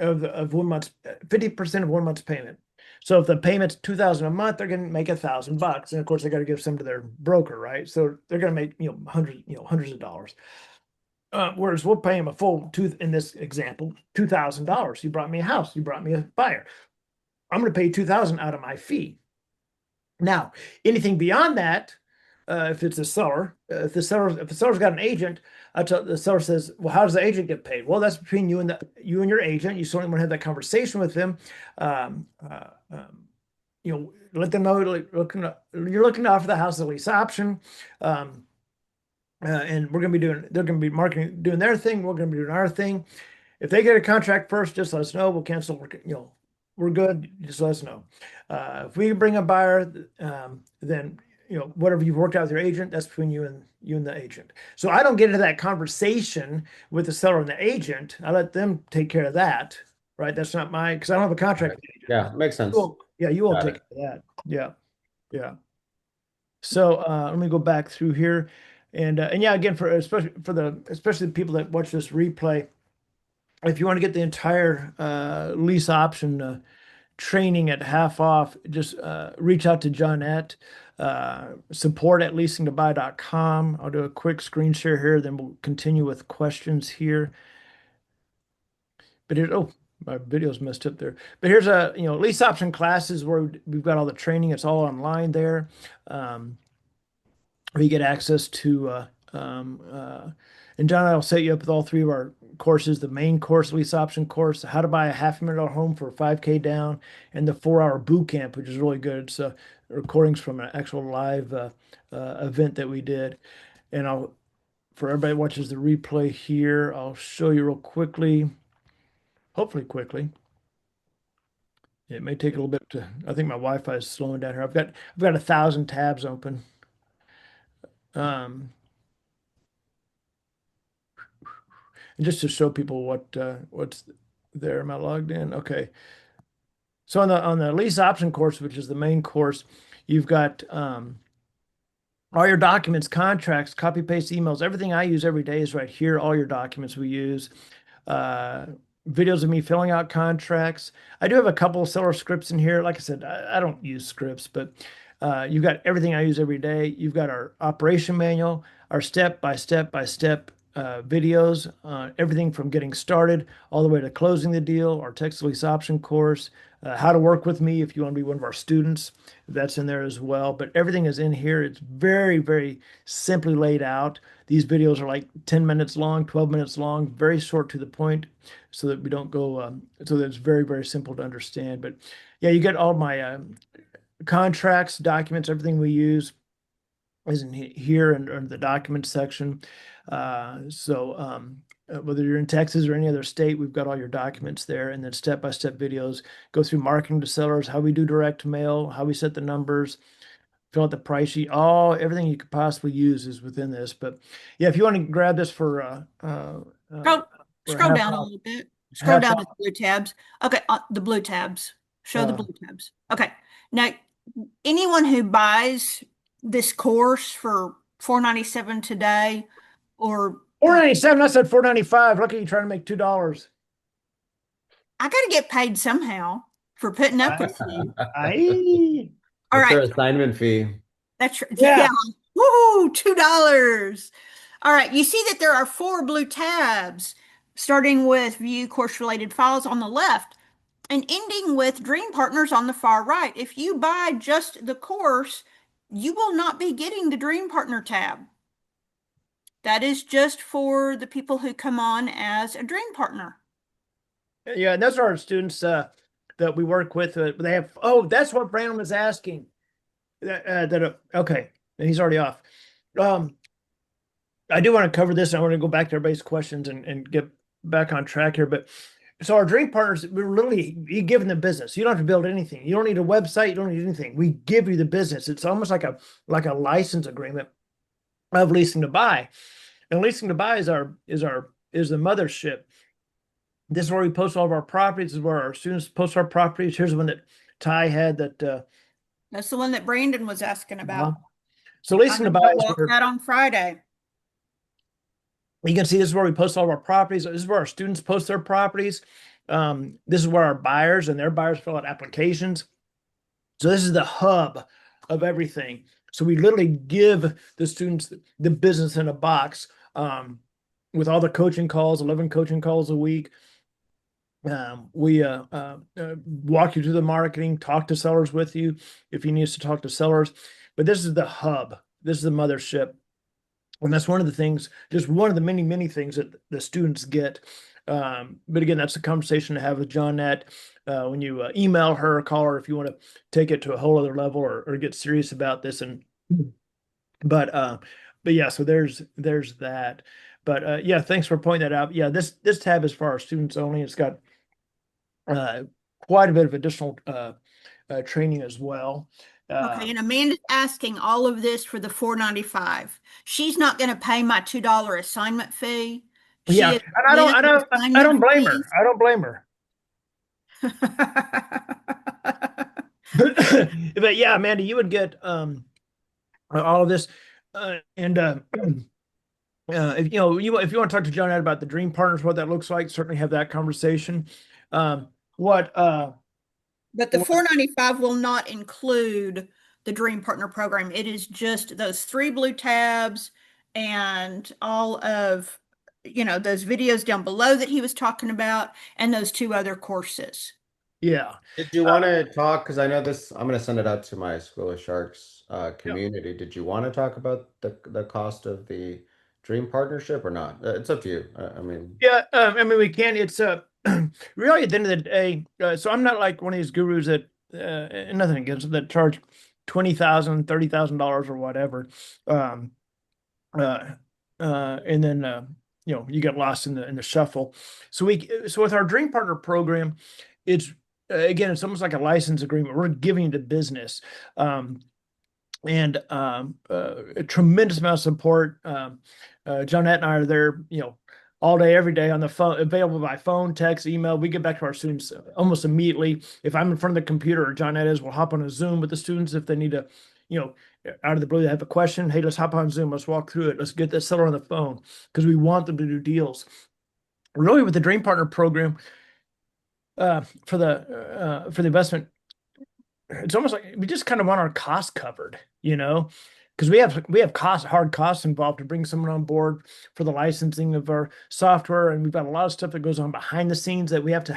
[SPEAKER 1] of 1 month's 50% of 1 month's payment. So if the payment's $2,000 a month, they're going to make $1,000, and of course they got to give some to their broker, right? So they're going to make hundreds of dollars. Whereas we'll pay him a full in this example, $2,000. You brought me a house, you brought me a buyer. I'm going to pay 2,000 out of my fee. Now, anything beyond that, if it's a seller, if the seller's got an agent, the seller says, "Well, how does the agent get paid?" Well, that's between you and your agent. You certainly want to have that conversation with them. Let them know you're looking to offer the house as a lease option. And they're going to be marketing, doing their thing. We're going to be doing our thing. If they get a contract first, just let us know. We'll cancel. We're good. Just let us know. If we bring a buyer, then whatever you've worked out with your agent, that's between you and the agent. So I don't get into that conversation with the seller and the agent. I let them take care of that. Right? That's not because I don't have a contract with the agent.
[SPEAKER 2] Yeah, makes sense.
[SPEAKER 1] You all
[SPEAKER 2] Got
[SPEAKER 1] take
[SPEAKER 2] it.
[SPEAKER 1] care of that. Yeah. So let me go back through here. And yeah, again, especially the people that watch this replay, if you want to get the entire lease option training at half off, just reach out to Johnette, support@leasingtobuy.com. I'll do a quick screen share here, then we'll continue with questions here. But my video's messed up there. But here's lease option classes where we've got all the training. It's all online there. We get access to, and John and I will set you up with all three of our courses: the main course, lease option course, how to buy a $500,000 home for $5K down, and the 4-hour boot camp, which is really good. It's recordings from an actual live event that we did. And for everybody who watches the replay here, I'll show you real quickly, hopefully quickly. It may take a little bit I think my Wi-Fi is slowing down here. I've got 1,000 tabs open. And just to show people what's there. Am I logged in? Okay. So on the lease option course, which is the main course, you've got all your documents, contracts, copy paste emails, everything I use every day is right here. All your documents we use, videos of me filling out contracts. I do have a couple of seller scripts in here. Like I said, I don't use scripts, but you've got everything I use every day. You've got our operation manual, our step by step videos, everything from getting started all the way to closing the deal, our Texas Lease Option Course, how to work with me if you want to be one of our students. That's in there as well. But everything is in here. It's very, very simply laid out. These videos are like 10 minutes long, 12 minutes long, very short to the point, so that we don't go, so that it's very, very simple to understand. But yeah, you get all my contracts, documents, everything we use is in here in the document section. Whether you're in Texas or any other state, we've got all your documents there, and then step-by-step videos go through marketing to sellers, how we do direct mail, how we set the numbers, fill out the price sheet, everything you could possibly use is within this. But yeah, if you want to grab this for
[SPEAKER 3] Scroll down a little bit. Scroll down to the blue tabs. Okay, the blue tabs. Show the blue tabs. Okay. Now, anyone who buys this course for $497 today, or
[SPEAKER 1] $497, I said $495. Look at you trying to make $2.
[SPEAKER 3] I got to get paid somehow for putting up with you.
[SPEAKER 2] All
[SPEAKER 3] right.
[SPEAKER 2] Their assignment fee.
[SPEAKER 3] That's right. Yeah. Woo, $2. All right. You see that there are 4 blue tabs, starting with view course related files on the left and ending with Dream Partners on the far right. If you buy just the course, you will not be getting the Dream Partner tab. That is just for the people who come on as a Dream Partner.
[SPEAKER 1] Yeah, and those are our students that we work with. They have. That's what Brandon was asking. Okay, and he's already off. I do want to cover this. And I want to go back to everybody's questions and get back on track here. But so our Dream Partners, we're literally giving them business. You don't have to build anything. You don't need a website. You don't need anything. We give you the business. It's almost like a license agreement of leasing to buy. And leasing to buy is the mothership. This is where we post all of our properties. This is where our students post our properties. Here's the one that Ty had.
[SPEAKER 3] That's the one that Brandon was asking about.
[SPEAKER 1] So leasing to buy is
[SPEAKER 3] walk that on Friday.
[SPEAKER 1] You can see this is where we post all of our properties. This is where our students post their properties. This is where our buyers and their buyers fill out applications. So this is the hub of everything. So we literally give the students the business in a box. with all the coaching calls, 11 coaching calls a week. We walk you through the marketing, talk to sellers with you if you need us to talk to sellers. But this is the hub. This is the mothership. And that's one of the things, just one of the many, many things that the students get. But again, that's a conversation to have with Johnette when you email her or call her if you want to take it to a whole other level or get serious about this. But yeah, so there's that. But yeah, thanks for pointing that out. Yeah, this tab is for our students only. It's got quite a bit of additional training as well.
[SPEAKER 3] Okay, and Amanda's asking all of this for the $4.95. She's not going to pay my $2 assignment fee. She
[SPEAKER 1] Yeah,
[SPEAKER 3] is
[SPEAKER 1] and I don't blame her. I don't blame her. But yeah, Amanda, you would get all of this, and if you know if you want to talk to John Ed about the Dream Partners, what that looks like, certainly have that conversation.
[SPEAKER 3] But the $4.95 will not include the Dream Partner program. It is just those 3 blue tabs and all of, those videos down below that he was talking about, and those 2 other courses.
[SPEAKER 1] Yeah.
[SPEAKER 2] Did you want to talk? Because I know this, I'm going to send it out to my School of Sharks community. Yeah. Did you want to talk about the cost of the Dream Partnership or not? It's up to you. I mean,
[SPEAKER 1] yeah, I mean, we can. It's really at the end of the day. So I'm not like one of these gurus that, nothing against them, that charge $20,000, $30,000 or whatever. And then you get lost in the shuffle. So with our Dream Partner program, it's again, it's almost like a license agreement. We're giving to business, and a tremendous amount of support. Johnette and I are there, all day, every day on the phone, available by phone, text, email. We get back to our students almost immediately. If I'm in front of the computer or Johnette is, we'll hop on a Zoom with the students if they need to, out of the blue, they have a question. Hey, let's hop on Zoom. Let's walk through it. Let's get the seller on the phone because we want them to do deals. Really, with the Dream Partner program, for the investment, it's almost like we just kind of want our costs covered, because we have hard costs involved to bring someone on board for the licensing of our software, and we've got a lot of stuff that goes on behind the scenes that we have to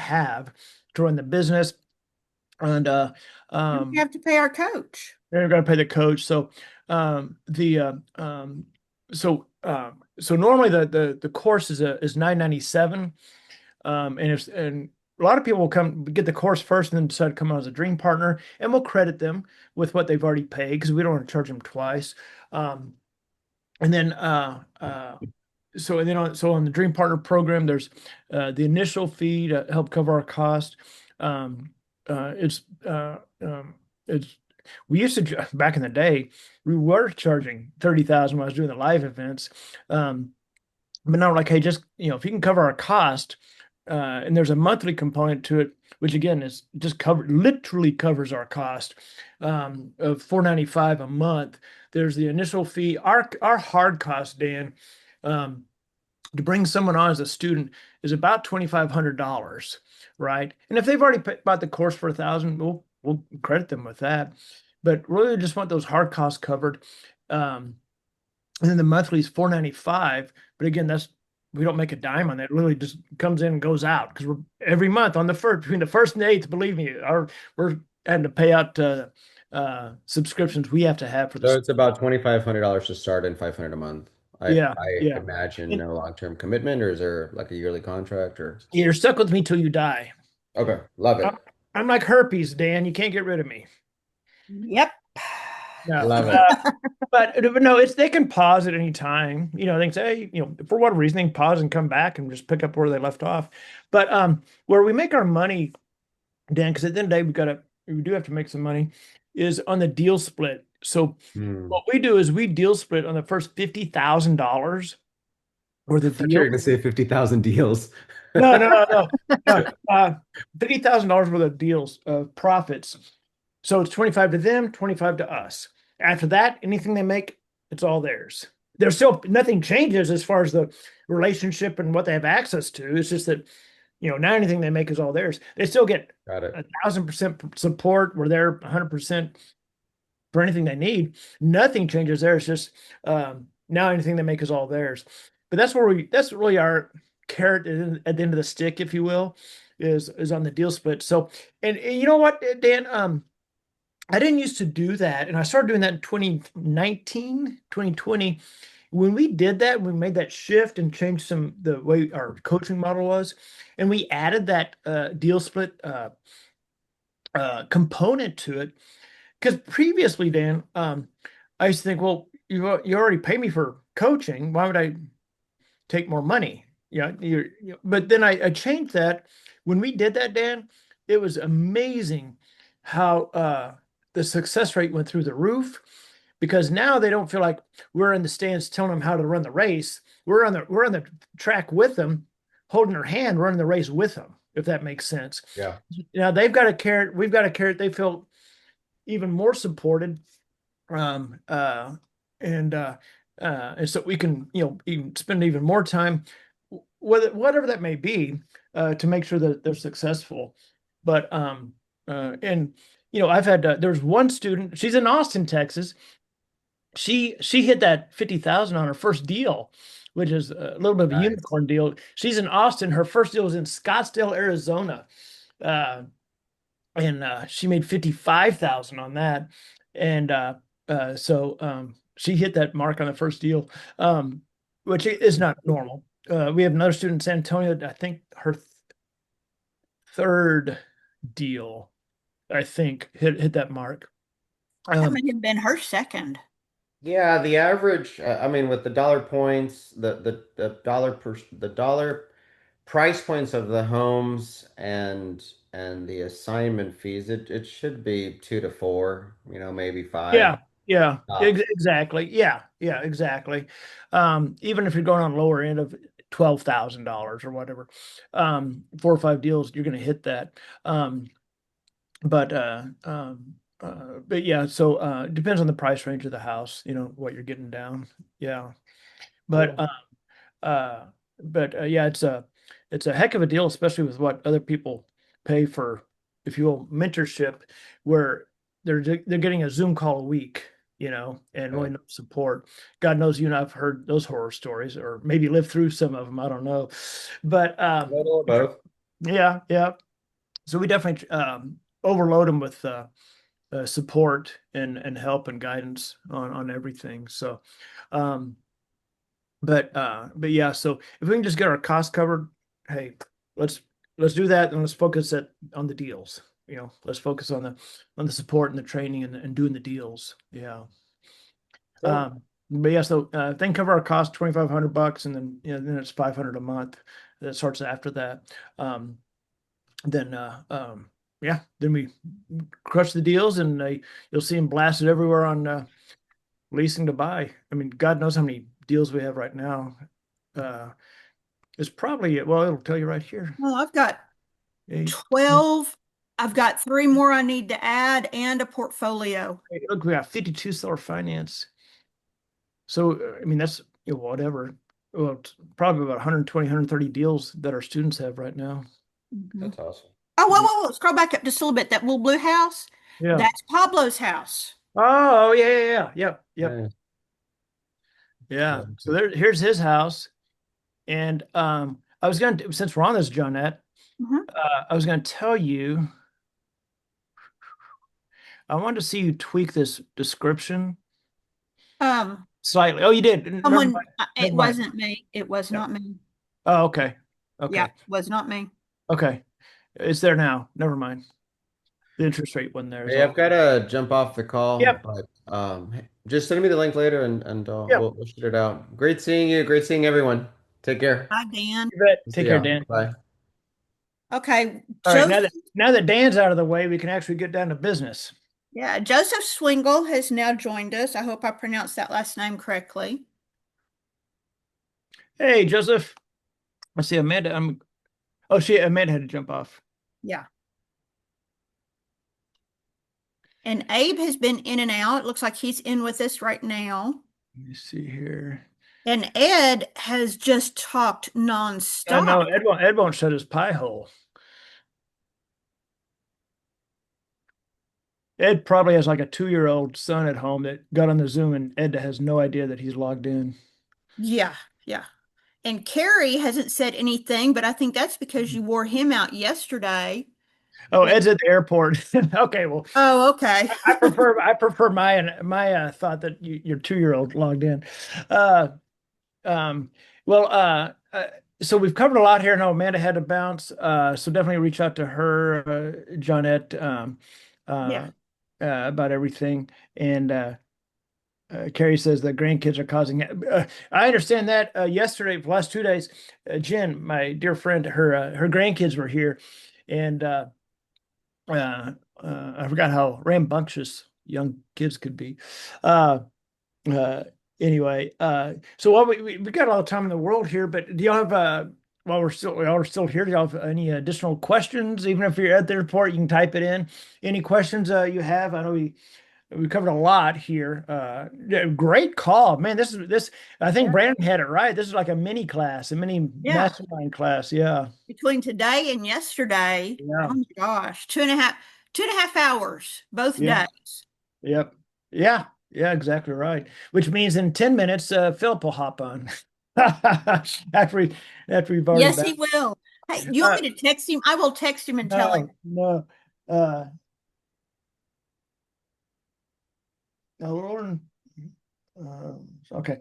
[SPEAKER 1] run the business, and
[SPEAKER 3] we have to pay our coach.
[SPEAKER 1] We've got to pay the coach. So so normally the course is $997, and a lot of people will come get the course first and then decide to come on as a Dream Partner, and we'll credit them with what they've already paid because we don't want to charge them twice. And then on the Dream Partner program, there's the initial fee to help cover our cost. We used to, back in the day, we were charging $30,000 when I was doing the live events. But now we're like, hey, just if you can cover our cost. And there's a monthly component to it, which again is just literally covers our cost of $495 a month. There's the initial fee. Our hard cost, Dan, to bring someone on as a student is about $2,500, right? And if they've already bought the course for $1,000, we'll credit them with that. But really, just want those hard costs covered. And then the monthly is $495. But again, we don't make a dime on that. It really just comes in and goes out because we're every month on between the 1st and the 8th, believe me, we're having to pay out subscriptions we have to have for this.
[SPEAKER 2] So it's about $2,500 to start and $500 a month. I imagine no long-term commitment, or is there like a yearly contract, or
[SPEAKER 1] you're stuck with me till you die.
[SPEAKER 2] Okay, love it.
[SPEAKER 1] I'm like herpes, Dan. You can't get rid of me.
[SPEAKER 3] Yep.
[SPEAKER 1] No,
[SPEAKER 2] love it.
[SPEAKER 1] But no, they can pause at any time. They can say, for whatever reason, they can pause and come back and just pick up where they left off. But where we make our money, Dan, because at the end of the day, we do have to make some money, is on the deal split. So what we do is we deal split on the first $50,000 worth of deals.
[SPEAKER 2] You're going to say 50,000 deals.
[SPEAKER 1] No. $50,000 worth of deals, profits. So it's 25 to them, 25 to us. After that, anything they make, it's all theirs. There's still nothing changes as far as the relationship and what they have access to. It's just that, now anything they make is all theirs. They still get 1,000% support. We're there 100% for anything they need. Nothing changes there. It's just now anything they make is all theirs. but that's really our carrot at the end of the stick, if you will, is on the deal split. So, and you know what, Dan, I didn't used to do that, and I started doing that in 2019, 2020. When we did that, we made that shift and changed the way our coaching model was, and we added that deal split component to it. Because previously, Dan, I used to think, well, you already pay me for coaching. Why would I take more money? Yeah, but then I changed that. When we did that, Dan, it was amazing how the success rate went through the roof, because now they don't feel like we're in the stands telling them how to run the race. We're on the track with them, holding their hand, running the race with them, if that makes sense.
[SPEAKER 2] Yeah.
[SPEAKER 1] Now they've got a carrot, we've got a carrot. They feel even more supported, um, uh, and so we can, even spend even more time, whatever that may be, to make sure that they're successful. But and I've had there's one student. She's in Austin, Texas. She hit that 50,000 on her first deal, which is a little bit of a
[SPEAKER 2] Nice.
[SPEAKER 1] unicorn deal. She's in Austin. Her first deal was in Scottsdale, Arizona. And she made 55,000 on that. And so she hit that mark on the first deal, which is not normal. We have another student in San Antonio. I think her third deal, I think, hit that mark.
[SPEAKER 3] That might have been her second.
[SPEAKER 2] Yeah, the average, I mean, with the dollar points, the dollar price points of the homes and the assignment fees, it should be 2 to 4, maybe 5.
[SPEAKER 1] Yeah,
[SPEAKER 2] Tops.
[SPEAKER 1] exactly. Yeah, exactly. Even if you're going on lower end of $12,000 or whatever, 4 or 5 deals, you're going to hit that. But yeah, so it depends on the price range of the house, what you're getting down. Yeah. But
[SPEAKER 2] Cool.
[SPEAKER 1] yeah, it's a heck of a deal, especially with what other people pay for, if you will, mentorship, where they're getting a Zoom call a week, and really no support. God knows you and I've heard those horror stories, or maybe lived through some of them. I don't know, but
[SPEAKER 2] Little or both.
[SPEAKER 1] yeah. So we definitely overload them with support and help and guidance on everything. So, but yeah, so if we can just get our costs covered, hey, let's do that, and let's focus on the deals. Let's focus on the support and the training and doing the deals. Yeah.
[SPEAKER 2] Cool.
[SPEAKER 1] But yeah, so if they can cover our cost, $2,500, and then it's 500 a month. That starts after that. Then yeah, then we crush the deals, and you'll see them blasted everywhere on leasing to buy. I mean, God knows how many deals we have right now. It's probably, well, it'll tell you right here.
[SPEAKER 3] Well, I've got
[SPEAKER 1] 8,
[SPEAKER 3] 12. I've got 3 more I need to add and a portfolio.
[SPEAKER 1] look, we got 52 seller finance. So, I mean, that's whatever. Well, it's probably about 120, 130 deals that our students have right now.
[SPEAKER 3] Mhm.
[SPEAKER 2] That's awesome.
[SPEAKER 3] Oh, whoa. Scroll back up just a little bit. That little blue house,
[SPEAKER 1] Yeah.
[SPEAKER 3] that's Pablo's house.
[SPEAKER 1] Oh, yeah. Yep.
[SPEAKER 2] Yeah.
[SPEAKER 1] Yeah. So here's his house. And I was going to, since we're on this, Johnette,
[SPEAKER 3] Mhm.
[SPEAKER 1] I was going to tell you, I wanted to see you tweak this description slightly. Oh, you did. Never
[SPEAKER 3] Someone,
[SPEAKER 1] mind.
[SPEAKER 3] it
[SPEAKER 1] Never mind.
[SPEAKER 3] wasn't me. It was
[SPEAKER 1] Yeah.
[SPEAKER 3] not me.
[SPEAKER 1] Oh, okay.
[SPEAKER 3] Yeah, was not me.
[SPEAKER 1] Okay. It's there now. Never mind. The interest rate wasn't there.
[SPEAKER 2] Hey, I've got to jump off the call,
[SPEAKER 1] Yep.
[SPEAKER 2] but just send me the link later and
[SPEAKER 1] Yep.
[SPEAKER 2] we'll shoot it out. Great seeing you. Great seeing everyone. Take care.
[SPEAKER 3] Hi, Dan.
[SPEAKER 1] You bet.
[SPEAKER 2] See
[SPEAKER 1] Take care,
[SPEAKER 2] ya.
[SPEAKER 1] Dan.
[SPEAKER 2] Bye.
[SPEAKER 3] Okay.
[SPEAKER 1] All right.
[SPEAKER 3] Joseph,
[SPEAKER 1] Now that Dan's out of the way, we can actually get down to business.
[SPEAKER 3] yeah, Joseph Swingle has now joined us. I hope I pronounced that last name correctly.
[SPEAKER 1] Hey, Joseph. I see Amanda. Amanda had to jump off.
[SPEAKER 3] Yeah. And Abe has been in and out. It looks like he's in with us right now.
[SPEAKER 1] Let me see here.
[SPEAKER 3] And Ed has just talked
[SPEAKER 1] I
[SPEAKER 3] nonstop.
[SPEAKER 1] know Ed won't shut his pie hole. Ed probably has like a 2-year-old son at home that got on the Zoom, and Ed has no idea that he's logged in.
[SPEAKER 3] Yeah. and Carrie hasn't said anything, but I think that's because you wore him out yesterday.
[SPEAKER 1] Oh, Ed's at the airport. Okay, well,
[SPEAKER 3] Oh, okay.
[SPEAKER 1] I prefer my thought that your 2-year-old logged in. Uh, um, well, so we've covered a lot here. No, Amanda had to bounce. So definitely reach out to her, Johnette,
[SPEAKER 3] Yeah.
[SPEAKER 1] uh, about everything. And Carrie says the grandkids are causing it. I understand that. Yesterday, for the last 2 days, Jen, my dear friend, her grandkids were here, and uh, I forgot how rambunctious young kids could be. Uh, uh, anyway, so while we got all the time in the world here, but do y'all have while we're still here, do y'all have any additional questions? Even if you're at the airport, you can type it in. Any questions you have? I know we covered a lot here. Yeah, great call, man. This. I think
[SPEAKER 3] Yeah.
[SPEAKER 1] Brandon had it right. This is like a mini class, a mini
[SPEAKER 3] Yeah.
[SPEAKER 1] mastermind class. Yeah.
[SPEAKER 3] Between today and yesterday,
[SPEAKER 1] Yeah.
[SPEAKER 3] oh my gosh, 2.5 hours, both
[SPEAKER 1] Yeah.
[SPEAKER 3] days.
[SPEAKER 1] Yep. Yeah. Yeah, exactly right. Which means in 10 minutes, Philip will hop on. After we after we've already
[SPEAKER 3] Yes,
[SPEAKER 1] back.
[SPEAKER 3] he will. Hey, do you want me to text him? I will text him and tell him.
[SPEAKER 1] No. Uh no, Lauren. Okay.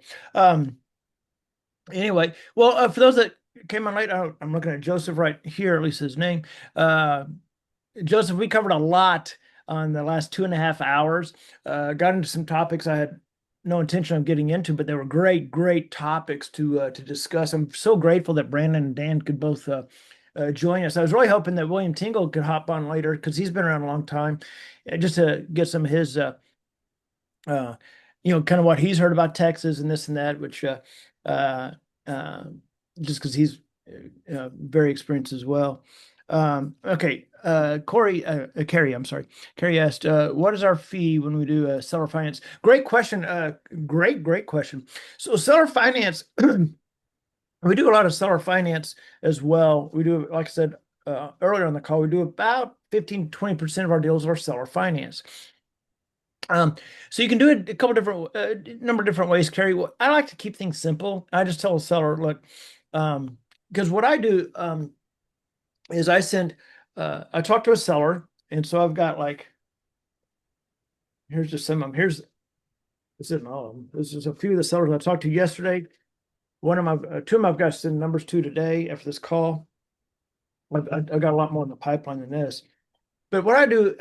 [SPEAKER 1] Anyway, well, for those that came on late, I'm looking at Joseph right here, at least his name. Uh Joseph, we covered a lot on the last 2.5 hours. Got into some topics I had no intention of getting into, but they were great, great topics to discuss. I'm so grateful that Brandon and Dan could both join us. I was really hoping that William Tingle could hop on later because he's been around a long time, just to get some of his, uh, kind of what he's heard about Texas and this and that, which uh, uh, just because he's very experienced as well. Okay, Carrie, I'm sorry. Carrie asked, what is our fee when we do seller finance? Great question. Great question. So seller finance, we do a lot of seller finance as well. We do, like I said earlier on the call, we do about 15 to 20% of our deals are seller finance. So you can do it a couple different, number of different ways, Carrie. I like to keep things simple. I just tell a seller, look, because what I do, is I talk to a seller, and so I've got like, here's just some of them. This isn't all of them. This is a few of the sellers I talked to yesterday. One of my, two of them I've got to send numbers to today after this call. I've got a lot more in the pipeline than this. But what I do,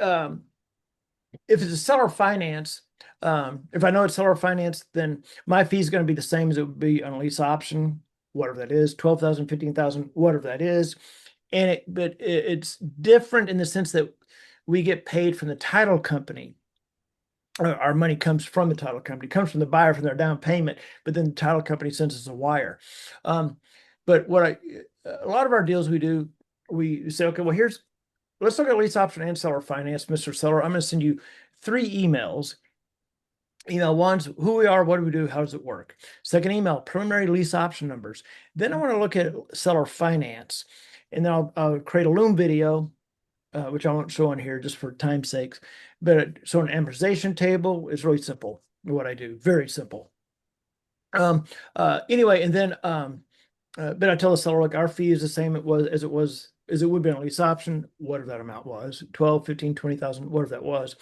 [SPEAKER 1] if it's a seller finance, if I know it's seller finance, then my fee is going to be the same as it would be on a lease option, whatever that is, 12,000, 15,000, whatever that is. But it's different in the sense that we get paid from the title company. Our money comes from the title company, comes from the buyer for their down payment, but then the title company sends us a wire. But a lot of our deals we do, we say, okay, well, let's look at lease option and seller finance, Mr. Seller. I'm going to send you 3 emails. Email one's who we are, what do we do, how does it work? Second email, preliminary lease option numbers. Then I want to look at seller finance, and then I'll create a Loom video, which I won't show on here just for time's sakes. But so an amortization table is really simple. What I do, very simple. Anyway, and then but I tell the seller, like, our fee is the same as it would be on a lease option, whatever that amount was, 12, 15, 20,000, whatever that was.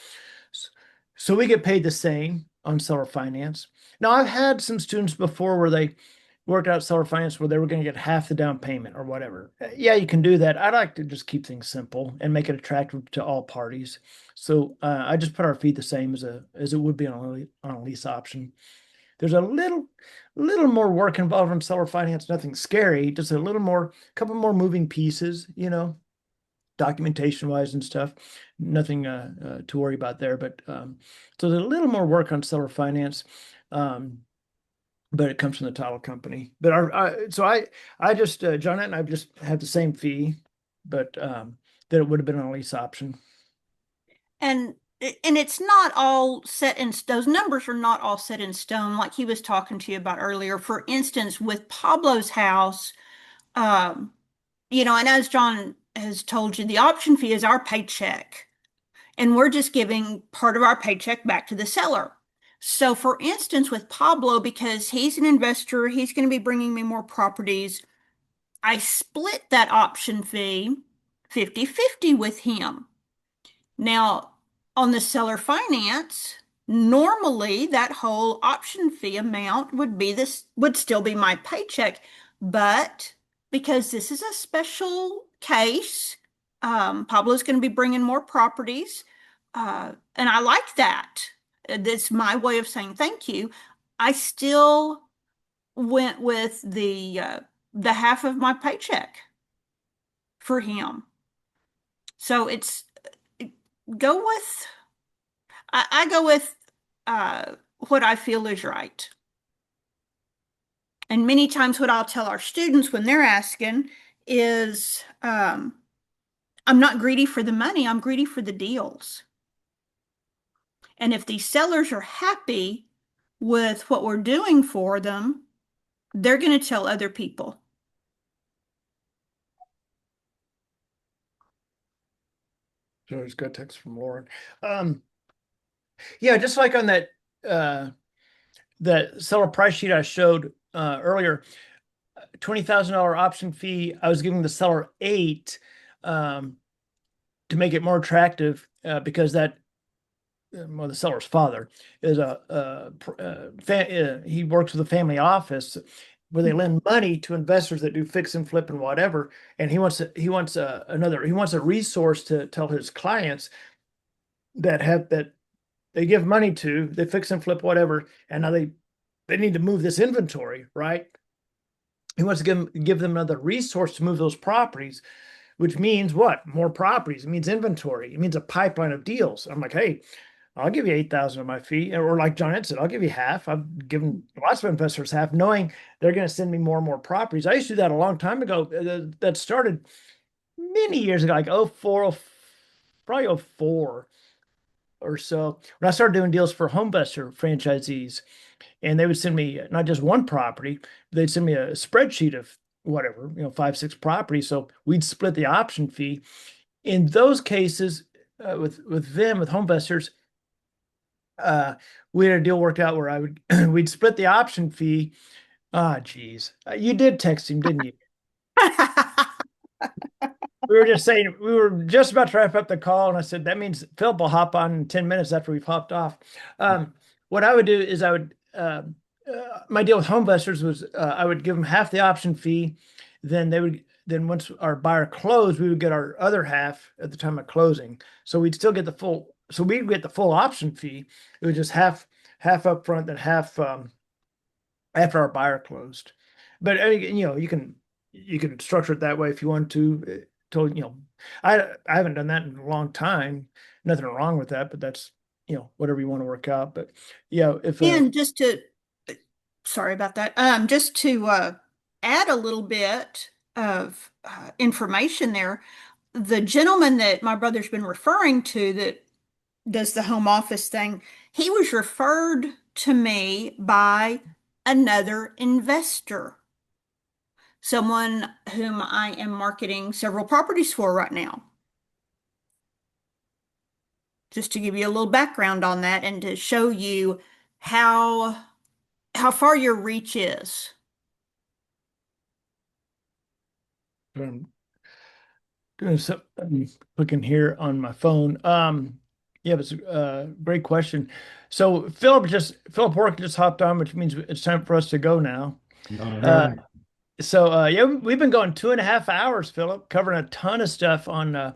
[SPEAKER 1] So we get paid the same on seller finance. Now, I've had some students before where they worked out seller finance where they were going to get half the down payment or whatever. Yeah, you can do that. I like to just keep things simple and make it attractive to all parties. So I just put our fee the same as it would be on a lease option. There's a little more work involved in seller finance, nothing scary, just couple more moving pieces, documentation wise and stuff. Nothing to worry about there. But so there's a little more work on seller finance. But it comes from the title company. But I just, Johnette and I just have the same fee, but that it would have been on a lease option.
[SPEAKER 3] And it's not all set in, those numbers are not all set in stone, like he was talking to you about earlier. For instance, with Pablo's house, and as John has told you, the option fee is our paycheck, and we're just giving part of our paycheck back to the seller. So, for instance, with Pablo, because he's an investor, he's going to be bringing me more properties. I split that option fee 50-50 with him. Now, on the seller finance, normally that whole option fee amount would still be my paycheck, but because this is a special case, Pablo's going to be bringing more properties, and I like that. That's my way of saying thank you. I still went with the half of my paycheck for him. So it's go with I go with what I feel is right. And many times what I'll tell our students when they're asking is I'm not greedy for the money, I'm greedy for the deals. And if these sellers are happy with what we're doing for them, they're going to tell other people.
[SPEAKER 1] So I just got a text from Lauren. Yeah, just like on that seller price sheet I showed earlier, $20,000 option fee. I was giving the seller 8 to make it more attractive because that well, the seller's father is he works with a family office where they lend money to investors that do fix and flip and whatever. And he wants a resource to tell his clients that they give money to, they fix and flip whatever, and now they need to move this inventory, right? He wants to give them another resource to move those properties, which means what? More properties. It means inventory. It means a pipeline of deals. I'm like, hey, I'll give you 8,000 of my fee. Or like John Ed said, I'll give you half. I've given lots of investors half, knowing they're going to send me more and more properties. I used to do that a long time ago. That started many years ago, like 04, probably 04 or so, when I started doing deals for HomeBuster franchisees. And they would send me not just one property, they'd send me a spreadsheet of whatever, 5, 6 properties. So we'd split the option fee. In those cases, with HomeBusters, we had a deal worked out where we'd split the option fee. Ah, geez, you did text him, didn't you? We were just saying, we were just about to wrap up the call, and I said that means Philip will hop on in 10 minutes after we've hopped off. What I would do is my deal with HomeBusters was I would give them half the option fee. Then once our buyer closed, we would get our other half at the time of closing. So we'd still get the full. So we'd get the full option fee. It was just half up front, then half after our buyer closed. But you can structure it that way if you want to. I haven't done that in a long time. Nothing wrong with that, but that's whatever you want to work out. But yeah,
[SPEAKER 3] and sorry about that. Just to add a little bit of information there, the gentleman that my brother's been referring to that does the home office thing, he was referred to me by another investor, someone whom I am marketing several properties for right now. Just to give you a little background on that and to show you how far your reach is.
[SPEAKER 1] I'm doing something, looking here on my phone. Yeah, it's a great question. So Philip Work just hopped on, which means it's time for us to go now.
[SPEAKER 2] All right.
[SPEAKER 1] So yeah, we've been going 2.5 hours, Philip, covering a ton of stuff on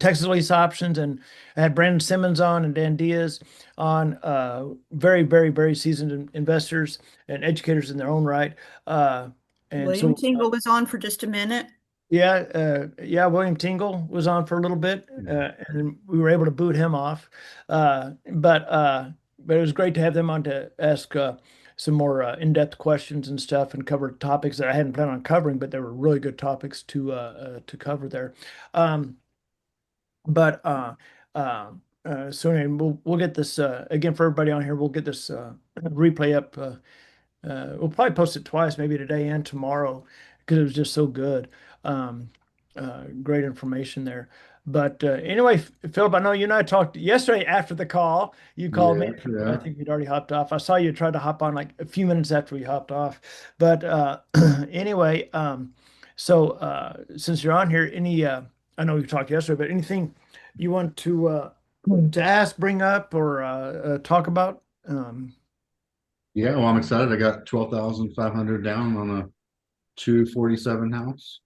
[SPEAKER 1] Texas Lease Options, and I had Brandon Simmons on and Dan Diaz on, very, very, very seasoned investors and educators in their own right. And
[SPEAKER 3] William Tingle was on for just a minute.
[SPEAKER 1] Yeah, William Tingle was on for a little bit, and we were able to boot him off. But it was great to have them on to ask some more in-depth questions and stuff, and cover topics that I hadn't planned on covering, but they were really good topics to cover there. So anyway, we'll get this again for everybody on here. We'll get this replay up. We'll probably post it twice, maybe today and tomorrow, because it was just so good. Great information there. But anyway, Philip, I know you and I talked yesterday after the call. You called me. I
[SPEAKER 9] Yeah.
[SPEAKER 1] think we'd already hopped off. I saw you try to hop on like a few minutes after we hopped off. But anyway, since you're on here, I know we talked yesterday, but anything you want to ask, bring up, or talk about?
[SPEAKER 9] Yeah, well, I'm excited. I got 12,500 down on a 247 house.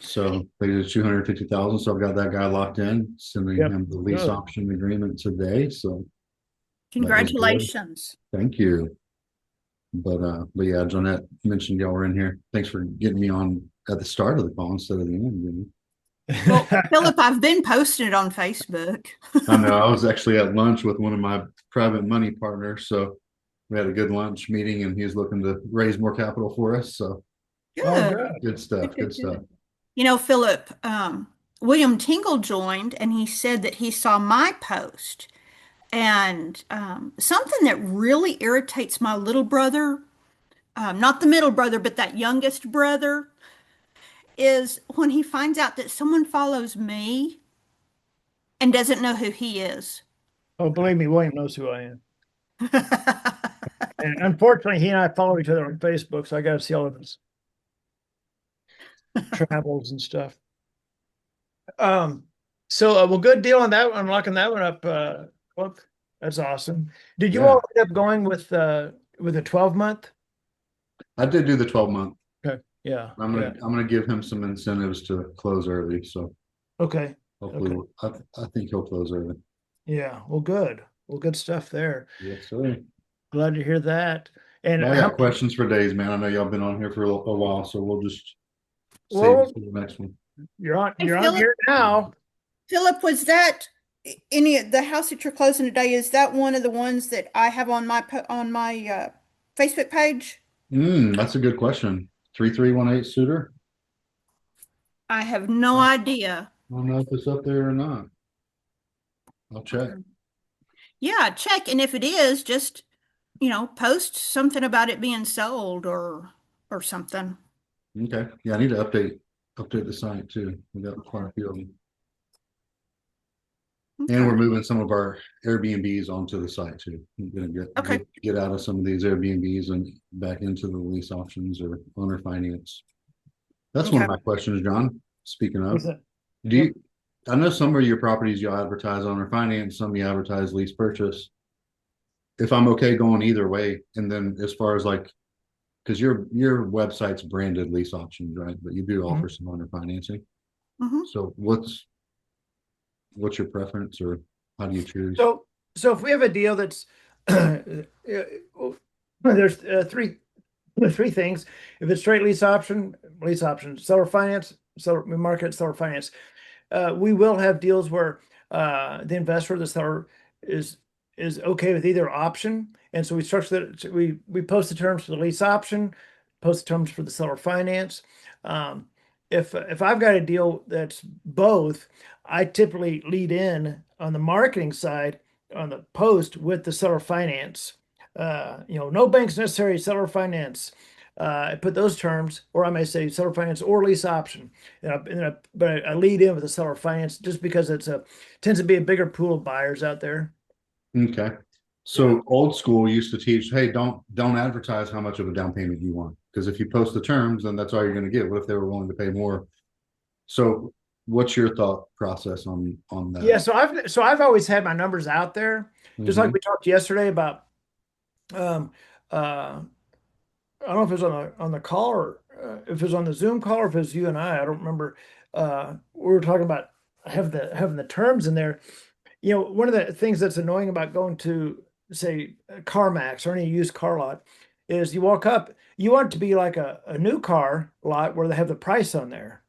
[SPEAKER 9] So they did 250,000. So I've got that guy locked in, sending
[SPEAKER 1] Yep.
[SPEAKER 9] him the lease
[SPEAKER 1] Good.
[SPEAKER 9] option agreement today. So that was good.
[SPEAKER 3] Congratulations.
[SPEAKER 9] Thank you. But yeah, Jeanette mentioned y'all were in here. Thanks for getting me on at the start of the call instead of the end. You
[SPEAKER 3] Well, Philip, I've been posting it on Facebook.
[SPEAKER 9] know? I know I was actually at lunch with one of my private money partners. So we had a good lunch meeting and he was looking to raise more capital for us. So
[SPEAKER 1] Oh,
[SPEAKER 3] Good.
[SPEAKER 1] good.
[SPEAKER 9] good stuff.
[SPEAKER 3] Good,
[SPEAKER 9] Good
[SPEAKER 3] good,
[SPEAKER 9] stuff.
[SPEAKER 3] good. You know, Philip, William Tingle joined and he said that he saw my post. And something that really irritates my little brother, not the middle brother, but that youngest brother, is when he finds out that someone follows me and doesn't know who he is.
[SPEAKER 1] Oh, believe me, William knows who I am. And unfortunately, he and I follow each other on Facebook, so I got to see all of his travels and stuff. Well, good deal on that one, locking that one up. Look, that's awesome. Did you
[SPEAKER 9] Yeah.
[SPEAKER 1] all end up going with a 12-month?
[SPEAKER 9] I did do the 12-month.
[SPEAKER 1] Okay. Yeah.
[SPEAKER 9] I'm gonna give him some incentives to close early. So
[SPEAKER 1] Okay.
[SPEAKER 9] hopefully I think he'll close early.
[SPEAKER 1] Yeah. Well, good. Well, good stuff there.
[SPEAKER 9] Yes, sir.
[SPEAKER 1] Glad to hear that. And
[SPEAKER 9] I got questions for days, man. I know y'all been on here for a while, so we'll just save
[SPEAKER 1] Well,
[SPEAKER 9] it for the next one.
[SPEAKER 1] you're on
[SPEAKER 3] Hey,
[SPEAKER 1] on
[SPEAKER 3] Philip.
[SPEAKER 1] here now.
[SPEAKER 3] Philip, was that the house that you're closing today? Is that one of the ones that I have on my Facebook page?
[SPEAKER 9] That's a good question. 3318 Suitor.
[SPEAKER 3] I have no idea.
[SPEAKER 9] I don't know if it's up there or not. I'll check.
[SPEAKER 3] Yeah, check, and if it is, just post something about it being sold or something.
[SPEAKER 9] Okay. Yeah, I need to update the site too. We got quite a few of them. And we're
[SPEAKER 3] Okay.
[SPEAKER 9] moving some of our Airbnbs onto the site too. We're gonna
[SPEAKER 3] Okay.
[SPEAKER 9] get out of some of these Airbnbs and back into the lease options or owner finance. That's one of
[SPEAKER 3] Okay.
[SPEAKER 9] my questions, John. Speaking of,
[SPEAKER 1] What's that?
[SPEAKER 9] do you, I know some of your properties you advertise owner finance, some you advertise lease purchase. If I'm okay going either way, and then as far as like, because your website's branded lease options, right? But you do offer some owner financing.
[SPEAKER 3] Mhm.
[SPEAKER 9] So what's your preference, or how do you choose?
[SPEAKER 1] So if we have a deal that's there's three things. If it's straight lease option, seller finance, seller market, seller finance. We will have deals where the investor, the seller, is okay with either option, and so we structure that. We post the terms for the lease option, post the terms for the seller finance. If I've got a deal that's both, I typically lead in on the marketing side on the post with the seller finance. No banks necessary, seller finance. I put those terms, or I may say seller finance or lease option. But I lead in with the seller finance just because tends to be a bigger pool of buyers out there.
[SPEAKER 9] Okay. So old school used to teach, hey, don't advertise how much of a down payment you want. Because if you post the terms, then that's all you're going to get. What if they were willing to pay more? So what's your thought process on that?
[SPEAKER 1] Yeah, so I've always had my numbers out there, just like we talked yesterday about I don't know if it was on the call or if it was on the Zoom call or if it was you and I don't remember. We were talking about having the terms in there. One of the things that's annoying about going to, say, CarMax or any used car lot is you walk up, you want it to be like a new car lot where they have the price on there,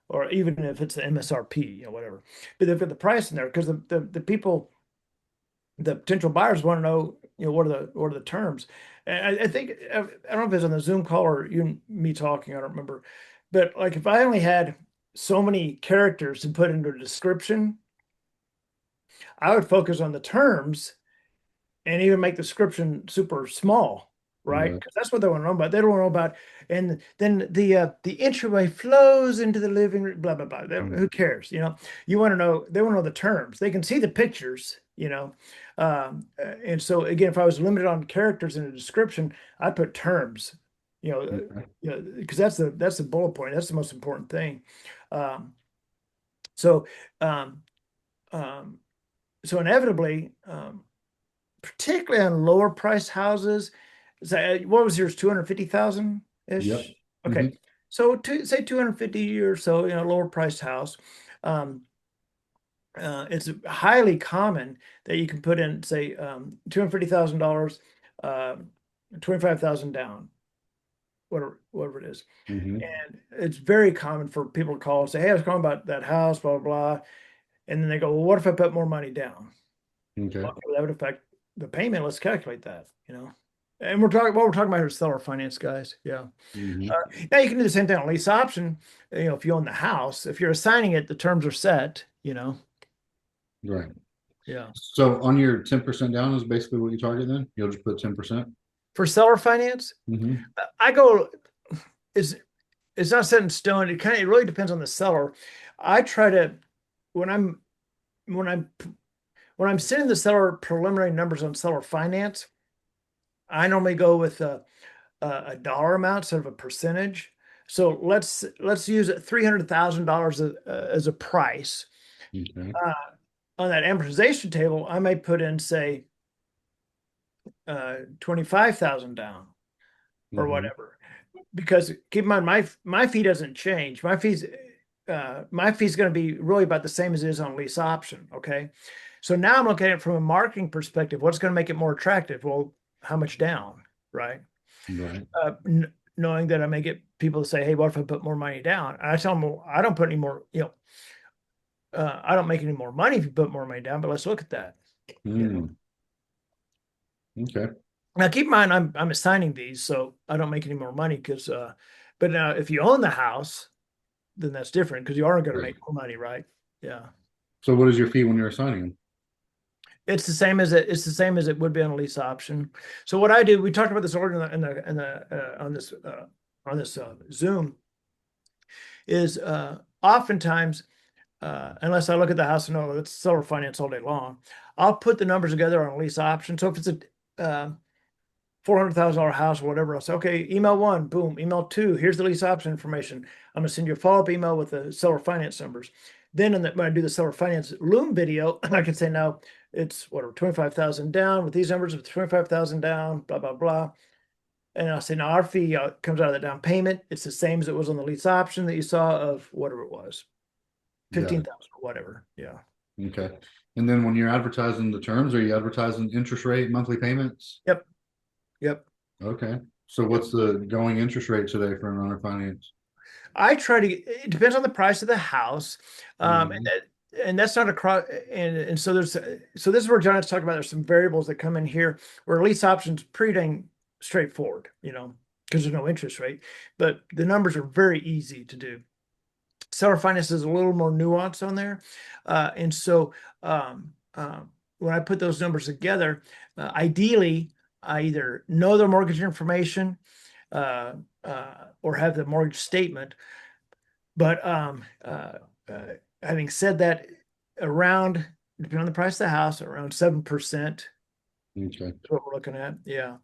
[SPEAKER 1] or even if it's the MSRP, whatever. But they've got the price in there because the people, the potential buyers want to know, what are the terms. And I think, I don't know if it's on the Zoom call or you and me talking, I don't remember. But like if I only had so many characters to put into a description, I would focus on the terms and even make the description super small, right?
[SPEAKER 9] Right.
[SPEAKER 1] Because that's what they want to know about. They don't want to know about, and then the entryway flows into the living room, blah blah blah. Who cares? You want to know. They want to know the terms. They can see the pictures, and so again, if I was limited on characters in a description, I'd put terms,
[SPEAKER 9] Okay.
[SPEAKER 1] because that's the bullet point. That's the most important thing. So um, um, so inevitably, particularly on lower price houses, what was yours, 250,000
[SPEAKER 9] Yep.
[SPEAKER 1] ish?
[SPEAKER 9] hmm
[SPEAKER 1] Okay. So say 250 or so, lower priced house. It's highly common that you can put in, say, $250,000, 25,000 down, whatever it is.
[SPEAKER 9] hmm
[SPEAKER 1] And it's very common for people to call and say, "Hey, I was calling about that house, blah, blah, blah." And then they go, "Well, what if I put more money down?"
[SPEAKER 9] Okay.
[SPEAKER 1] Okay, well, that would affect the payment. Let's calculate that. And we're talking about here is seller finance, guys. Yeah.
[SPEAKER 9] hmm
[SPEAKER 1] Now you can do the same thing on lease option. If you own the house, if you're assigning it, the terms are set.
[SPEAKER 9] Right.
[SPEAKER 1] Yeah.
[SPEAKER 9] So on your 10% down is basically what you target then? You'll just put 10%?
[SPEAKER 1] For seller finance,
[SPEAKER 9] Mm-hmm.
[SPEAKER 1] I go, it's not set in stone. It really depends on the seller. I try to, when I'm when I'm when I'm sending the seller preliminary numbers on seller finance, I normally go with a dollar amount instead of a percentage. So let's use $300,000 as a price.
[SPEAKER 9] Okay.
[SPEAKER 1] On that amortization table, I may put in, say, 25,000 down or
[SPEAKER 9] Mhm.
[SPEAKER 1] whatever. Because keep in mind, my fee doesn't change. My fee's going to be really about the same as it is on lease option. Okay, so now I'm looking at it from a marketing perspective. What's going to make it more attractive? Well, how much down, right?
[SPEAKER 9] Right.
[SPEAKER 1] Knowing that I may get people to say, "Hey, what if I put more money down?" And I tell them, "Well, I don't put any more. I don't make any more money if you put more money down. But let's look at that."
[SPEAKER 9] Okay.
[SPEAKER 1] Now, keep in mind, I'm assigning these, so I don't make any more money because. But now, if you own the house, then that's different because you are going to
[SPEAKER 9] Right.
[SPEAKER 1] make more money, right? Yeah.
[SPEAKER 9] So what is your fee when you're assigning them?
[SPEAKER 1] It's the same as it would be on a lease option. So what I do, we talked about this earlier on this Zoom, is oftentimes, unless I look at the house and know it's seller finance all day long, I'll put the numbers together on a lease option. So if it's a $400,000 house or whatever, I'll say, okay, email one, boom, email two, here's the lease option information. I'm gonna send you a follow-up email with the seller finance numbers. Then when I do the seller finance Loom video, I can say, now it's whatever, 25,000 down with these numbers, with 25,000 down, blah, blah, blah. And I'll say, now our fee comes out of the down payment. It's the same as it was on the lease option that you saw of whatever it was,
[SPEAKER 9] Got it.
[SPEAKER 1] 15,000 or whatever. Yeah.
[SPEAKER 9] Okay. And then when you're advertising the terms, are you advertising interest rate, monthly payments?
[SPEAKER 1] Yep. Yep.
[SPEAKER 9] Okay. So what's the going interest rate today for an owner finance?
[SPEAKER 1] I try to, it depends on the price of the house.
[SPEAKER 9] Mhm.
[SPEAKER 1] And that's not across, and so this is where John has talked about, there's some variables that come in here where lease options pretty dang straightforward, because there's no interest rate, but the numbers are very easy to do. Seller finance is a little more nuanced on there. And so when I put those numbers together, ideally, I either know their mortgage information or have the mortgage statement. But having said that, depending on the price of the house, around 7%
[SPEAKER 9] Okay.
[SPEAKER 1] is what we're looking at. Yeah.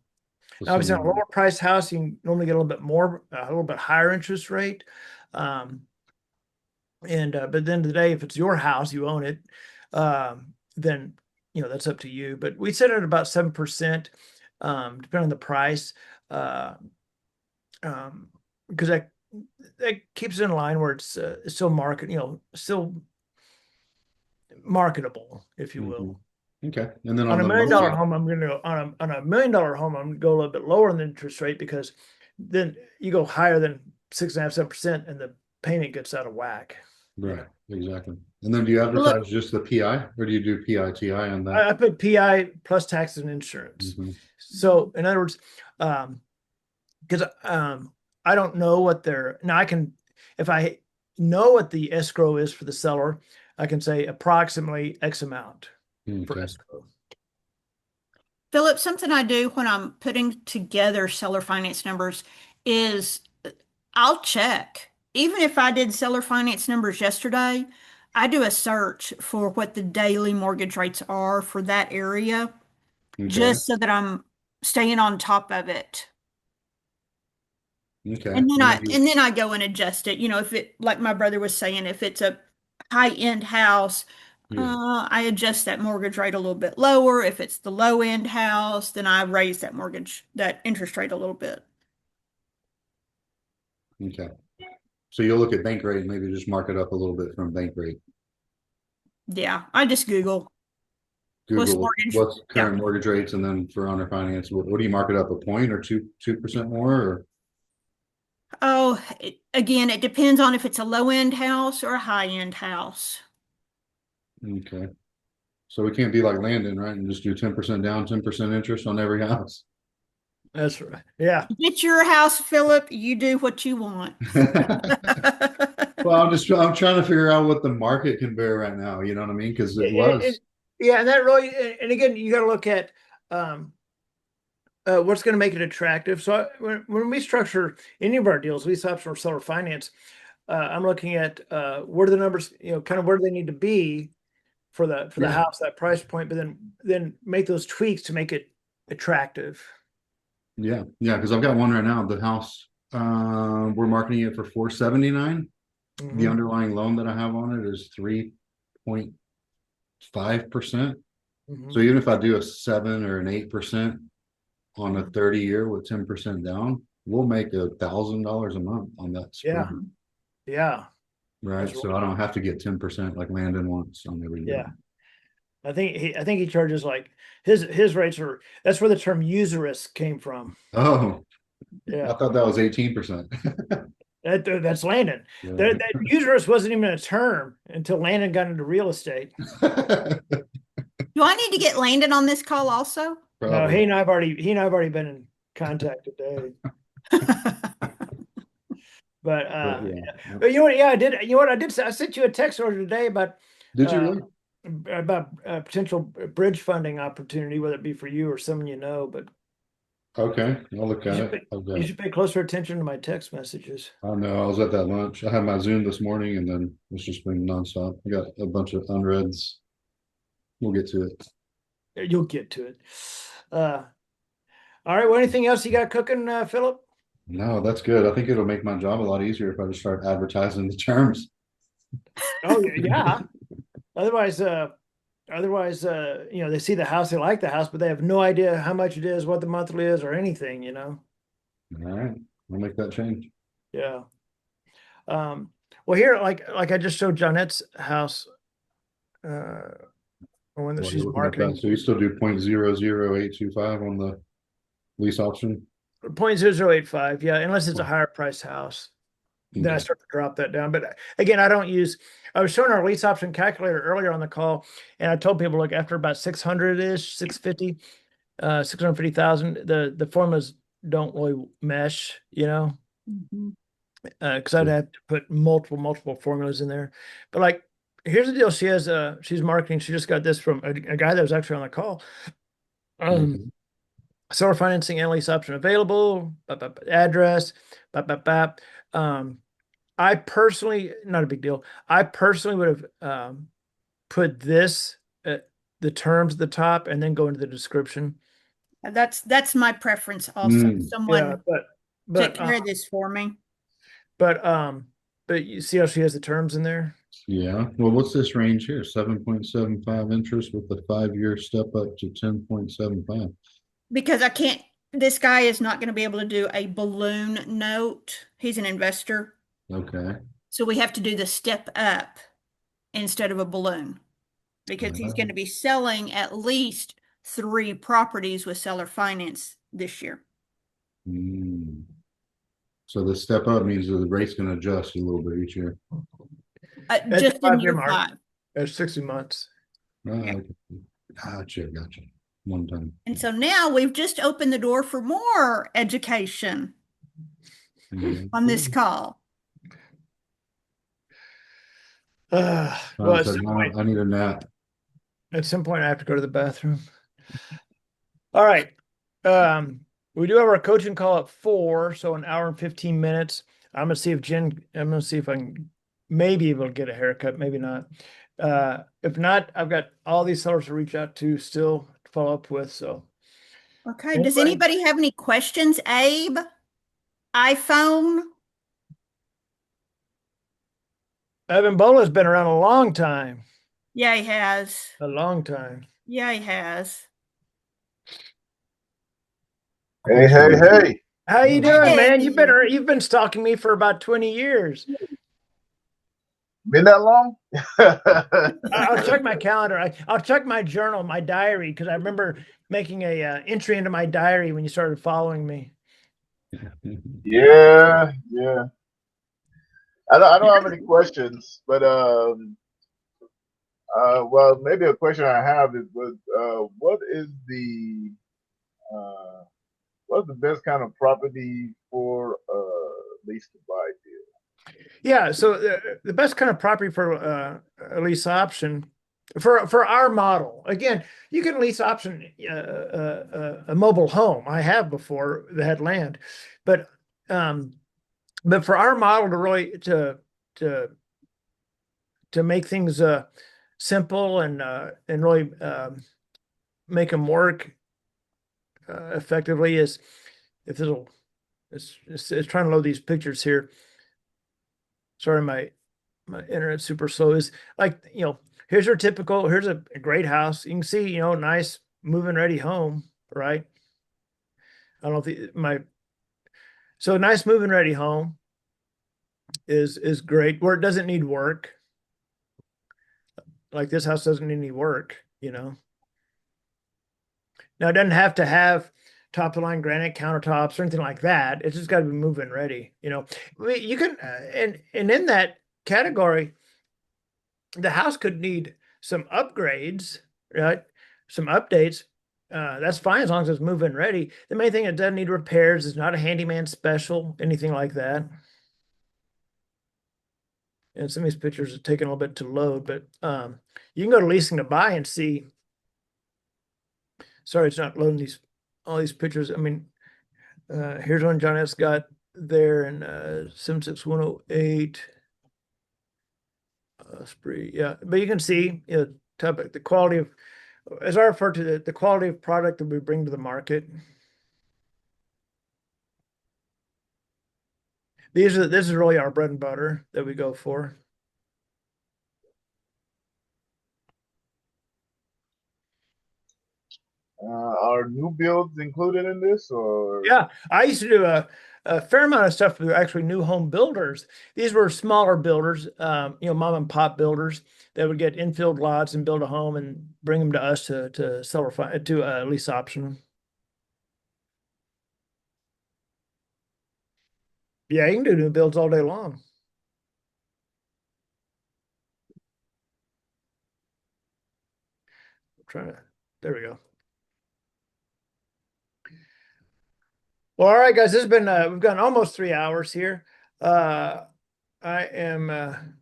[SPEAKER 9] So
[SPEAKER 1] Obviously, on a lower price house, you can normally get a little bit more, a little bit higher interest rate. But at the end of the day, if it's your house, you own it, then that's up to you. But we set it at about 7%, depending on the price, because that keeps it in line where it's still still marketable, if you will.
[SPEAKER 9] Okay. And then
[SPEAKER 1] On
[SPEAKER 9] on
[SPEAKER 1] a
[SPEAKER 9] the
[SPEAKER 1] $1 million
[SPEAKER 9] monthly,
[SPEAKER 1] home, I'm going to go on a $1 million home. I'm going to go a little bit lower in the interest rate because then you go higher than 6.5%, 7%, and the payment gets out of whack.
[SPEAKER 9] right, exactly. And then do you
[SPEAKER 1] Look,
[SPEAKER 9] advertise just the PI or do you do PITI on that?
[SPEAKER 1] I put PI plus taxes and insurance.
[SPEAKER 9] Mhm.
[SPEAKER 1] So in other words, because I don't know what if I know what the escrow is for the seller, I can say approximately X amount for
[SPEAKER 9] Okay.
[SPEAKER 1] escrow.
[SPEAKER 3] Philip, something I do when I'm putting together seller finance numbers is I'll check. Even if I did seller finance numbers yesterday, I do a search for what the daily mortgage rates are for that area,
[SPEAKER 9] Okay.
[SPEAKER 3] just so that I'm staying on top of it.
[SPEAKER 9] Okay.
[SPEAKER 3] And then
[SPEAKER 9] Yeah,
[SPEAKER 3] I go and adjust it. You know, if it, like my brother was saying, if it's a high-end house,
[SPEAKER 9] yeah.
[SPEAKER 3] I adjust that mortgage rate a little bit lower. If it's the low-end house, then I raise that interest rate a little bit.
[SPEAKER 9] Okay. So you'll look at bank rate and maybe just mark it up a little bit from bank rate.
[SPEAKER 3] Yeah, I just Google what's
[SPEAKER 9] Google
[SPEAKER 3] mortgage.
[SPEAKER 9] what's current mortgage rates, and then for owner finance, what do you mark it up, a point or 2% more? Or
[SPEAKER 3] Oh, again, it depends on if it's a low-end house or a high-end house.
[SPEAKER 9] okay. So we can't be like Landon, right? And just do 10% down, 10% interest on every house.
[SPEAKER 1] That's right. Yeah.
[SPEAKER 3] It's your house, Philip. You do what you want.
[SPEAKER 9] Well, I'm trying to figure out what the market can bear right now. You know what I mean? Because it was.
[SPEAKER 1] Yeah, and that really, and again, you got to look at what's going to make it attractive. So when we structure any of our deals, lease option or seller finance, I'm looking at where the numbers, kind of where do they need to be for the
[SPEAKER 9] Yeah.
[SPEAKER 1] house, that price point, but then make those tweaks to make it attractive.
[SPEAKER 9] Yeah, because I've got one right now. The house, we're marketing it for 479. The
[SPEAKER 1] Mhm.
[SPEAKER 9] underlying loan that I have on it is 3.5%.
[SPEAKER 1] Mhm.
[SPEAKER 9] So even if I do a 7 or an 8% on a 30-year with 10% down, we'll make $1,000 a month on that
[SPEAKER 1] Yeah.
[SPEAKER 9] spread.
[SPEAKER 1] Yeah.
[SPEAKER 9] Right.
[SPEAKER 1] That's
[SPEAKER 9] So I don't have to get 10% like Landon wants on every deal.
[SPEAKER 1] Yeah. I think he charges like his rates are, that's where the term usurious came from.
[SPEAKER 9] Oh, I
[SPEAKER 1] Yeah.
[SPEAKER 9] thought that was 18%.
[SPEAKER 1] That's Landon.
[SPEAKER 9] Yeah.
[SPEAKER 1] That usurious wasn't even a term until Landon got into real estate.
[SPEAKER 3] Do I need to get Landon on this call also?
[SPEAKER 1] No,
[SPEAKER 9] Probably.
[SPEAKER 1] he and I've already been in contact today. But
[SPEAKER 9] yeah.
[SPEAKER 1] but you know what? Yeah, I did. You know what I did? I sent you a text order today about
[SPEAKER 9] Did you really?
[SPEAKER 1] Potential bridge funding opportunity, whether it be for you or someone you know. But
[SPEAKER 9] Okay, I'll look
[SPEAKER 1] you
[SPEAKER 9] at
[SPEAKER 1] should
[SPEAKER 9] it.
[SPEAKER 1] you should pay closer attention to my text messages.
[SPEAKER 9] I know I was at that lunch. I had my Zoom this morning, and then it's just been nonstop. I got a bunch of unreads. We'll get to it.
[SPEAKER 1] You'll get to it. All right. Well, anything else you got cooking, Philip?
[SPEAKER 9] No, that's good. I think it'll make my job a lot easier if I just start advertising the terms.
[SPEAKER 1] Oh yeah. Otherwise, they see the house, they like the house, but they have no idea how much it is, what the monthly is, or anything.
[SPEAKER 9] All right, I'll make that change.
[SPEAKER 1] Yeah. Well, here, like I just showed Johnette's house, one that
[SPEAKER 9] While
[SPEAKER 1] she's
[SPEAKER 9] you're looking at
[SPEAKER 1] marketing.
[SPEAKER 9] that, so you still do 0.00825 on the lease option?
[SPEAKER 1] 0.0085, yeah, unless it's a higher price house. Then I
[SPEAKER 9] Okay.
[SPEAKER 1] start to drop that down. But again, I was showing our lease option calculator earlier on the call, and I told people, look, after about 600-ish, 650, 650,000, the formulas don't really mesh, because I'd have to put multiple formulas in there. But like, here's the deal. She's marketing. She just got this from a guy that was actually on the call.
[SPEAKER 9] Okay.
[SPEAKER 1] Seller financing and lease option available, address, I personally, not a big deal. I personally would have put this the terms at the top and then go into the description.
[SPEAKER 3] That's my preference also.
[SPEAKER 9] Mm.
[SPEAKER 3] Someone
[SPEAKER 1] Yeah,
[SPEAKER 3] take care of this for me.
[SPEAKER 1] but you see how she has the terms in there?
[SPEAKER 9] Yeah. Well, what's this range here? 7.75 interest with a 5-year step up to 10.75.
[SPEAKER 3] Because this guy is not going to be able to do a balloon note. He's an investor.
[SPEAKER 9] Okay.
[SPEAKER 3] So we have to do the step up instead of a balloon because he's going to be selling at least 3 properties with seller finance this year.
[SPEAKER 9] Mm. So the step up means that the rate's going to adjust a little bit each year.
[SPEAKER 3] Just in year 5.
[SPEAKER 1] That's 60 months.
[SPEAKER 9] Yeah. Gotcha. One time.
[SPEAKER 3] And so now we've just opened the door for more education on this call.
[SPEAKER 1] Well,
[SPEAKER 9] I need a nap.
[SPEAKER 1] at some point I have to go to the bathroom. All right. We do have our coaching call at 4, so an hour and 15 minutes. I'm gonna see if I can maybe able to get a haircut, maybe not. If not, I've got all these sellers to reach out to still to follow up with. So
[SPEAKER 3] Okay. Does anybody have any questions? Abe? iPhone?
[SPEAKER 1] Evan Bola's been around a long time.
[SPEAKER 3] Yeah, he has.
[SPEAKER 1] A long time.
[SPEAKER 3] Yeah, he has.
[SPEAKER 10] Hey, hey, hey.
[SPEAKER 1] How you doing, man?
[SPEAKER 3] Hey.
[SPEAKER 1] You've been stalking me for about 20 years.
[SPEAKER 10] Been that long?
[SPEAKER 1] I'll check my calendar. I'll check my journal, my diary, because I remember making a entry into my diary when you started following me.
[SPEAKER 10] Yeah, yeah. I don't have any questions, but well, maybe a question I have is, what's the best kind of property for lease to buy deal?
[SPEAKER 1] Yeah, so the best kind of property for a lease option for our model. Again, you can lease option a mobile home. I have before that had land, but for our model to really to make things simple and really make them work effectively is if it'll it's trying to load these pictures here. Sorry, my internet's super slow. Is like, here's a great house. You can see, nice move-in ready home, right? I don't know if so a nice move-in ready home is great where it doesn't need work. Like this house doesn't need any work, Now it doesn't have to have top of the line granite countertops or anything like that. It's just got to be move-in ready, You can and in that category, the house could need some upgrades, right? Some updates. That's fine as long as it's move-in ready. The main thing, it doesn't need repairs. It's not a handyman special, anything like that. And some of these pictures are taking a little bit to load, but you can go to leasing to buy and see. Sorry, it's not loading all these pictures. I mean, here's one John S. got there in 76108. Spree, yeah, but you can see, the quality of, as I refer to the quality of product that we bring to the market. This is really our bread and butter that we go for.
[SPEAKER 10] Are new builds included in this, or?
[SPEAKER 1] Yeah, I used to do a fair amount of stuff with actually new home builders. These were smaller builders, mom and pop builders that would get infield lots and build a home and bring them to us to sell or to lease option. Yeah, you can do new builds all day long. There we go. Well, all right, guys, this has been we've gone almost 3 hours here. I am I'm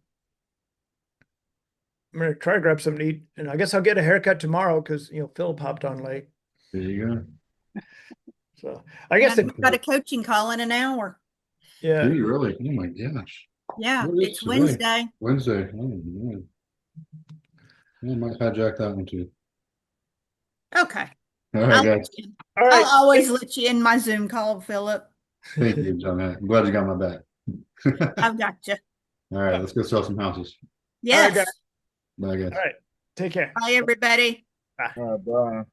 [SPEAKER 1] gonna try to grab something to eat, and I guess I'll get a haircut tomorrow because Phil popped on late.
[SPEAKER 9] There you go.
[SPEAKER 1] So I guess
[SPEAKER 3] We've got a coaching call in an hour.
[SPEAKER 1] Yeah.
[SPEAKER 9] Do you really? Oh my gosh.
[SPEAKER 3] Yeah,
[SPEAKER 9] What is
[SPEAKER 3] it's
[SPEAKER 9] today?
[SPEAKER 3] Wednesday.
[SPEAKER 9] Wednesday. Oh man. I might hijack that one too.
[SPEAKER 3] Okay.
[SPEAKER 9] All right, guys.
[SPEAKER 1] All right.
[SPEAKER 3] I'll always let you in my Zoom call, Philip.
[SPEAKER 9] Thank you, John. I'm glad you got my back.
[SPEAKER 3] I've got you.
[SPEAKER 9] All right, let's go sell some houses.
[SPEAKER 3] Yes.
[SPEAKER 1] All right, guys.
[SPEAKER 9] Bye, guys.
[SPEAKER 1] All right. Take care.
[SPEAKER 3] Bye, everybody.
[SPEAKER 10] Bye.